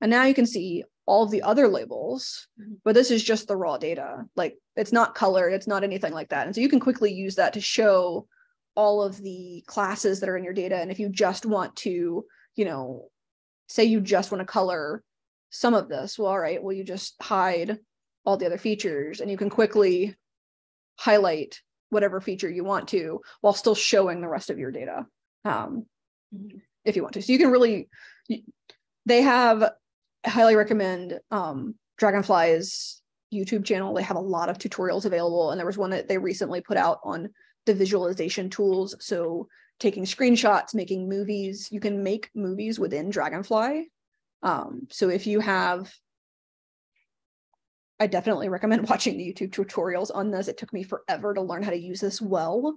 And now you can see all of the other labels, but this is just the raw data. Like it's not colored, it's not anything like that. And so you can quickly use that to show all of the classes that are in your data. And if you just want to, you know, say you just want to color some of this, well, all right, well, you just hide all the other features and you can quickly highlight whatever feature you want to while still showing the rest of your data if you want to. So you can really, I highly recommend Dragonfly's YouTube channel. They have a lot of tutorials available. And there was one that they recently put out on the visualization tools. So taking screenshots, making movies, you can make movies within Dragonfly. So if you have, I definitely recommend watching the YouTube tutorials on this. It took me forever to learn how to use this well.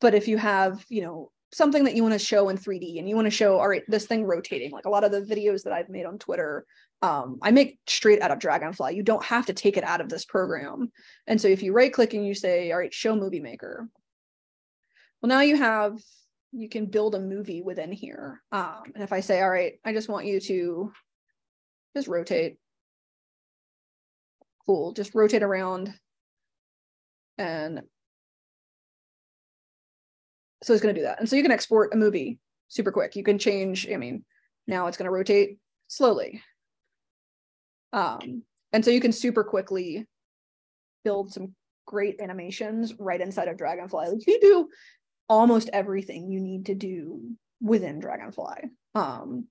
But if you have, you know, something that you want to show in 3D and you want to show, all right, this thing rotating, like a lot of the videos that I've made on Twitter, I make straight out of Dragonfly. You don't have to take it out of this program. And so if you right click and you say, all right, show movie maker. Well, now you can build a movie within here. And if I say, all right, I just want you to just rotate. Cool, just rotate around. And so it's going to do that. And so you can export a movie super quick. You can change, I mean, now it's going to rotate slowly. And so you can super quickly build some great animations right inside of Dragonfly. Like you do almost everything you need to do within Dragonfly. And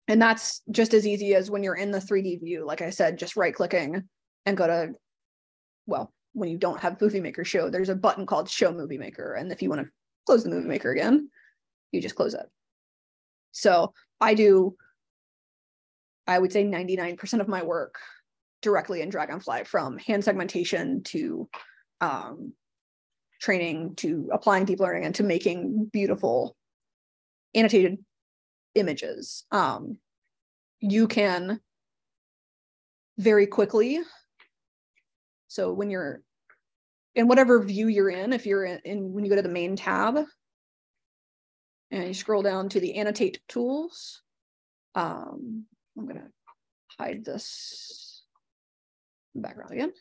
that's just as easy as when you're in the 3D view, like I said, just right clicking and go to, well, when you don't have Movie Maker Show, there's a button called Show Movie Maker. And if you want to close the Movie Maker again, you just close it. So I would say 99% of my work directly in Dragonfly, from hand segmentation to training to applying deep learning and to making beautiful annotated images. You can very quickly, so when you're in whatever view you're in, if you're in when you go to the main tab and you scroll down to the annotate tools, I'm going to hide this background again.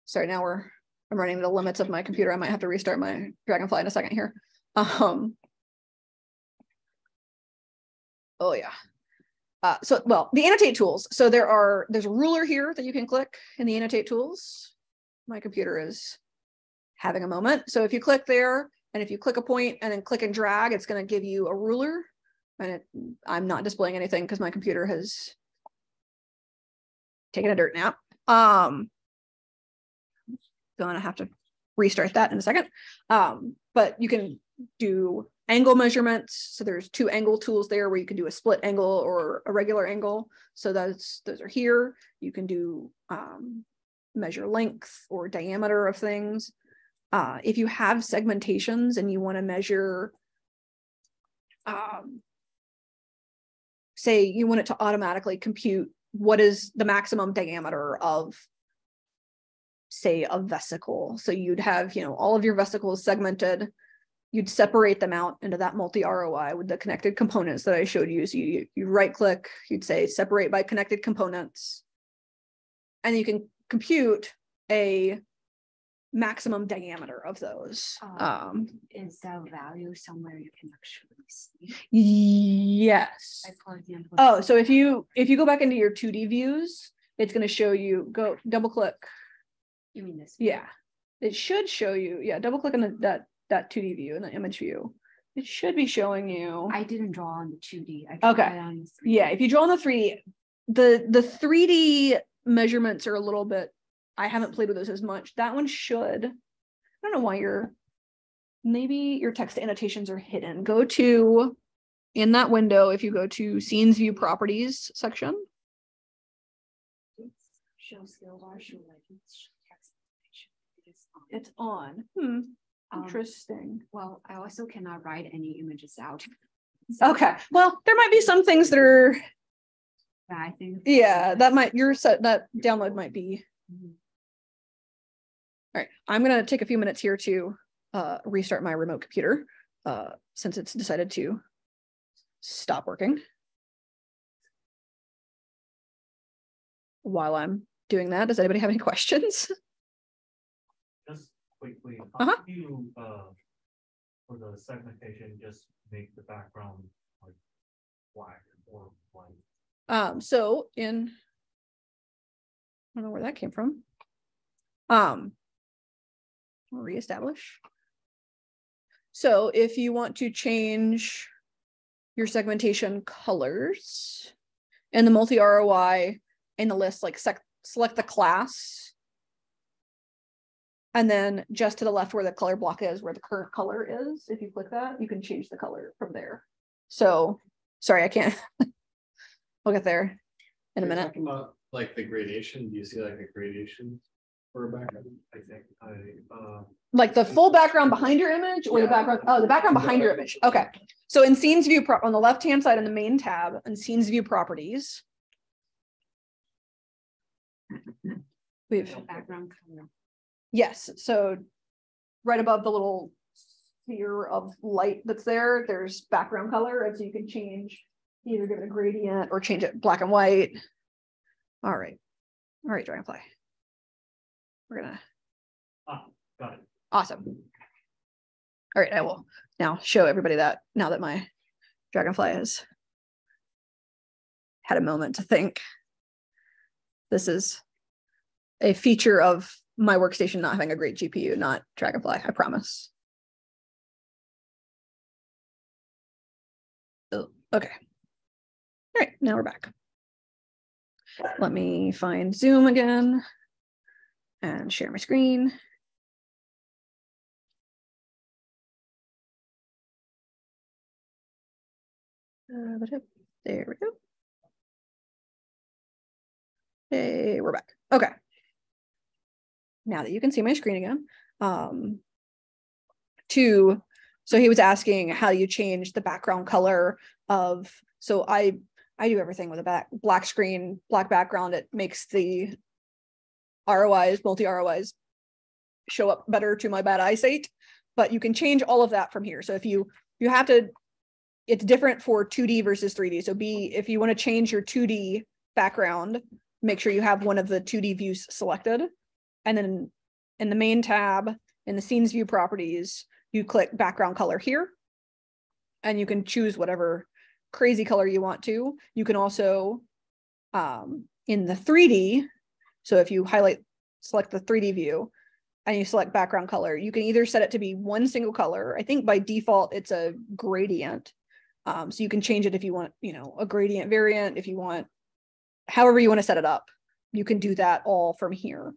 Sorry, now I'm running the limits of my computer. I might have to restart my Dragonfly in a second here. Oh yeah. Well, the annotate tools. So there's a ruler here that you can click in the annotate tools. My computer is having a moment. So if you click there, and if you click a point and then click and drag, it's going to give you a ruler. And I'm not displaying anything because my computer has taken a dirt nap. Gonna have to restart that in a second. But you can do angle measurements. So there's two angle tools there where you can do a split angle or a regular angle. So those are here. You can do measure length or diameter of things. If you have segmentations and you want to measure, say you want it to automatically compute what is the maximum diameter of, say, a vesicle. So you'd have, all of your vesicles segmented. You'd separate them out into that multi-ROI with the connected components that I showed you. So you right click, you'd say separate by connected components. And you can compute a maximum diameter of those. Is the value somewhere you can actually see? Yes. Like, for example, oh, so if you go back into your 2D views, it's going to show you, go double click. You mean this? Yeah, it should show you. Yeah, double click on that 2D view and the image view. It should be showing you. I didn't draw on the 2D. I drew it on the 3D. Yeah, if you draw on the 3D, the 3D measurements are a little bit, I haven't played with those as much. That one should. I don't know why maybe your text annotations are hidden. Go to, in that window, if you go to Scenes View Properties section. Show skill bar, show text. It's on. Interesting. Well, I also cannot write any images out. Okay. Well, there might be some things that are. Yeah, I think. Yeah, that download might be. All right, I'm gonna take a few minutes here to restart my remote computer since it's decided to stop working. While I'm doing that, does anybody have any questions? Just quickly, how do you for the segmentation just make the background like black or white? So I don't know where that came from. Reestablish. So if you want to change your segmentation colors in the multi-ROI in the list, like select the class, and then just to the left where the color block is, where the current color is, if you click that, you can change the color from there. So sorry, I can't. We'll get there in a minute. Talking about like the gradation, do you see like a gradation for a background? I think Like the full background behind your image, or the background? Oh, the background behind your image. Okay. So in Scenes View on the left-hand side in the main tab, in Scenes View Properties, we have background color. Yes. So right above the little sphere of light that's there, there's background color, and so you can change, either give it a gradient or change it black and white. All right, Dragonfly. We're gonna. Got it. Awesome. All right, I will now show everybody that now that my Dragonfly has had a moment to think. This is a feature of my workstation not having a great GPU, not Dragonfly, I promise. Oh, okay. All right, now we're back. Let me find Zoom again and share my screen. There we go. Hey, we're back. Okay. Now that you can see my screen again. So he was asking how you change the background color of, so I do everything with a black screen, black background. It makes the ROIs, multi-ROIs show up better to my bad eyesight, but you can change all of that from here. So if you have to, it's different for 2D versus 3D. So if you want to change your 2D background, make sure you have one of the 2D views selected. And then in the main tab, in the Scenes View Properties, you click background color here, and you can choose whatever crazy color you want to. You can also, in the 3D, so if you select the 3D view, and you select background color, you can either set it to be one single color. I think by default, it's a gradient. So you can change it if you want, a gradient variant, if you want, however you want to set it up, you can do that all from here.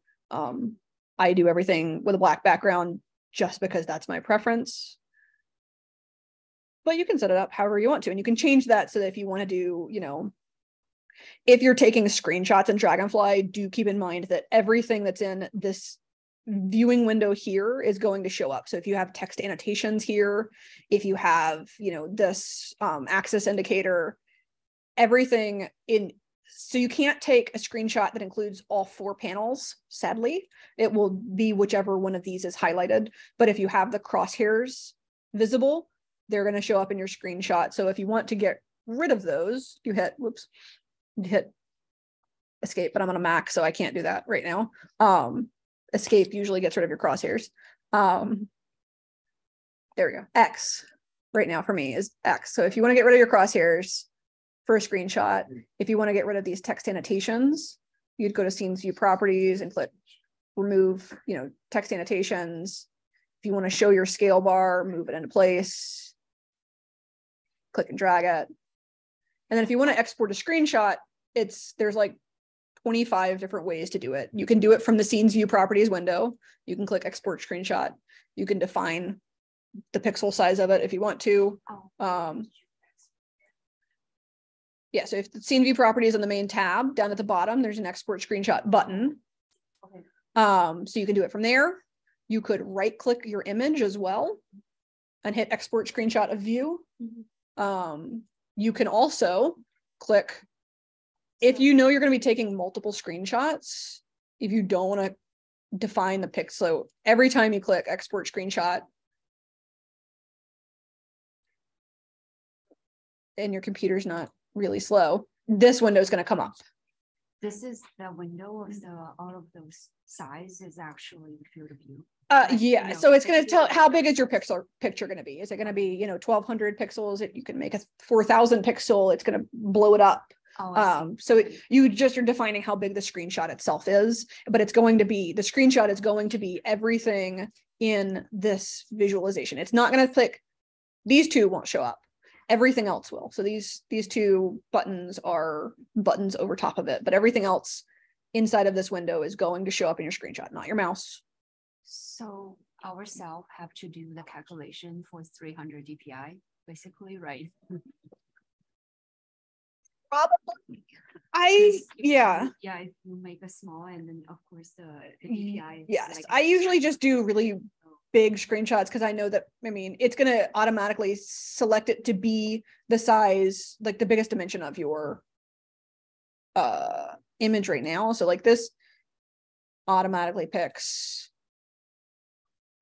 I do everything with a black background just because that's my preference. But you can set it up however you want to, and you can change that so that if you want to do, if you're taking screenshots in Dragonfly, do keep in mind that everything that's in this viewing window here is going to show up. So if you have text annotations here, if you have, this axis indicator, everything in, so you can't take a screenshot that includes all 4 panels, sadly. It will be whichever one of these is highlighted. But if you have the crosshairs visible, they're going to show up in your screenshot. So if you want to get rid of those, you hit escape, but I'm on a Mac, so I can't do that right now. Escape usually gets rid of your crosshairs. There we go. X right now for me is X. So if you want to get rid of your crosshairs for a screenshot, if you want to get rid of these text annotations, you'd go to Scenes View Properties and click remove, text annotations. If you want to show your scale bar, move it into place, click and drag it. And then if you want to export a screenshot, there's like 25 different ways to do it. You can do it from the scenes view properties window. You can click export screenshot. You can define the pixel size of it if you want to. Yeah, so if the scene view properties on the main tab, down at the bottom, there's an export screenshot button. Okay. So you can do it from there. You could right click your image as well and hit export screenshot of view. You can also click, if you know you're going to be taking multiple screenshots, if you don't want to define the pixel, so every time you click export screenshot and your computer's not really slow, this window is going to come up. This is the window of all of those size is actually field of view. Yeah, so it's going to tell how big is your picture going to be. Is it going to be 1200 pixels? You can make a 4000 pixel. It's going to blow it up. So you just are defining how big the screenshot itself is, but it's going to be, the screenshot is going to be everything in this visualization. It's not going to click, these two won't show up. Everything else will. So these two buttons are buttons over top of it, but everything else inside of this window is going to show up in your screenshot, not your mouse. So ourselves have to do the calculation for 300 DPI, basically, right? Probably. Yeah, if you make a small and then of course the DPI. Yes, I usually just do really big screenshots because I know that, it's going to automatically select it to be the size, like the biggest dimension of your image right now. So like this automatically picks,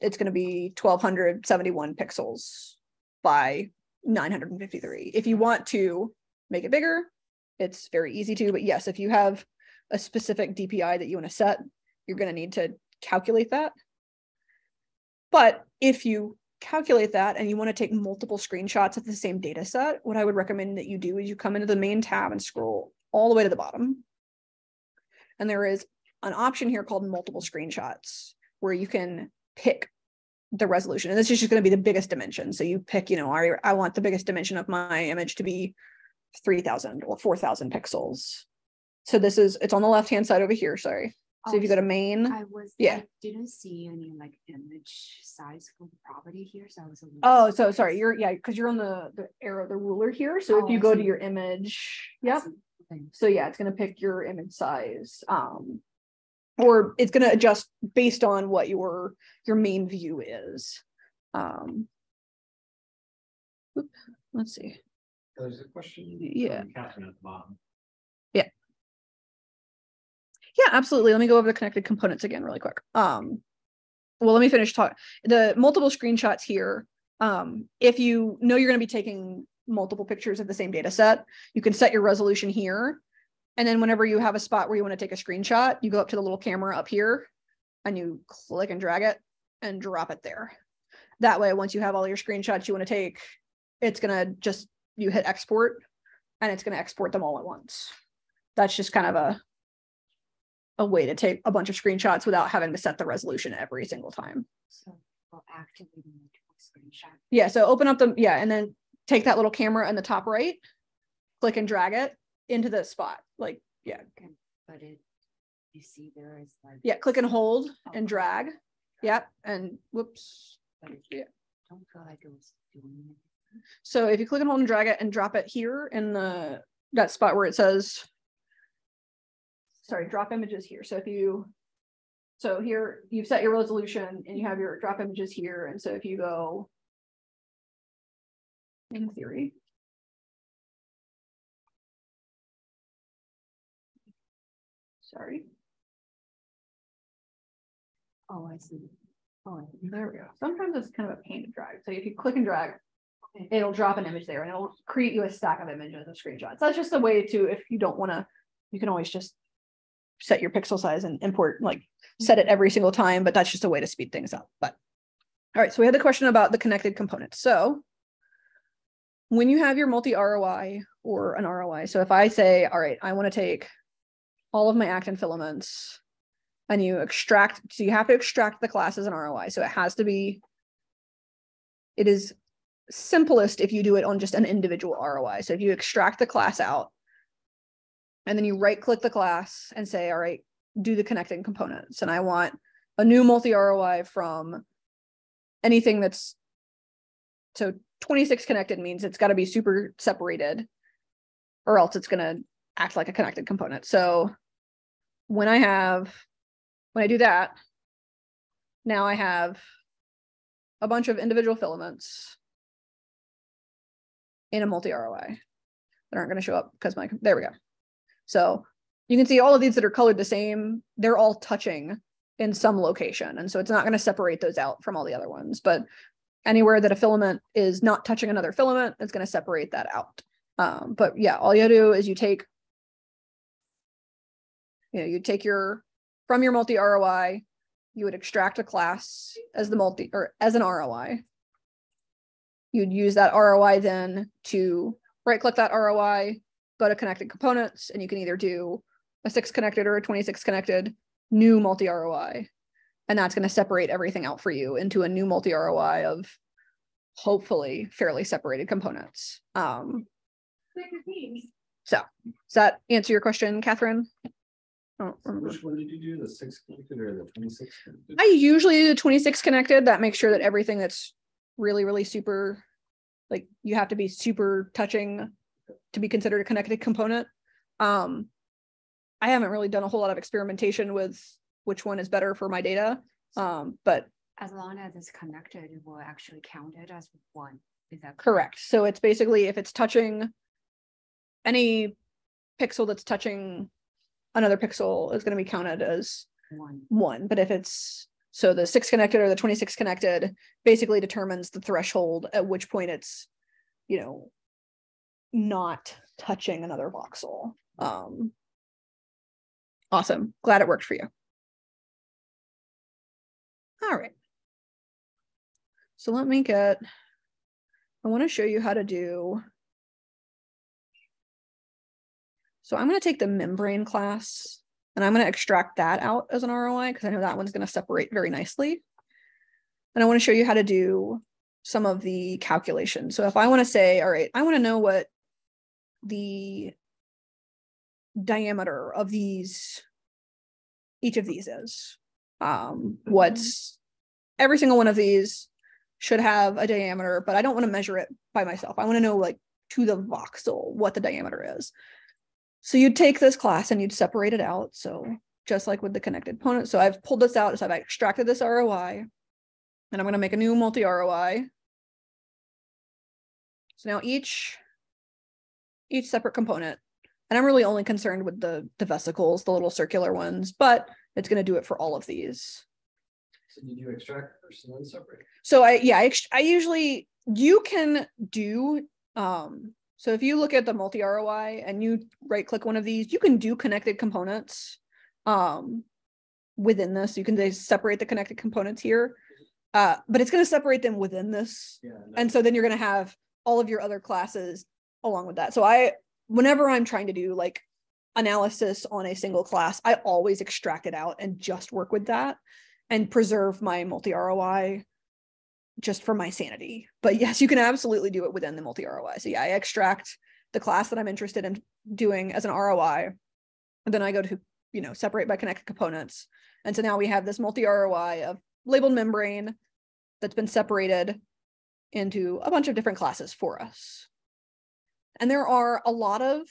it's going to be 1271 pixels by 953. If you want to make it bigger, it's very easy to, but yes, if you have a specific DPI that you want to set, you're going to need to calculate that. But if you calculate that and you want to take multiple screenshots of the same data set, what I would recommend that you do is you come into the main tab and scroll all the way to the bottom. And there is an option here called multiple screenshots where you can pick the resolution. And this is just going to be the biggest dimension. So you pick, I want the biggest dimension of my image to be 3000 or 4000 pixels. So it's on the left-hand side over here. Sorry. So if you go to main, I didn't see any like image size for the property here. So I was so sorry, because you're on the arrow, the ruler here. So if you go to your image, so it's going to pick your image size, or it's going to adjust based on what your main view is. Let's see. There's a question. Yeah. Caption at the bottom. Yeah, absolutely. Let me go over the connected components again really quick. Well, let me finish talking. The multiple screenshots here, if you know you're going to be taking multiple pictures of the same data set, you can set your resolution here. And then whenever you have a spot where you want to take a screenshot, you go up to the little camera up here and you click and drag it and drop it there. That way, once you have all your screenshots you want to take, it's going to you hit export and it's going to export them all at once. That's just kind of a way to take a bunch of screenshots without having to set the resolution every single time. So we'll activate the screenshot. Yeah, so open up and then take that little camera in the top right, click and drag it into this spot. Like, yeah. Okay. But you see there is like. Yeah, click and hold and drag. Yep, and whoops. Don't feel like it was doing it. So if you click and hold and drag it and drop it here in that spot where it says, drop images here. So here you've set your resolution and you have your drop images here. And so if you go in theory, Oh, I see. Oh, there we go. Sometimes it's kind of a pain to drag. So if you click and drag, it'll drop an image there and it'll create you a stack of images and screenshots. That's just a way to, if you don't want to, you can always just set your pixel size and import, set it every single time, but that's just a way to speed things up. But all right, so we had the question about the connected components. So when you have your multi-ROI or an ROI, so if I say, all right, I want to take all of my actin filaments and you extract, so you have to extract the class as an ROI. So it is simplest if you do it on just an individual ROI. So if you extract the class out, And then you right click the class and say, all right, do the connecting components. And I want a new multi-ROI from anything that's, so 26 connected means it's got to be super separated or else it's going to act like a connected component. So when I do that, now I have a bunch of individual filaments in a multi-ROI that aren't going to show up because there we go. So you can see all of these that are colored the same, they're all touching in some location. And so it's not going to separate those out from all the other ones, but anywhere that a filament is not touching another filament, it's going to separate that out. But yeah, all you do is you take from your multi-ROI, you would extract a class as as an ROI. You'd use that ROI then to right click that ROI, go to connected components, and you can either do a 6 connected or a 26 connected new multi-ROI. And that's going to separate everything out for you into a new multi-ROI of hopefully fairly separated components. So does that answer your question, Catherine? I don't remember. Which one did you do? The 6 connected or the 26 connected? I usually do the 26 connected. That makes sure that everything that's really, really super, like you have to be super touching to be considered a connected component. I haven't really done a whole lot of experimentation with which one is better for my data. But as long as it's connected, it will actually count it as one. Is that correct? So it's basically if it's touching any pixel that's touching another pixel is going to be counted as one. But if it's, so the 6 connected or the 26 connected basically determines the threshold at which point it's, not touching another voxel. Awesome. Glad it worked for you. All right. So I want to show you how to do. So I'm going to take the membrane class and I'm going to extract that out as an ROI because I know that one's going to separate very nicely. And I want to show you how to do some of the calculations. So if I want to say, all right, I want to know what the diameter of each of these is. What's every single one of these should have a diameter, but I don't want to measure it by myself. I want to know like to the voxel what the diameter is. So you'd take this class and you'd separate it out. So just like with the connected component. So I've pulled this out. So I've extracted this ROI and I'm going to make a new multi-ROI. So now each separate component, and I'm really only concerned with the vesicles, the little circular ones, but it's going to do it for all of these. So did you extract first and then separate? So I usually, you can do, so if you look at the multi-ROI and you right click one of these, you can do connected components within this. You can separate the connected components here, but it's going to separate them within this. Yeah, and so then you're going to have all of your other classes along with that. So whenever I'm trying to do like analysis on a single class, I always extract it out and just work with that and preserve my multi-ROI just for my sanity. But yes, you can absolutely do it within the multi-ROI. So yeah, I extract the class that I'm interested in doing as an ROI, and then I go to, separate by connected components. And so now we have this multi-ROI of labeled membrane that's been separated into a bunch of different classes for us. And there are a lot of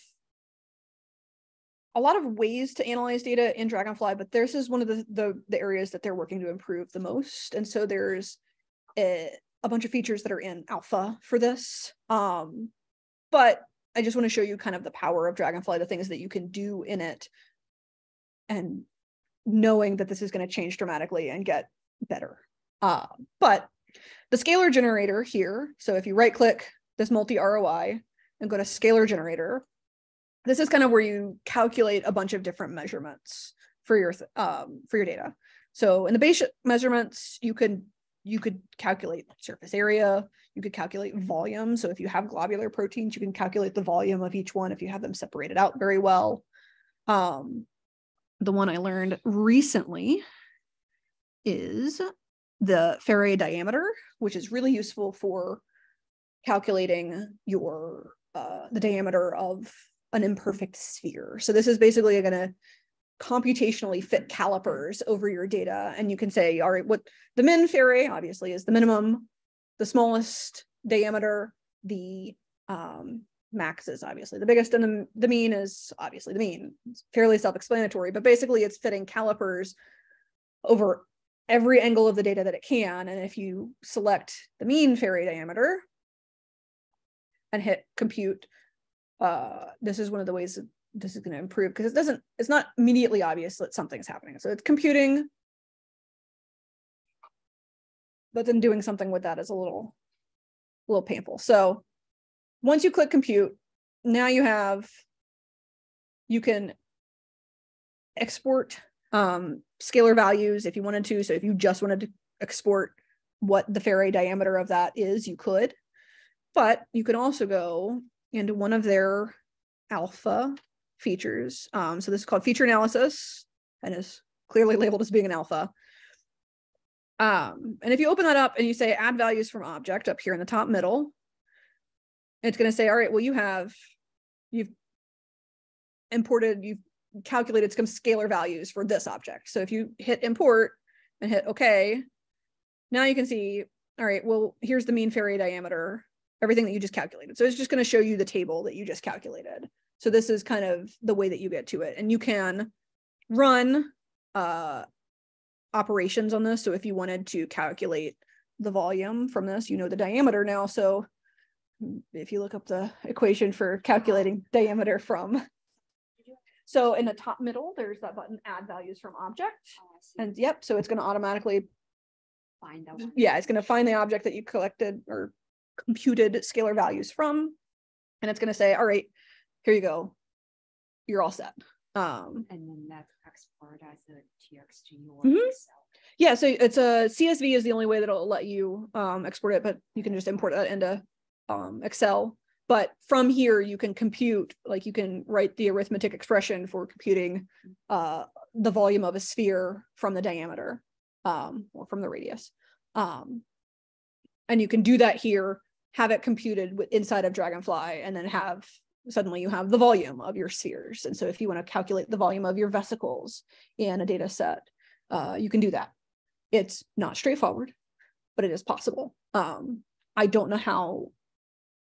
ways to analyze data in Dragonfly, but this is one of the areas that they're working to improve the most. And so there's a bunch of features that are in alpha for this. But I just want to show you kind of the power of Dragonfly, the things that you can do in it, and knowing that this is going to change dramatically and get better. But the scalar generator here, so if you right click this multi-ROI and go to scalar generator, this is kind of where you calculate a bunch of different measurements for your data. So in the base measurements, you could calculate surface area, you could calculate volume. So if you have globular proteins, you can calculate the volume of each one if you have them separated out very well. The one I learned recently is the Faraday diameter, which is really useful for calculating your the diameter of an imperfect sphere. So this is basically going to computationally fit calipers over your data. And you can say, all right, what the min Faraday obviously is the minimum, the smallest diameter, the max is obviously the biggest, and the mean is obviously the mean. It's fairly self-explanatory, but basically it's fitting calipers over every angle of the data that it can. And if you select the mean Faraday diameter and hit compute, this is one of the ways that this is going to improve, because it's not immediately obvious that something's happening. So it's computing, but then doing something with that is a little painful. So once you click compute, now you can export scalar values if you wanted to. So if you just wanted to export what the Faraday diameter of that is, you could. But you can also go into one of their alpha features. So this is called feature analysis and is clearly labeled as being an alpha. And if you open that up and you say add values from object up here in the top middle, it's going to say, all right, well, you've calculated some scalar values for this object. So if you hit import and hit OK, now you can see, all right, well, here's the mean Faraday diameter, everything that you just calculated. So it's just going to show you the table that you just calculated. So this is kind of the way that you get to it. And you can run operations on this. So if you wanted to calculate the volume from this, you know the diameter now. So if you look up the equation for calculating diameter from, so in the top middle, there's that button, add values from object. And yep, so it's going to automatically find that one. Yeah, it's going to find the object that you collected or computed scalar values from. And it's going to say, all right, here you go. You're all set. And then that's export as a TXT or Excel. Yeah, so it's a CSV is the only way that it'll let you export it, but you can just import that into Excel. But from here, you can compute, like you can write the arithmetic expression for computing the volume of a sphere from the diameter or from the radius. And you can do that here, have it computed inside of Dragonfly, and then suddenly you have the volume of your spheres. And so if you want to calculate the volume of your vesicles in a data set, you can do that. It's not straightforward, but it is possible. I don't know how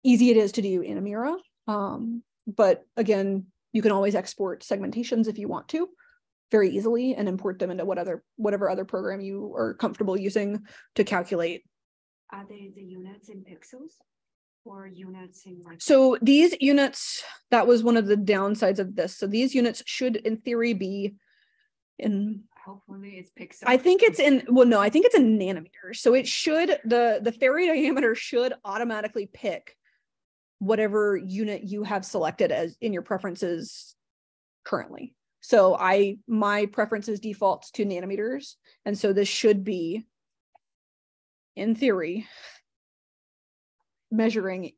easy it is to do in Amira, but again, you can always export segmentations if you want to very easily and import them into whatever other program you are comfortable using to calculate. Are they the units in pixels or units in like? So these units, that was one of the downsides of this. So these units should in theory be in, hopefully it's pixels. I think it's in, well, no, I think it's in nanometers. So it should, the Faraday diameter should automatically pick whatever unit you have selected as in your preferences currently. So my preferences defaults to nanometers. And so this should be, in theory, measuring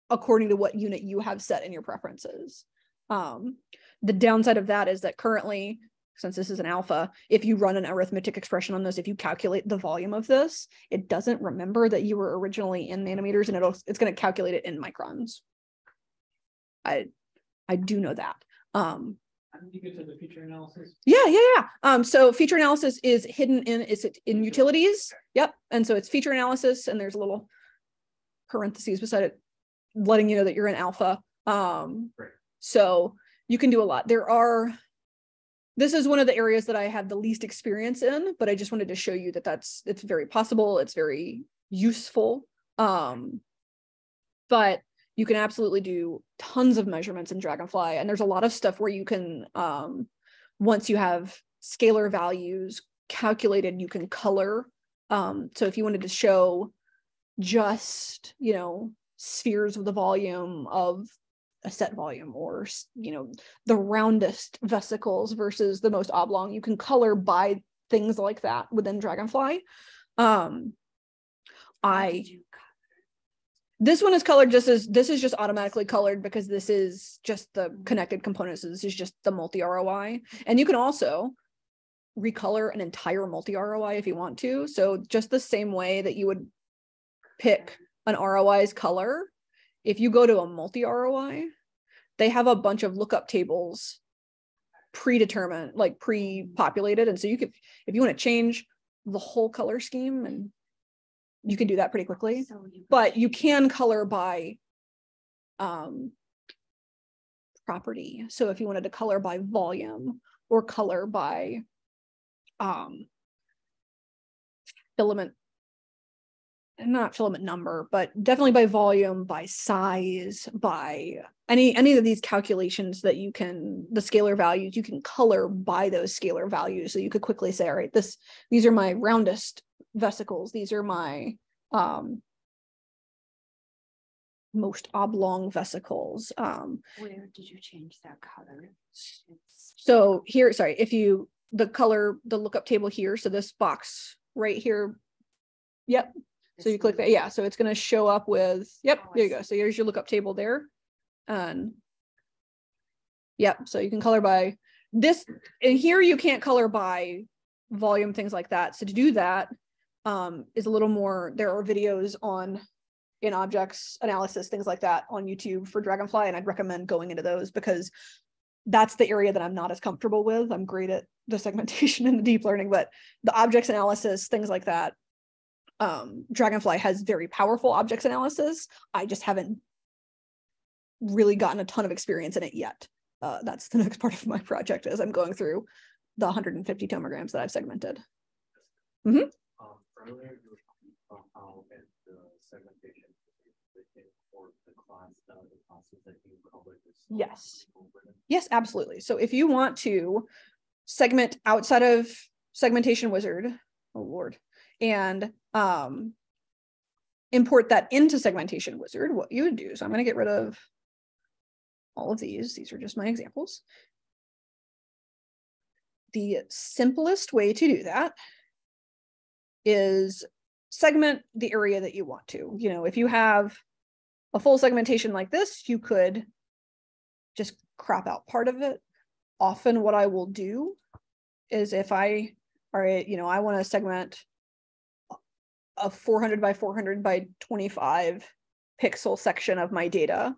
according to what unit you have set in your preferences. The downside of that is that currently, since this is an alpha, if you run an arithmetic expression on this, if you calculate the volume of this, it doesn't remember that you were originally in nanometers, and it's going to calculate it in microns. I do know that. How did you get to the feature analysis? Yeah. So feature analysis is hidden in utilities. Yep. And so it's feature analysis, and there's a little parentheses beside it, letting you know that you're in alpha. Great. So you can do a lot. This is one of the areas that I have the least experience in, but I just wanted to show you that it's very possible. It's very useful. But you can absolutely do tons of measurements in Dragonfly. And there's a lot of stuff where you can, once you have scalar values calculated, you can color. So if you wanted to show just, spheres with the volume of a set volume, or, the roundest vesicles versus the most oblong, you can color by things like that within Dragonfly. This one is colored this is just automatically colored because this is just the connected components. So this is just the multi-ROI. And you can also recolor an entire multi-ROI if you want to. So just the same way that you would pick an ROI's color, if you go to a multi-ROI, they have a bunch of lookup tables predetermined, like pre-populated. And so you could, if you want to change the whole color scheme, and you can do that pretty quickly, but you can color by property. So if you wanted to color by volume or color by filament, not filament number, but definitely by volume, by size, by any of these calculations that you can, the scalar values, you can color by those scalar values. So you could quickly say, all right, these are my roundest vesicles. These are my most oblong vesicles. Where did you change that color? So here, sorry, if you, the color, the lookup table here, so this box right here, yep. So you click that, yeah, so it's going to show up with, yep, there you go. So here's your lookup table there. And yep, so you can color by this, and here you can't color by volume, things like that. So to do that is a little more, there are videos on in objects analysis, things like that on YouTube for Dragonfly, and I'd recommend going into those because that's the area that I'm not as comfortable with. I'm great at the segmentation and the deep learning, but the objects analysis, things like that, Dragonfly has very powerful objects analysis. I just haven't really gotten a ton of experience in it yet. That's the next part of my project as I'm going through the 150 tomograms that I've segmented. Earlier you were talking about how in the segmentation for the class, the classes that you covered. Yes. Yes, absolutely. So if you want to segment outside of Segmentation Wizard, oh Lord, and import that into Segmentation Wizard, what you would do, so I'm going to get rid of all of these. These are just my examples. The simplest way to do that is segment the area that you want to. You know, if you have a full segmentation like this, you could just crop out part of it. Often what I will do is if I, all right, you know, I want to segment a 400 by 400 by 25 pixel section of my data,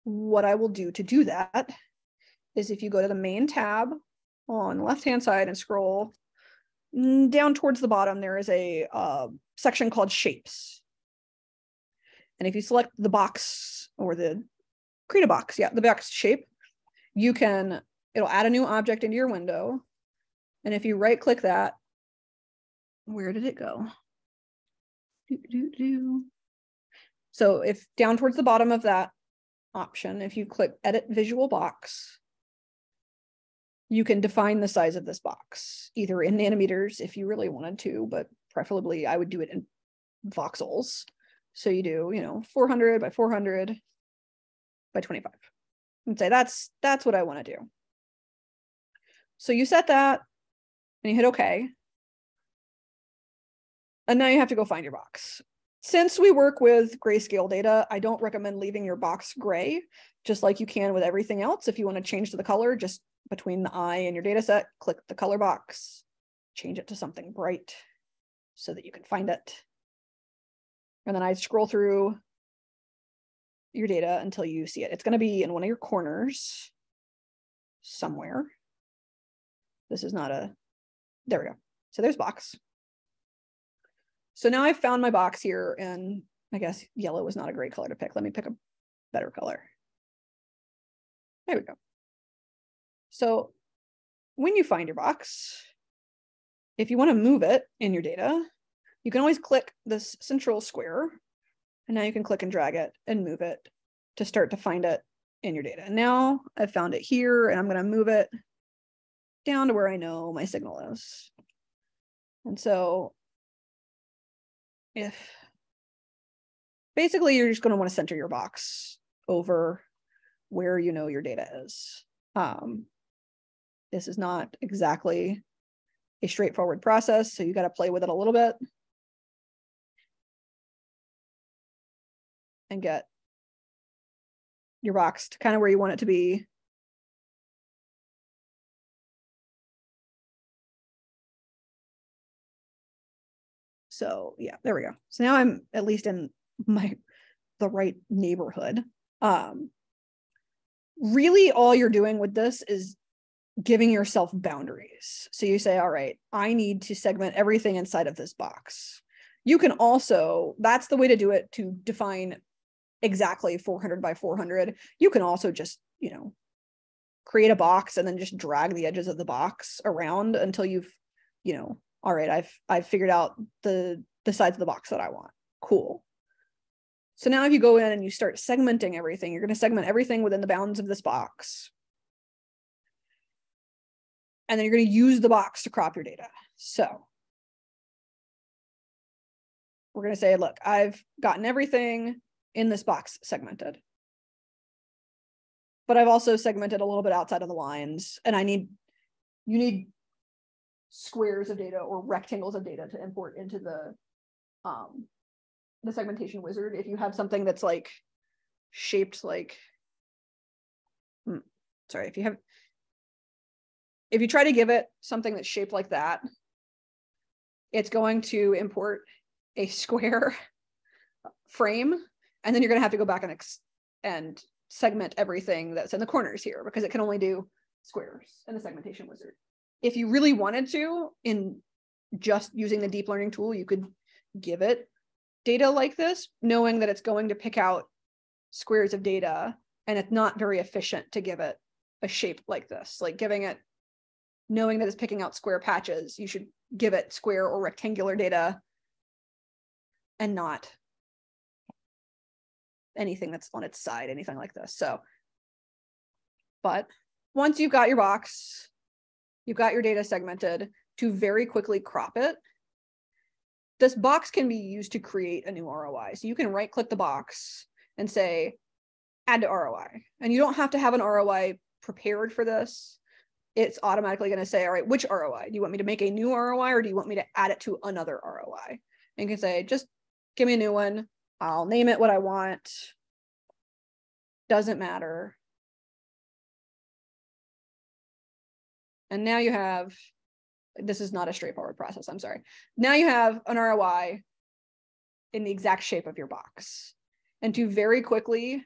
what I will do to do that is if you go to the main tab on the left-hand side and scroll down towards the bottom, there is a section called shapes. And if you select the box or create a box, yeah, the box shape, you can, it'll add a new object into your window. And if you right click that, where did it go? So if down towards the bottom of that option, if you click edit visual box, you can define the size of this box, either in nanometers if you really wanted to, but preferably I would do it in voxels. So you do, you know, 400 by 400 by 25 and say, that's what I want to do. So you set that and you hit OK. And now you have to go find your box. Since we work with grayscale data, I don't recommend leaving your box gray, just like you can with everything else. If you want to change to the color, just between the eye and your data set, click the color box, change it to something bright so that you can find it. And then I scroll through your data until you see it. It's going to be in one of your corners somewhere. This is not a, there we go. So there's box. So now I've found my box here, and I guess yellow was not a great color to pick. Let me pick a better color. There we go. So when you find your box, if you want to move it in your data, you can always click this central square, and now you can click and drag it and move it to start to find it in your data. And now I've found it here, and I'm going to move it down to where I know my signal is. And so if basically you're just going to want to center your box over where you know your data is. This is not exactly a straightforward process, so you got to play with it a little bit and get your box to kind of where you want it to be. So yeah, there we go. So now I'm at least in the right neighborhood. really all you're doing with this is giving yourself boundaries. So you say, all right, I need to segment everything inside of this box. You can also, that's the way to do it, to define exactly 400 by 400. You can also just, you know, create a box and then just drag the edges of the box around until you've, you know, all right, I've figured out the sides of the box that I want. Cool. So now if you go in and you start segmenting everything, you're going to segment everything within the bounds of this box. And then you're going to use the box to crop your data. So we're going to say, look, I've gotten everything in this box segmented, but I've also segmented a little bit outside of the lines, and you need squares of data or rectangles of data to import into the segmentation wizard. If you have something that's like shaped like, if you try to give it something that's shaped like that, it's going to import a square frame, and then you're going to have to go back and segment everything that's in the corners here, because it can only do squares in the segmentation wizard. If you really wanted to, in just using the deep learning tool, you could give it data like this, knowing that it's going to pick out squares of data, and it's not very efficient to give it a shape like this. Like giving it, knowing that it's picking out square patches, you should give it square or rectangular data and not anything that's on its side, anything like this. So, but once you've got your box, you've got your data segmented, to very quickly crop it, this box can be used to create a new ROI. So you can right click the box and say, add to ROI. And you don't have to have an ROI prepared for this. It's automatically going to say, all right, which ROI? Do you want me to make a new ROI, or do you want me to add it to another ROI? And you can say, just give me a new one. I'll name it what I want. Doesn't matter. And now you have, this is not a straightforward process, I'm sorry. Now you have an ROI in the exact shape of your box. And to very quickly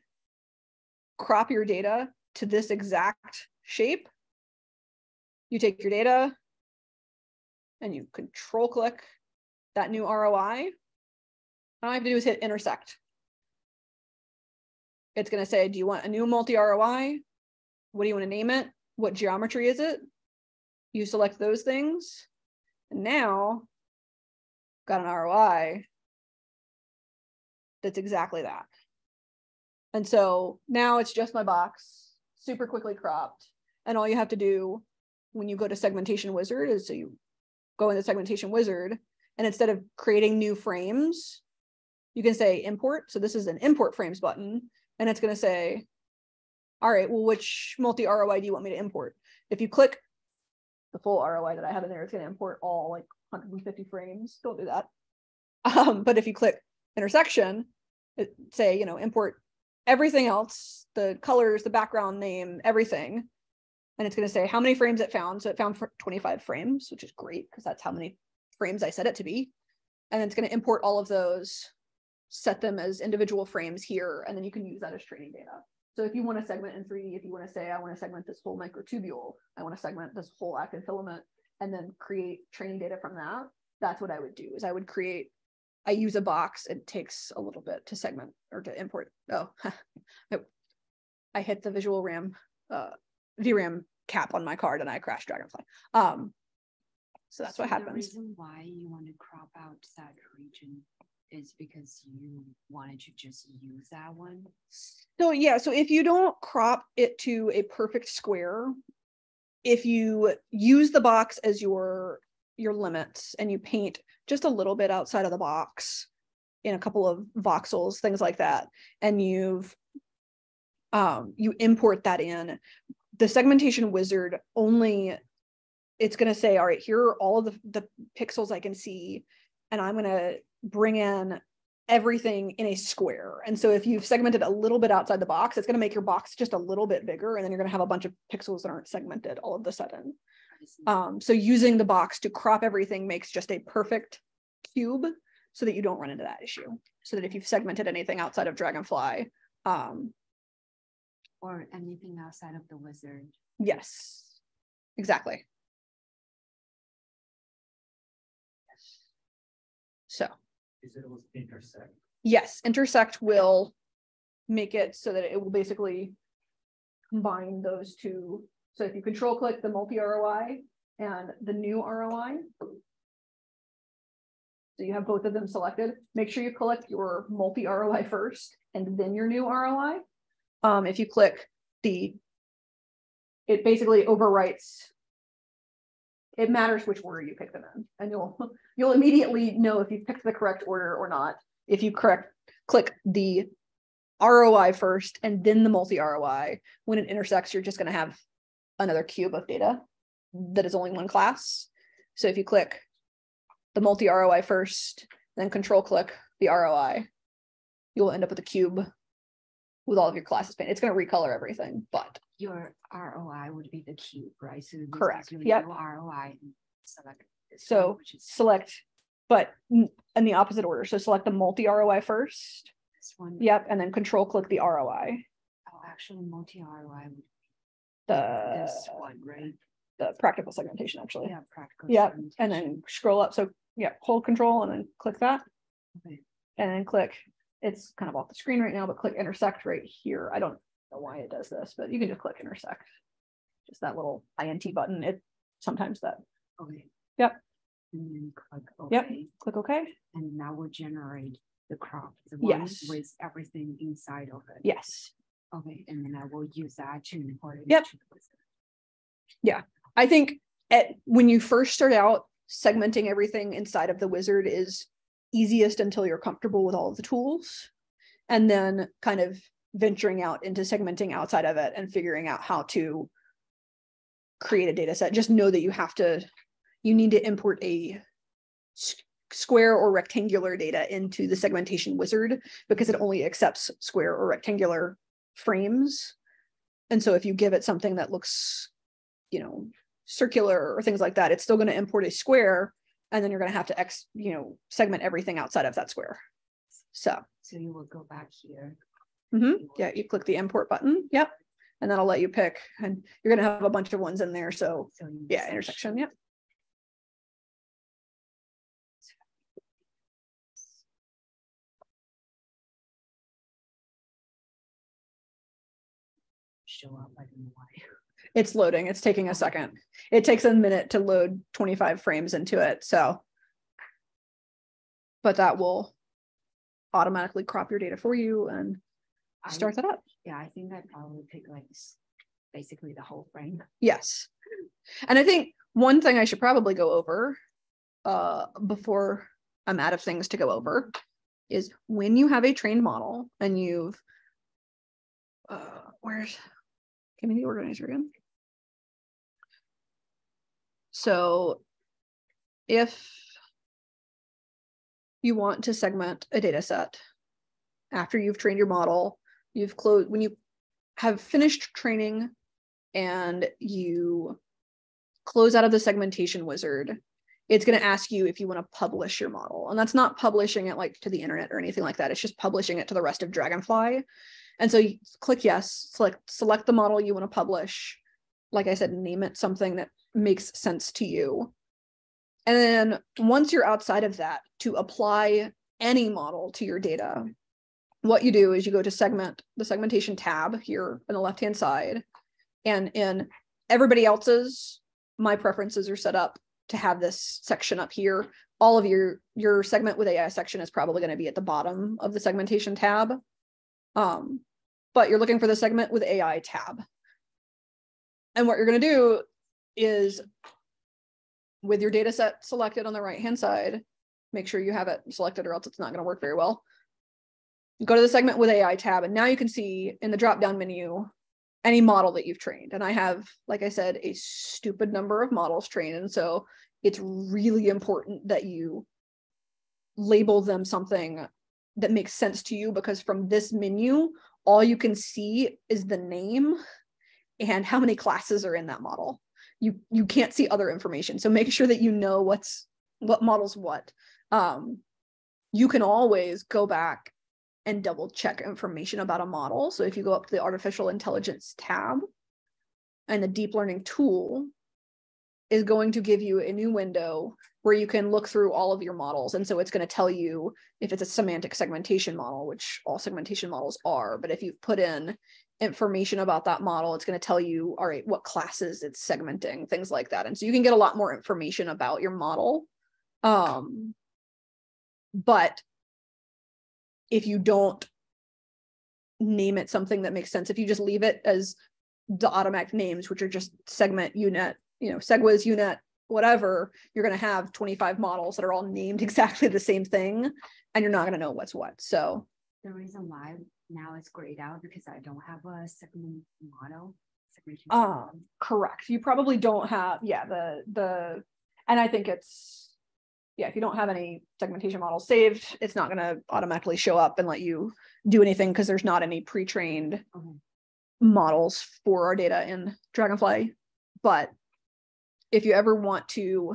crop your data to this exact shape, you take your data and you control click that new ROI. All I have to do is hit intersect. It's going to say, do you want a new multi-ROI? What do you want to name it? What geometry is it? You select those things. And now, got an ROI that's exactly that. And so now it's just my box, super quickly cropped. And all you have to do when you go to Segmentation Wizard is, so you go in the Segmentation Wizard, and instead of creating new frames, you can say import. So this is an import frames button, and it's going to say, all right, well, which multi-ROI do you want me to import? If you click the full ROI that I have in there, it's going to import all like 150 frames. Don't do that. But if you click intersection, it say, you know, import everything else, the colors, the background name, everything. And it's going to say how many frames it found. So it found 25 frames, which is great because that's how many frames I set it to be. And then it's going to import all of those, set them as individual frames here, and then you can use that as training data. So if you want to segment in 3D, if you want to say, I want to segment this whole microtubule, I want to segment this whole actin filament, and then create training data from that, that's what I would do. Is I use a box. It takes a little bit to segment or to import. Oh, I hit the visual RAM, VRAM cap on my card, and I crashed Dragonfly. So that's what happens. The reason why you want to crop out that region is because you wanted to just use that one? So yeah, so if you don't crop it to a perfect square, if you use the box as your limits and you paint just a little bit outside of the box in a couple of voxels, things like that, and you import that in, the segmentation wizard only, it's going to say, all right, here are all of the pixels I can see, and I'm going to bring in everything in a square. And so if you've segmented a little bit outside the box, it's going to make your box just a little bit bigger, and then you're going to have a bunch of pixels that aren't segmented all of a sudden. So using the box to crop everything makes just a perfect cube so that you don't run into that issue. So that if you've segmented anything outside of Dragonfly, Or anything outside of the wizard. Yes, exactly. So Is it was intersect? yes, intersect will make it so that it will basically combine those two. So if you control click the multi ROI and the new ROI, so you have both of them selected, make sure you collect your multi ROI first and then your new ROI. If you click it basically overwrites. It matters which order you pick them in, and you'll immediately know if you picked the correct order or not. If you click the ROI first and then the multi ROI, when it intersects, you're just going to have another cube of data that is only one class. So if you click the multi ROI first, then control click the ROI, you'll end up with a cube with all of your classes painted. It's going to recolor everything, but Your ROI would be the cube, right? So this Correct. is your Yep. new ROI. And select this So one, which is select, but in the opposite order. So select the multi ROI first. this one. Yep, and then control click the ROI. Oh, actually, multi ROI would be The this one, right? the practical segmentation actually. Yeah, practical. Yep, and segmentation. then scroll up. So yeah, hold control and then click that, Okay. and then click. It's kind of off the screen right now, but click intersect right here. I don't know why it does this, but you can just click intersect. Just that little INT button. It sometimes that. Okay. Yep. And then click Yep. OK. Click OK. And now we'll generate the crop, the one Yes. with everything inside of it. Yes. Okay, and then I will use that to import it. Yep. into the wizard. I think when you first start out, segmenting everything inside of the wizard is easiest until you're comfortable with all of the tools, and then kind of venturing out into segmenting outside of it and figuring out how to create a data set. Just know that you need to import a square or rectangular data into the segmentation wizard because it only accepts square or rectangular frames. And so if you give it something that looks, circular or things like that, it's still going to import a square, and then you're going to have to segment everything outside of that square. So you will go back here. yeah, you click the import button. Yep. And that'll let you pick, and you're going to have a bunch of ones in there. So yeah, intersection. Yep. Show up, I don't know why. It's loading. It's taking a second. It takes a minute to load 25 frames into it. So, but that will automatically crop your data for you and start that up. Yeah, I think I'd probably pick like basically the whole frame. Yes. And I think one thing I should probably go over before I'm out of things to go over is when you have a trained model and you've give me the organizer again. So if you want to segment a data set after you've trained your model, when you have finished training and you close out of the segmentation wizard, it's going to ask you if you want to publish your model. And that's not publishing it like to the internet or anything like that. It's just publishing it to the rest of Dragonfly. And so you click yes, select the model you want to publish. Like I said, name it something that makes sense to you. And then once you're outside of that, to apply any model to your data, what you do is you go to the segmentation tab here on the left-hand side. And in everybody else's, my preferences are set up to have this section up here. All of your segment with AI section is probably going to be at the bottom of the segmentation tab. But you're looking for the segment with AI tab. And what you're going to do is, with your data set selected on the right-hand side, make sure you have it selected or else it's not going to work very well. Go to the segment with AI tab, and now you can see in the drop-down menu any model that you've trained. And I have, like I said, a stupid number of models trained. And so it's really important that you label them something that makes sense to you, because from this menu, all you can see is the name and how many classes are in that model. You can't see other information. So make sure that you know what model's what. You can always go back and double check information about a model. So if you go up to the artificial intelligence tab, and the deep learning tool is going to give you a new window where you can look through all of your models. And so it's going to tell you if it's a semantic segmentation model, which all segmentation models are, but if you've put in information about that model, it's going to tell you, all right, what classes it's segmenting, things like that. And so you can get a lot more information about your model. But if you don't name it something that makes sense, if you just leave it as the automatic names, which are just segment, unit, segues, unit, whatever, you're going to have 25 models that are all named exactly the same thing, and you're not going to know what's what. So the reason why now it's grayed out because I don't have a segment model. Correct. You probably don't have, and I think it's, if you don't have any segmentation models saved, it's not going to automatically show up and let you do anything because there's not any pre-trained models for our data in Dragonfly. But if you ever want to,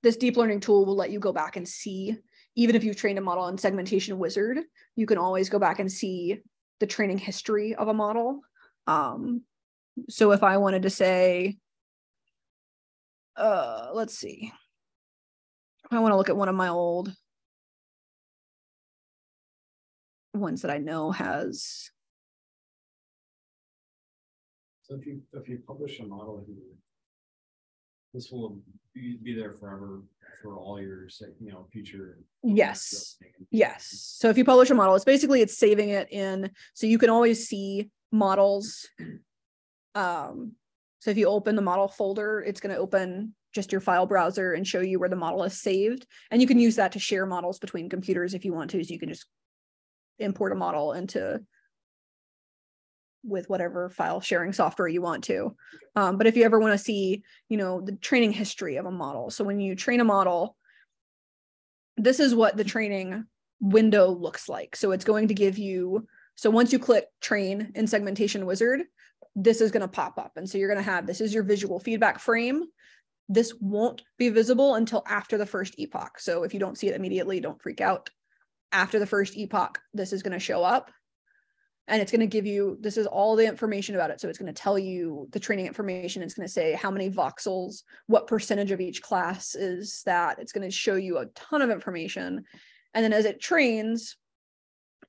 this deep learning tool will let you go back and see, even if you've trained a model in Segmentation Wizard, you can always go back and see the training history of a model. So if I wanted to say, let's see, I want to look at one of my old ones that I know has. So if you publish a model here, this will be there forever for all your future. Yes. So if you publish a model, it's saving it in, so you can always see models. So if you open the model folder, it's going to open just your file browser and show you where the model is saved. And you can use that to share models between computers if you want to. So you can just import a model with whatever file sharing software you want to. But if you ever want to see, the training history of a model. So when you train a model, this is what the training window looks like. So it's going to give you, so once you click train in Segmentation Wizard, this is going to pop up. And so you're going to have, this is your visual feedback frame. This won't be visible until after the first epoch. So if you don't see it immediately, don't freak out. After the first epoch, this is going to show up. And it's going to give you, this is all the information about it. So it's going to tell you the training information. It's going to say how many voxels, what percentage of each class is that. It's going to show you a ton of information. And then as it trains,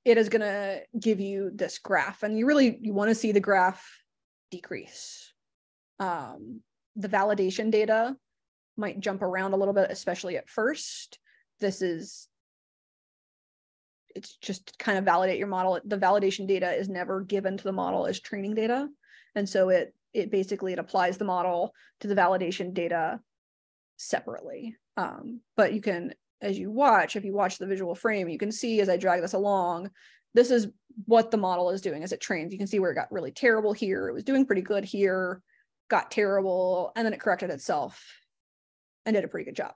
it is going to give you this graph. And you want to see the graph decrease. The validation data might jump around a little bit, especially at first. It's just to kind of validate your model. The validation data is never given to the model as training data. And so it applies the model to the validation data separately. But you can, if you watch the visual frame, you can see as I drag this along, this is what the model is doing as it trains. You can see where it got really terrible here. It was doing pretty good here, got terrible, and then it corrected itself and did a pretty good job.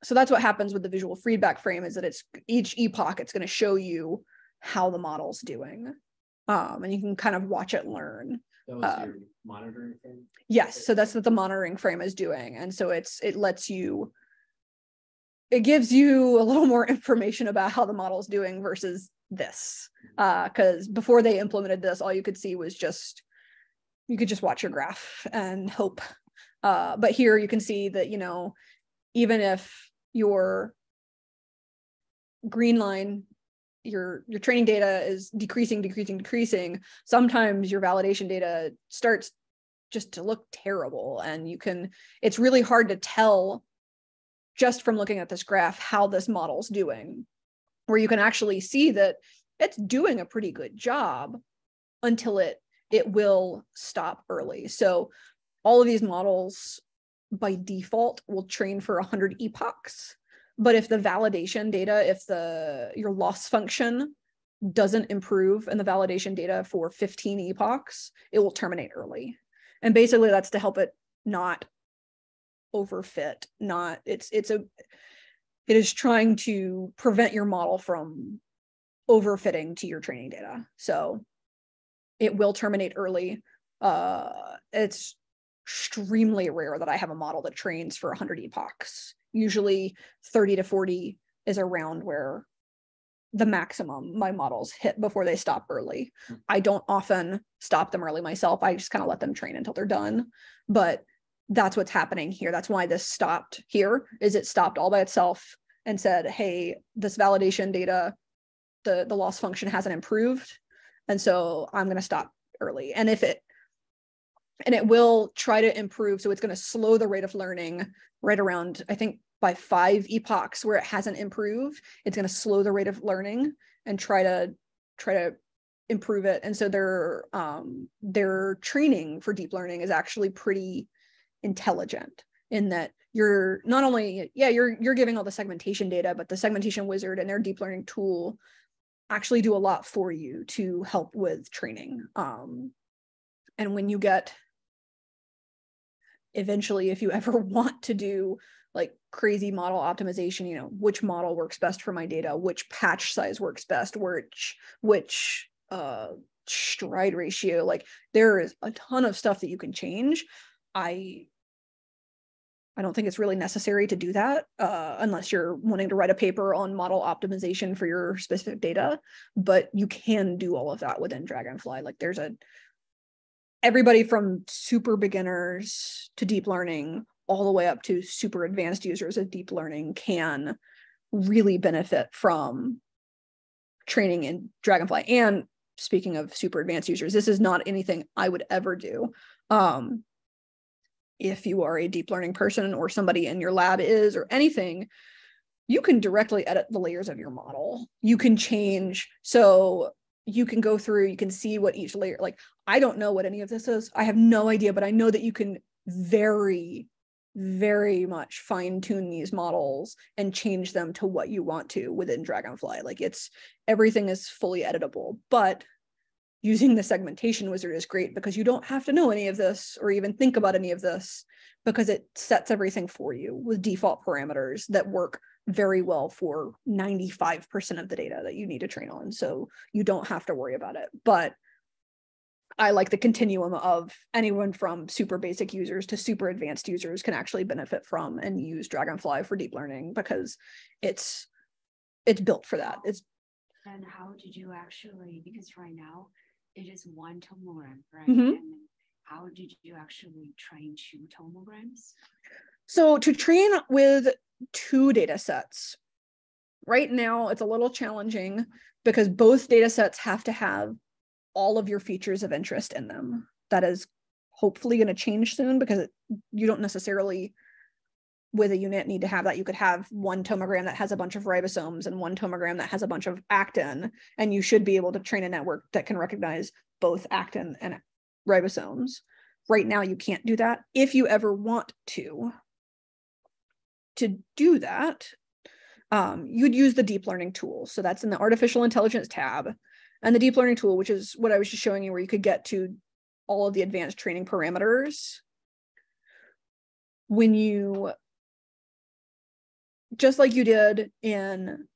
So that's what happens with the visual feedback frame, is that it's each epoch, it's going to show you how the model's doing. And you can kind of watch it learn. That was your monitoring frame? Yes. So that's what the monitoring frame is doing. And so it gives you a little more information about how the model's doing versus this. Because before they implemented this, all you could see was you could just watch your graph and hope. But here you can see that, even if your green line, your training data is decreasing, sometimes your validation data starts just to look terrible. And it's really hard to tell just from looking at this graph how this model's doing, where you can actually see that it's doing a pretty good job until it will stop early. So all of these models by default will train for 100 epochs. But if the validation data, if your loss function doesn't improve in the validation data for 15 epochs, it will terminate early. And basically that's to help it not overfit, it is trying to prevent your model from overfitting to your training data. So it will terminate early. It's extremely rare that I have a model that trains for 100 epochs. Usually 30 to 40 is around where the maximum my models hit before they stop early. I don't often stop them early myself. I just kind of let them train until they're done. But that's what's happening here. That's why this stopped here, is it stopped all by itself and said, hey, this validation data, the loss function hasn't improved. And so I'm going to stop early. And it will try to improve. So it's going to slow the rate of learning right around, I think, by 5 epochs where it hasn't improved. It's going to slow the rate of learning and try to improve it. And so their training for deep learning is actually pretty intelligent, in that you're not only, you're giving all the segmentation data, but the segmentation wizard and their deep learning tool actually do a lot for you to help with training. And when you get, eventually, if you ever want to do like crazy model optimization, you know, which model works best for my data, which patch size works best, which stride ratio, like there is a ton of stuff that you can change. I don't think it's really necessary to do that unless you're wanting to write a paper on model optimization for your specific data, but you can do all of that within Dragonfly. Like there's everybody from super beginners to deep learning all the way up to super advanced users of deep learning can really benefit from training in Dragonfly. And speaking of super advanced users, this is not anything I would ever do. If you are a deep learning person or somebody in your lab is, or anything, you can directly edit the layers of your model. You can change, so you can go through, you can see what each layer, like, I don't know what any of this is. I have no idea, but I know that you can very, very much fine tune these models and change them to what you want to within Dragonfly. Like everything is fully editable, but using the segmentation wizard is great because you don't have to know any of this or even think about any of this, because it sets everything for you with default parameters that work very well for 95% of the data that you need to train on. So you don't have to worry about it. But I like the continuum of anyone from super basic users to super advanced users can actually benefit from and use Dragonfly for deep learning, because it's built for that. And how did you actually, because right now it is one tomogram, right? Mm-hmm. And how did you actually train 2 tomograms? So to train with 2 data sets, right now it's a little challenging because both data sets have to have all of your features of interest in them. That is hopefully going to change soon, because you don't necessarily with a unit need to have that. You could have one tomogram that has a bunch of ribosomes and one tomogram that has a bunch of actin, and you should be able to train a network that can recognize both actin and ribosomes. Right now, you can't do that. If you ever want to do that, you'd use the deep learning tool. So that's in the artificial intelligence tab, and the deep learning tool, which is what I was just showing you, where you could get to all of the advanced training parameters. When you, just like you did in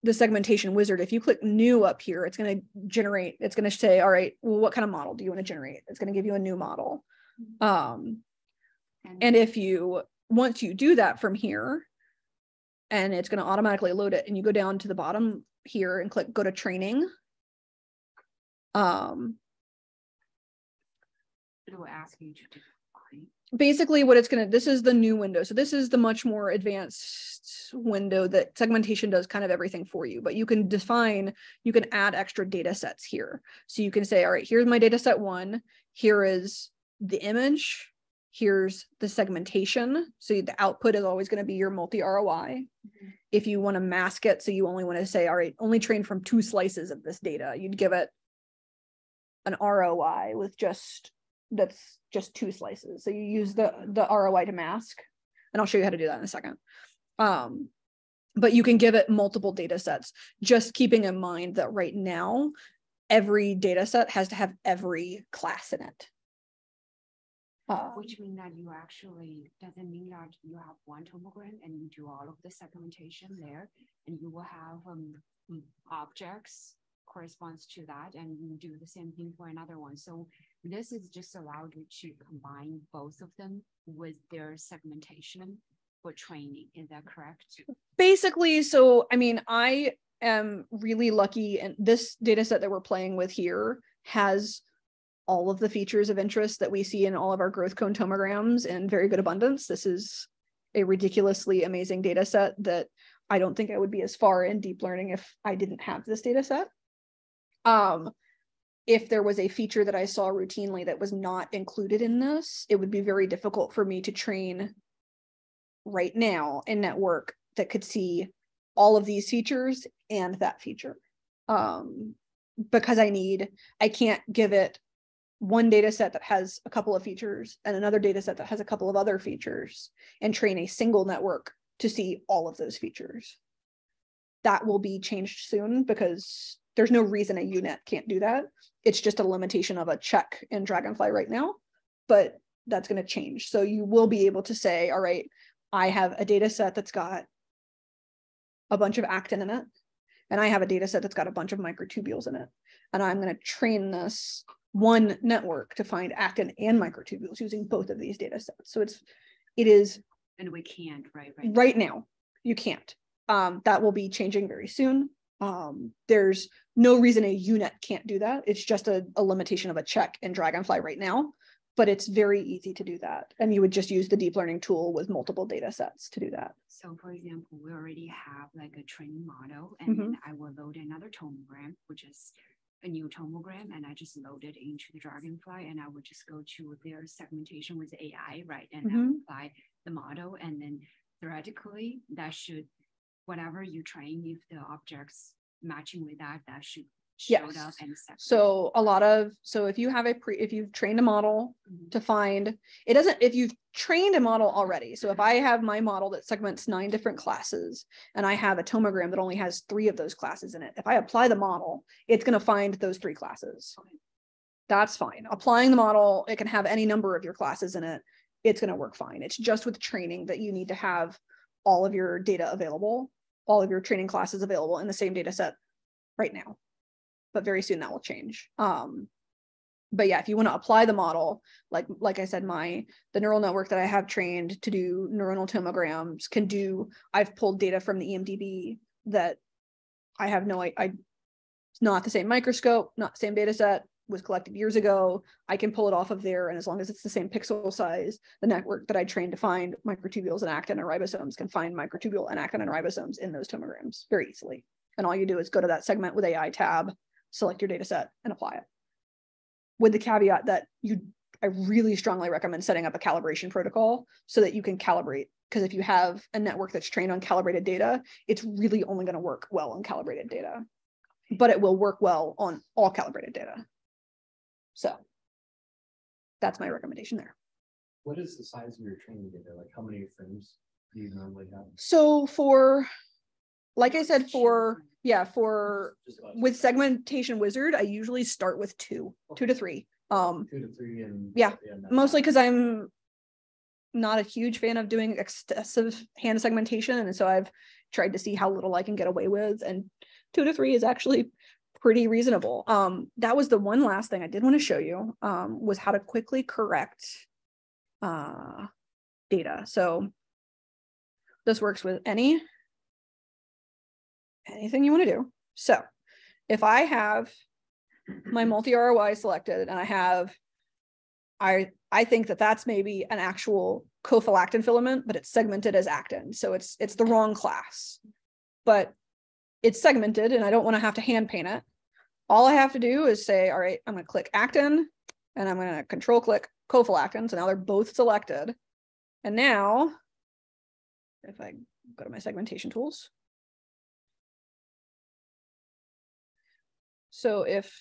the segmentation wizard, if you click new up here, it's going to generate, it's going to say, all right, well, what kind of model do you want to generate? It's going to give you a new model. And if you, once you do that from here, and it's going to automatically load it, and you go down to the bottom here and click go to training. It will ask you to define. Basically what it's going to, this is the new window. So this is the much more advanced window that segmentation does kind of everything for you, but you can define, you can add extra data sets here. So you can say, all right, here's my data set 1. Here is the image. Here's the segmentation. So the output is always going to be your multi-ROI. Mm-hmm. If you want to mask it, so you only want to say, all right, only train from 2 slices of this data, you'd give it an ROI with that's just 2 slices. So you use the ROI to mask, and I'll show you how to do that in a second. But you can give it multiple data sets, just keeping in mind that right now, every data set has to have every class in it. Which means that you actually, doesn't mean that you have one tomogram and you do all of the segmentation there, and you will have objects corresponds to that, and you do the same thing for another one. So this is just allowed you to combine both of them with their segmentation for training. Is that correct? Basically, so I mean, I am really lucky, and this data set that we're playing with here has all of the features of interest that we see in all of our growth cone tomograms in very good abundance. This is a ridiculously amazing data set that I don't think I would be as far in deep learning if I didn't have this data set. If there was a feature that I saw routinely that was not included in this, it would be very difficult for me to train right now a network that could see all of these features and that feature. Because I can't give it one data set that has a couple of features and another data set that has a couple of other features and train a single network to see all of those features. That will be changed soon because there's no reason a UNet can't do that. It's just a limitation of a check in Dragonfly right now, but that's going to change. So you will be able to say, all right, I have a data set that's got a bunch of actin in it, and I have a data set that's got a bunch of microtubules in it. And I'm going to train this one network to find actin and microtubules using both of these data sets. So it is. And we can't, right? Right now, you can't. That will be changing very soon. There's no reason a UNet can't do that. It's just a limitation of a check in Dragonfly right now, but it's very easy to do that. And you would just use the deep learning tool with multiple data sets to do that. So for example, we already have like a training model, and then I will load another tomogram, which is a new tomogram, and I just load it into the Dragonfly, and I would just go to their segmentation with AI, right? And I would apply the model, and then theoretically that should, whatever you train, if the objects matching with that should show up and separate. So if you have if you've trained a model to find, if you've trained a model already, so if I have my model that segments 9 different classes and I have a tomogram that only has 3 of those classes in it, if I apply the model, it's going to find those 3 classes. That's fine. Applying the model, it can have any number of your classes in it. It's going to work fine. It's just with training that you need to have all of your data available, all of your training classes available in the same data set right now. But very soon that will change. But yeah, if you want to apply the model, like I said, the neural network that I have trained to do neuronal tomograms can do, I've pulled data from the EMDB that I have it's not the same microscope, not the same data set, was collected years ago. I can pull it off of there, and as long as it's the same pixel size, the network that I trained to find microtubules and actin and ribosomes can find microtubule and actin and ribosomes in those tomograms very easily. And all you do is go to that segment with AI tab, select your data set, and apply it. With the caveat that I really strongly recommend setting up a calibration protocol so that you can calibrate, because if you have a network that's trained on calibrated data, it's really only going to work well on calibrated data, but it will work well on all calibrated data. So that's my recommendation there. What is the size of your training data? Like how many frames do you normally have? So like I said, with Segmentation Wizard, I usually start with 2 to 3. 2 to 3 and mostly because I'm not a huge fan of doing excessive hand segmentation, and so I've tried to see how little I can get away with, and 2 to 3 is actually pretty reasonable. That was the one last thing I did want to show you, was how to quickly correct data. So this works with anything you want to do. So if I have my multi-ROI selected and I think that that's maybe an actual cophylactin filament, but it's segmented as actin. So it's the wrong class, but it's segmented and I don't want to have to hand paint it. All I have to do is say, all right, I'm going to click actin and I'm going to control click cophylactin. So now they're both selected. And now if I go to my segmentation tools, so if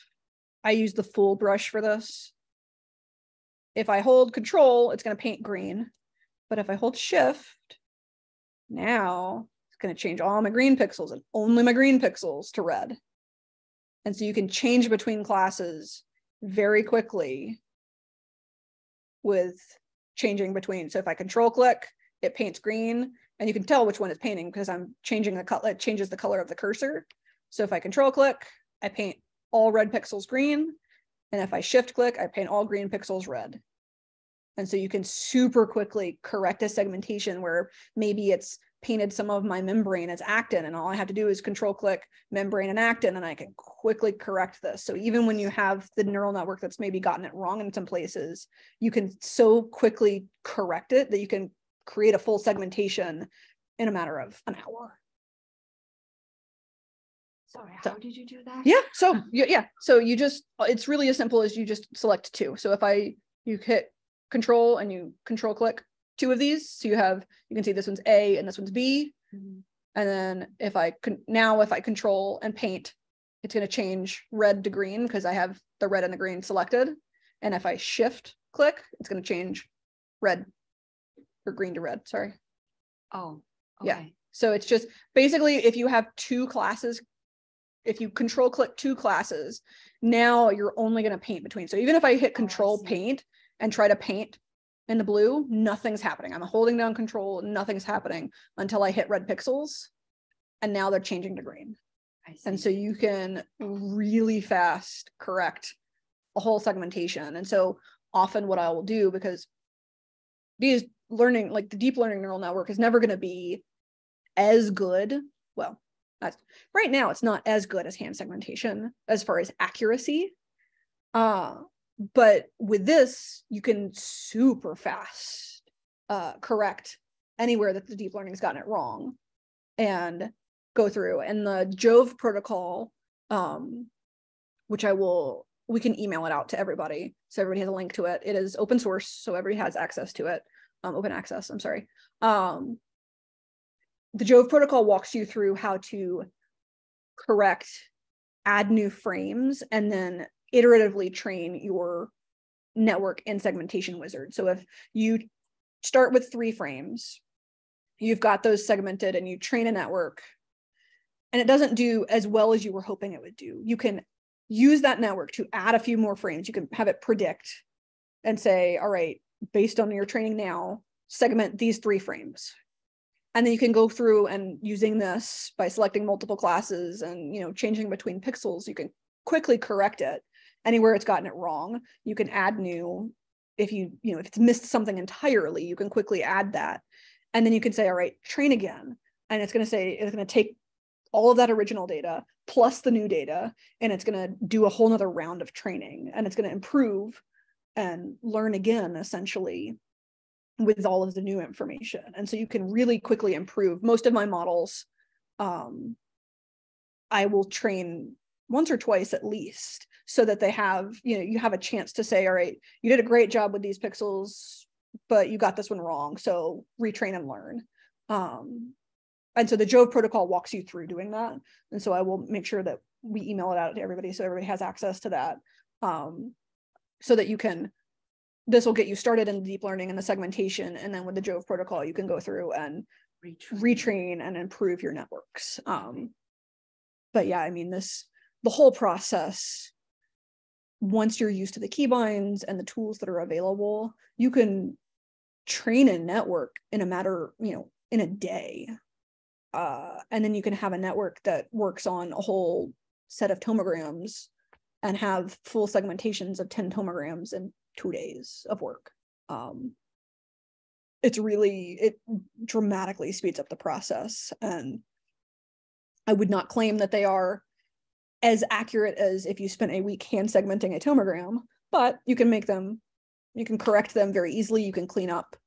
I use the full brush for this, if I hold control, it's going to paint green. But if I hold shift, now it's going to change all my green pixels and only my green pixels to red. And so you can change between classes very quickly with changing between. So if I control click, it paints green, and you can tell which one it's painting because I'm changing the color. It changes the color of the cursor. So if I control click, I paint all red pixels green. And if I shift click, I paint all green pixels red. And so you can super quickly correct a segmentation where maybe it's painted some of my membrane as actin, and all I have to do is control click membrane and actin, and I can quickly correct this. So even when you have the neural network that's maybe gotten it wrong in some places, you can so quickly correct it that you can create a full segmentation in a matter of an hour. Sorry, how did you do that? Yeah. So so you just, it's really as simple as you just select two. So if you hit control and you control click two of these, so you can see this one's A and this one's B. Mhm. And then if I control and paint, it's going to change red to green because I have the red and the green selected. And if I shift click, it's going to change red or green to red. Sorry. Oh, Yeah. okay. So it's just basically, if you have two classes, if you control click two classes, now you're only going to paint between. So even if I hit control paint and try to paint in the blue, nothing's happening. I'm holding down control, nothing's happening until I hit red pixels. And now they're changing to green. And so you can really fast correct a whole segmentation. And so often what I will do, because these learning, like the deep learning neural network is never going to be as good. Well, right now it's not as good as hand segmentation as far as accuracy. But with this, you can super fast correct anywhere that the deep learning's gotten it wrong and go through. And the Jove protocol, which we can email it out to everybody, so everybody has a link to it. It is open source, so everybody has access to it. Open access, I'm sorry. The Jove protocol walks you through how to correct, add new frames, and then iteratively train your network in segmentation wizard. So if you start with 3 frames, you've got those segmented and you train a network and it doesn't do as well as you were hoping it would do, you can use that network to add a few more frames. You can have it predict and say, all right, based on your training now, segment these 3 frames. And then you can go through and using this by selecting multiple classes and, changing between pixels, you can quickly correct it anywhere it's gotten it wrong. You can add new, if if it's missed something entirely, you can quickly add that. And then you can say, all right, train again. And it's going to take all of that original data plus the new data, and it's going to do a whole nother round of training, and it's going to improve and learn again, essentially, with all of the new information. And so you can really quickly improve. Most of my models, I will train once or twice at least, so that they have, you have a chance to say, all right, you did a great job with these pixels, but you got this one wrong. So retrain and learn. And so the Jove protocol walks you through doing that. And so I will make sure that we email it out to everybody so everybody has access to that. So that this will get you started in deep learning and the segmentation. And then with the Jove protocol, you can go through and retrain and improve your networks. But yeah, I mean, the whole process, once you're used to the keybinds and the tools that are available, you can train a network in a matter, in a day. And then you can have a network that works on a whole set of tomograms and have full segmentations of 10 tomograms in 2 days of work. It dramatically speeds up the process. And I would not claim that they are as accurate as if you spent a week hand segmenting a tomogram, but you can correct them very easily. You can clean up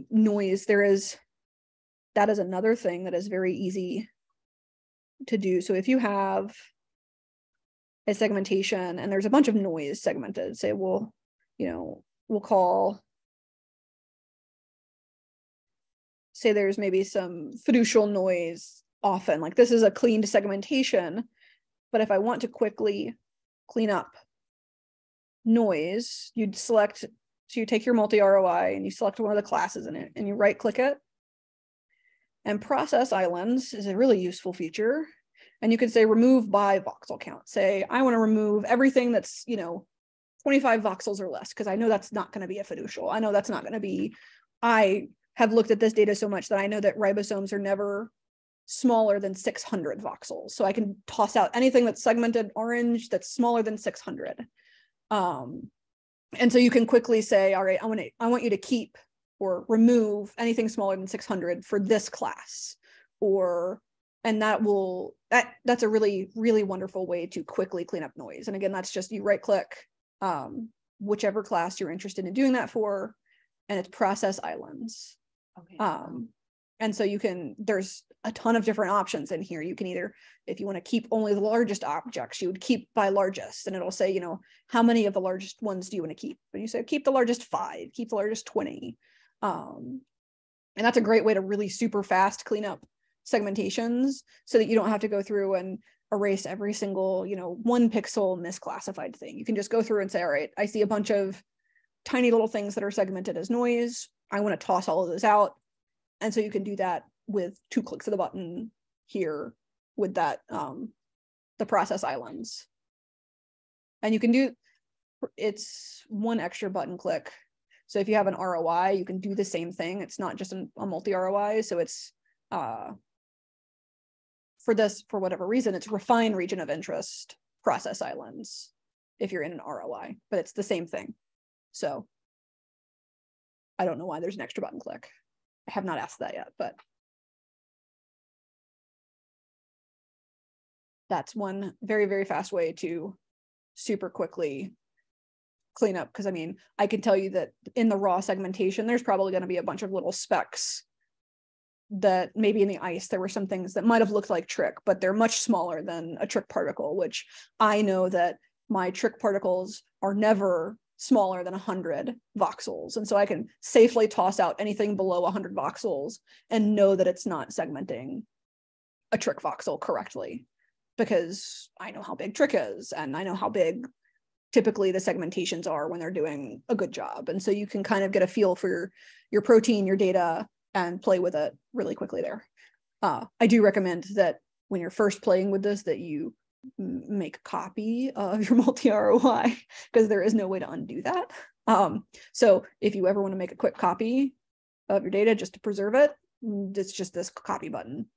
noise. That is another thing that is very easy to do. So if you have a segmentation and there's a bunch of noise segmented, say we'll call, say there's maybe some fiducial noise often, like this is a cleaned segmentation, but if I want to quickly clean up noise, you'd select, so you take your multi-ROI and you select one of the classes in it and you right click it. And process islands is a really useful feature. And you can say remove by voxel count. Say, I want to remove everything that's, 25 voxels or less, because I know that's not going to be a fiducial. I know that's not going to be, I have looked at this data so much that I know that ribosomes are never smaller than 600 voxels. So I can toss out anything that's segmented orange that's smaller than 600. And so you can quickly say, all right, I want you to keep or remove anything smaller than 600 for this class, and that's a really, really wonderful way to quickly clean up noise. And again, that's just you right click whichever class you're interested in doing that for, and it's process islands. Okay. And so there's a ton of different options in here. You can either, if you want to keep only the largest objects, you would keep by largest, and it'll say, you know, how many of the largest ones do you want to keep? And you say, keep the largest 5, keep the largest 20. And that's a great way to really super fast clean up segmentations so that you don't have to go through and erase every single, you know, 1 pixel misclassified thing. You can just go through and say, all right, I see a bunch of tiny little things that are segmented as noise. I want to toss all of those out. And so you can do that with 2 clicks of the button here with that, the process islands. And you can it's 1 extra button click. So if you have an ROI, you can do the same thing. It's not just a multi-ROI. So it's, for whatever reason, it's refine region of interest process islands if you're in an ROI, but it's the same thing. So I don't know why there's an extra button click. I have not asked that yet, but that's one very, very fast way to super quickly clean up. Because I mean, I can tell you that in the raw segmentation, there's probably going to be a bunch of little specks that maybe in the ice, there were some things that might have looked like trick, but they're much smaller than a trick particle, which I know that my trick particles are never smaller than 100 voxels. And so I can safely toss out anything below 100 voxels and know that it's not segmenting a trick voxel correctly, because I know how big trick is, and I know how big typically the segmentations are when they're doing a good job. And so you can kind of get a feel for your protein, your data, and play with it really quickly there. I do recommend that when you're first playing with this, that you make a copy of your multi-ROI, because there is no way to undo that. So if you ever want to make a quick copy of your data just to preserve it, it's just this copy button.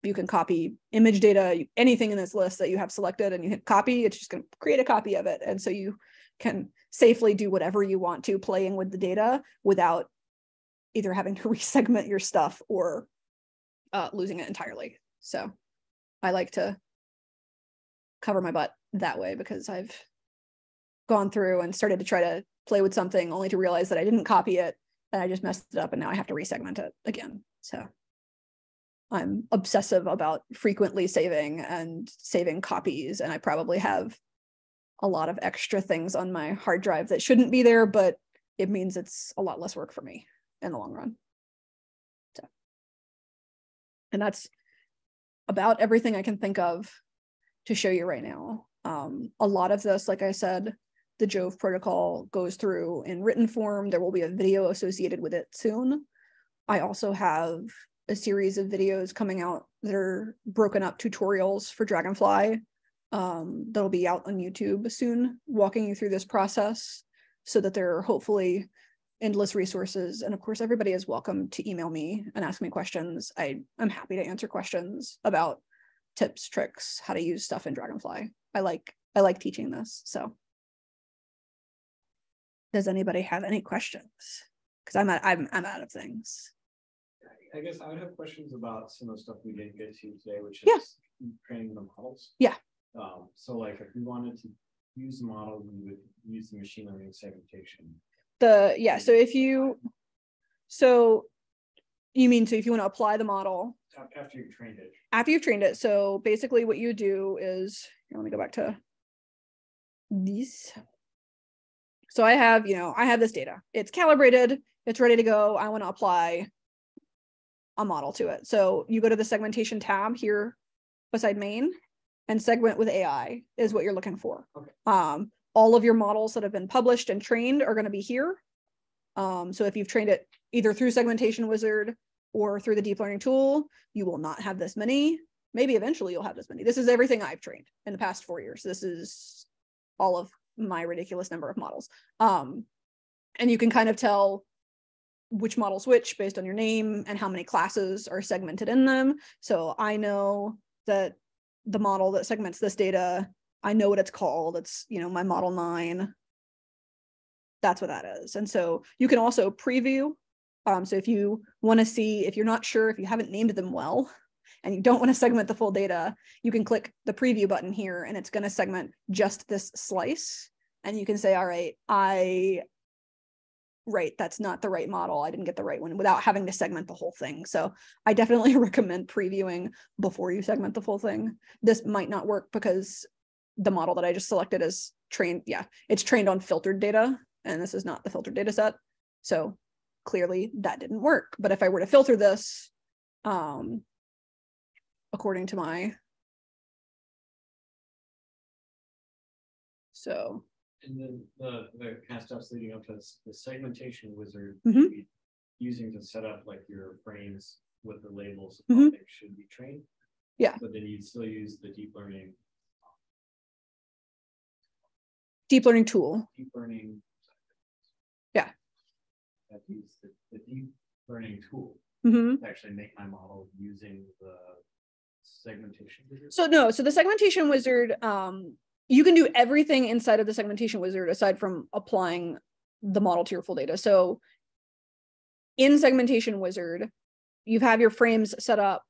You can copy image data, anything in this list that you have selected, and you hit copy, it's just going to create a copy of it. And so you can safely do whatever you want to playing with the data without either having to resegment your stuff or losing it entirely. So I like to cover my butt that way, because I've gone through and started to try to play with something only to realize that I didn't copy it and I just messed it up, and now I have to resegment it again. So I'm obsessive about frequently saving copies, and I probably have a lot of extra things on my hard drive that shouldn't be there, but it means it's a lot less work for me in the long run. So, and that's about everything I can think of to show you right now. A lot of this, like I said, the Jove protocol goes through in written form. There will be a video associated with it soon. I also have a series of videos coming out that are broken up tutorials for Dragonfly that'll be out on YouTube soon, walking you through this process, so that there are hopefully endless resources. And of course, everybody is welcome to email me and ask me questions. I'm happy to answer questions about tips, tricks, how to use stuff in Dragonfly. I like teaching this. So does anybody have any questions? Because I'm out of things. I guess I would have questions about some of the stuff we didn't get to today, which is training the models. Yeah. So like if we wanted to use the model, we would use the machine learning segmentation. So if you mean, so if you want to apply the model after you've trained it. After you've trained it. So basically what you do is, let me go back to these. So I have this data. It's calibrated, it's ready to go. I want to apply a model to it. So you go to the segmentation tab here beside main, and segment with AI is what you're looking for. Okay. All of your models that have been published and trained are going to be here. So if you've trained it either through Segmentation Wizard or through the deep learning tool, you will not have this many. Maybe eventually you'll have this many. This is everything I've trained in the past 4 years. This is all of my ridiculous number of models. And you can kind of tell which model's which based on your name and how many classes are segmented in them. So I know that the model that segments this data, I know what it's called. It's, my model 9. That's what that is. And so you can also preview So if you want to see, if you're not sure, if you haven't named them well, and you don't want to segment the full data, you can click the preview button here and it's going to segment just this slice. And you can say, all right, that's not the right model. I didn't get the right one without having to segment the whole thing. So I definitely recommend previewing before you segment the full thing. This might not work because the model that I just selected is trained. Yeah, it's trained on filtered data and this is not the filtered data set. So clearly that didn't work. But if I were to filter this, according to my, so. And then the kind of stuff's leading up to this, the segmentation wizard Mhm. be using to set up like your frames with the labels Mhm. they should be trained. Yeah. But then you'd still use the deep learning tool. Yeah. That use the deep learning tool Mm-hmm. to actually make my model using the segmentation wizard. So no, so the segmentation wizard, you can do everything inside of the segmentation wizard aside from applying the model to your full data. So in segmentation wizard, you have your frames set up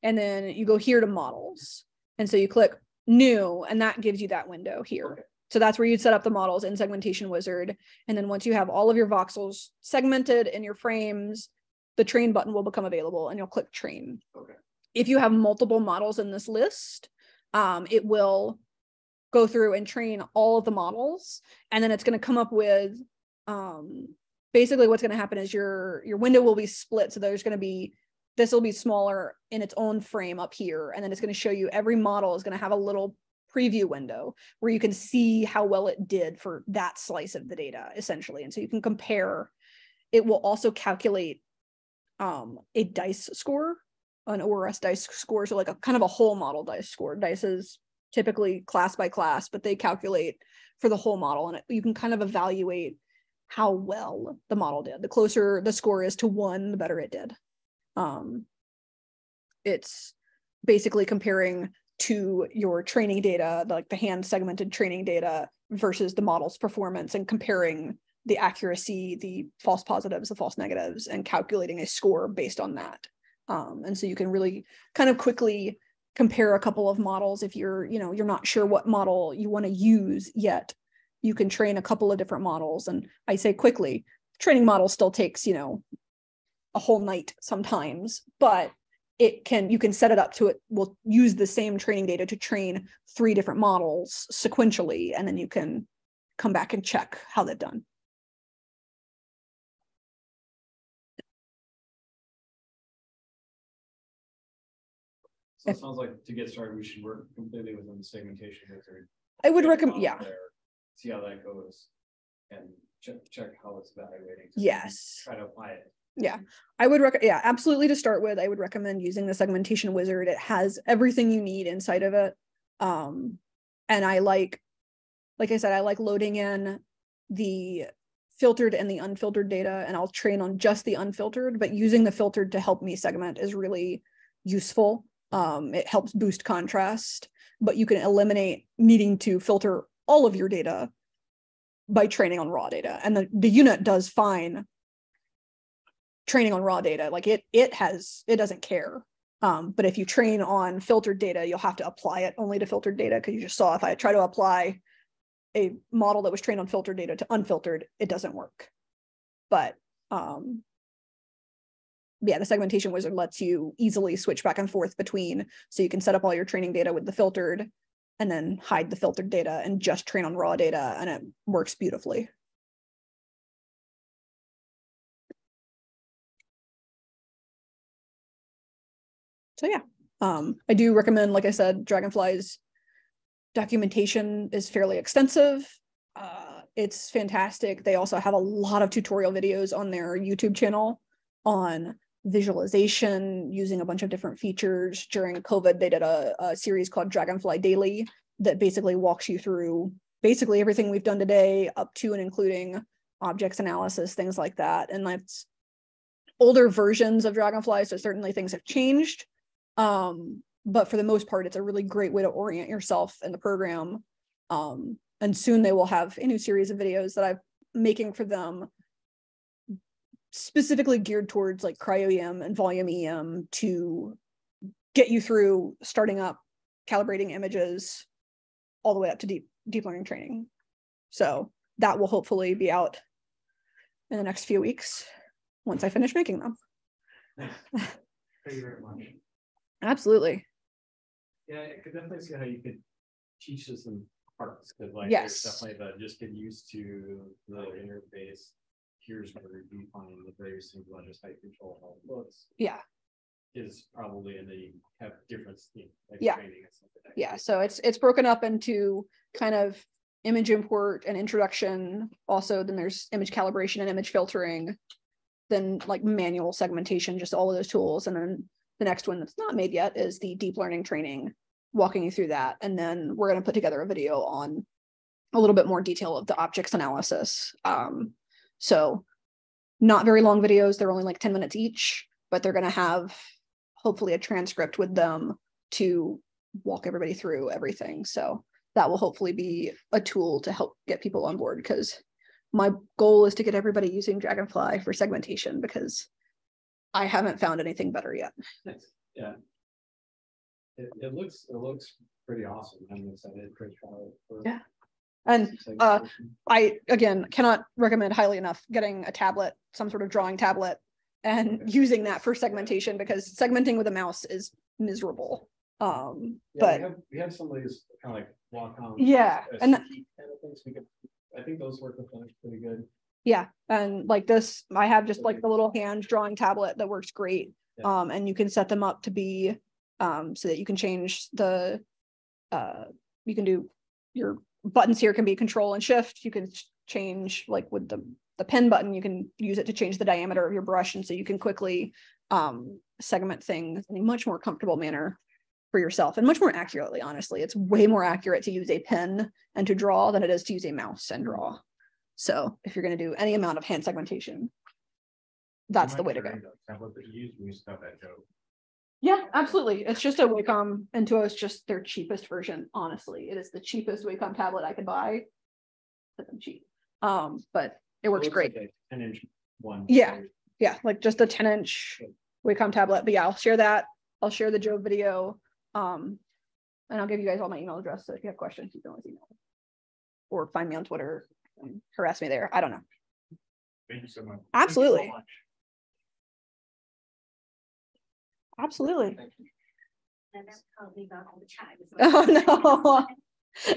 and then you go here to models. And so you click new and that gives you that window here. Okay. So that's where you'd set up the models in segmentation wizard. And then once you have all of your voxels segmented in your frames, the train button will become available and you'll click train. Okay. If you have multiple models in this list, it will go through and train all of the models. And then it's going to come up with, basically what's going to happen is your window will be split. So there's going to be, this will be smaller in its own frame up here. And then it's going to show you every model is going to have a little preview window where you can see how well it did for that slice of the data essentially. And so you can compare. It will also calculate a dice score, an ORS dice score. So like a kind of a whole model dice score. Dice is typically class by class, but they calculate for the whole model and you can kind of evaluate how well the model did. The closer the score is to 1, the better it did. It's basically comparing to your training data, like the hand segmented training data versus the model's performance and comparing the accuracy, the false positives, the false negatives, and calculating a score based on that. And so you can really kind of quickly compare a couple of models. If you're not sure what model you want to use yet, you can train a couple of different models. And I say quickly, training model still takes, a whole night sometimes, but you can set it up to it will use the same training data to train 3 different models sequentially, and then you can come back and check how they've done. So it sounds like to get started, we should work completely within the segmentation wizard. I would Get recommend, the yeah. model there, see how that goes, and check how it's evaluating. Yes. Try to apply it. Yeah, I would yeah, absolutely. To start with, I would recommend using the segmentation wizard. It has everything you need inside of it. And I like I said, I like loading in the filtered and the unfiltered data, and I'll train on just the unfiltered, but using the filtered to help me segment is really useful. It helps boost contrast, but you can eliminate needing to filter all of your data by training on raw data. And the unit does fine training on raw data. Like it doesn't care. But if you train on filtered data, you'll have to apply it only to filtered data, because you just saw if I try to apply a model that was trained on filtered data to unfiltered, it doesn't work. But yeah, the segmentation wizard lets you easily switch back and forth between, so you can set up all your training data with the filtered and then hide the filtered data and just train on raw data, and it works beautifully. So yeah, I do recommend, like I said, Dragonfly's documentation is fairly extensive. It's fantastic. They also have a lot of tutorial videos on their YouTube channel on visualization using a bunch of different features. During COVID, they did a series called Dragonfly Daily that basically walks you through basically everything we've done today, up to and including objects analysis, things like that. And that's older versions of Dragonfly, so certainly things have changed. But for the most part, it's a really great way to orient yourself in the program. And soon they will have a new series of videos that I'm making for them specifically geared towards like cryo-EM and volume EM to get you through starting up, calibrating images, all the way up to deep learning training. So that will hopefully be out in the next few weeks once I finish making them. Thank you very much. Absolutely. Yeah, I could definitely see how you could teach this in parts, because like Yes. there's definitely the just get used to the interface. Here's where you find the various things about just how you control how it looks. Yeah. Is probably, and then you have different like Yeah. training and stuff like that. Yeah. So it's broken up into kind of image import and introduction. Also, then there's image calibration and image filtering, then like manual segmentation, just all of those tools. And then the next one that's not made yet is the deep learning training, walking you through that. And then we're going to put together a video on a little bit more detail of the objects analysis. So not very long videos. They're only like 10 minutes each, but they're going to have hopefully a transcript with them to walk everybody through everything. So that will hopefully be a tool to help get people on board, because my goal is to get everybody using Dragonfly for segmentation, because I haven't found anything better yet. Nice. Yeah. It looks pretty awesome. I'm excited for trial. Yeah. And I, again, cannot recommend highly enough getting a tablet, some sort of drawing tablet, and using that for segmentation, because segmenting with a mouse is miserable. But we have some of these kind of like Wacom. Yeah, and kind of things we could. I think those work with Linux pretty good. yeah, and like this, I have just like the little hand drawing tablet that works great. Yeah. And you can set them up to be so that you can change the you can do your buttons here can be control and shift. You can change like with the pen button, you can use it to change the diameter of your brush, and so you can quickly segment things in a much more comfortable manner for yourself, and much more accurately. Honestly, it's way more accurate to use a pen and to draw than it is to use a mouse and draw. So if you're going to do any amount of hand segmentation, that's the way to go. Tablet that you use stuff at Joe. Yeah, absolutely. It's just a Wacom Intuos, it's just their cheapest version. Honestly, it is the cheapest Wacom tablet I could buy. But I'm cheap. But it works great. Like a 10-inch one. Yeah. Yeah, like just a 10-inch Wacom tablet. But yeah, I'll share that. I'll share the Joe video. And I'll give you guys all my email address. So if you have questions, you can always email me. Or find me on Twitter and harass me there. I don't know. Thank you so much. Absolutely. Thank you so much. Absolutely. And that's probably about all the time. Oh no.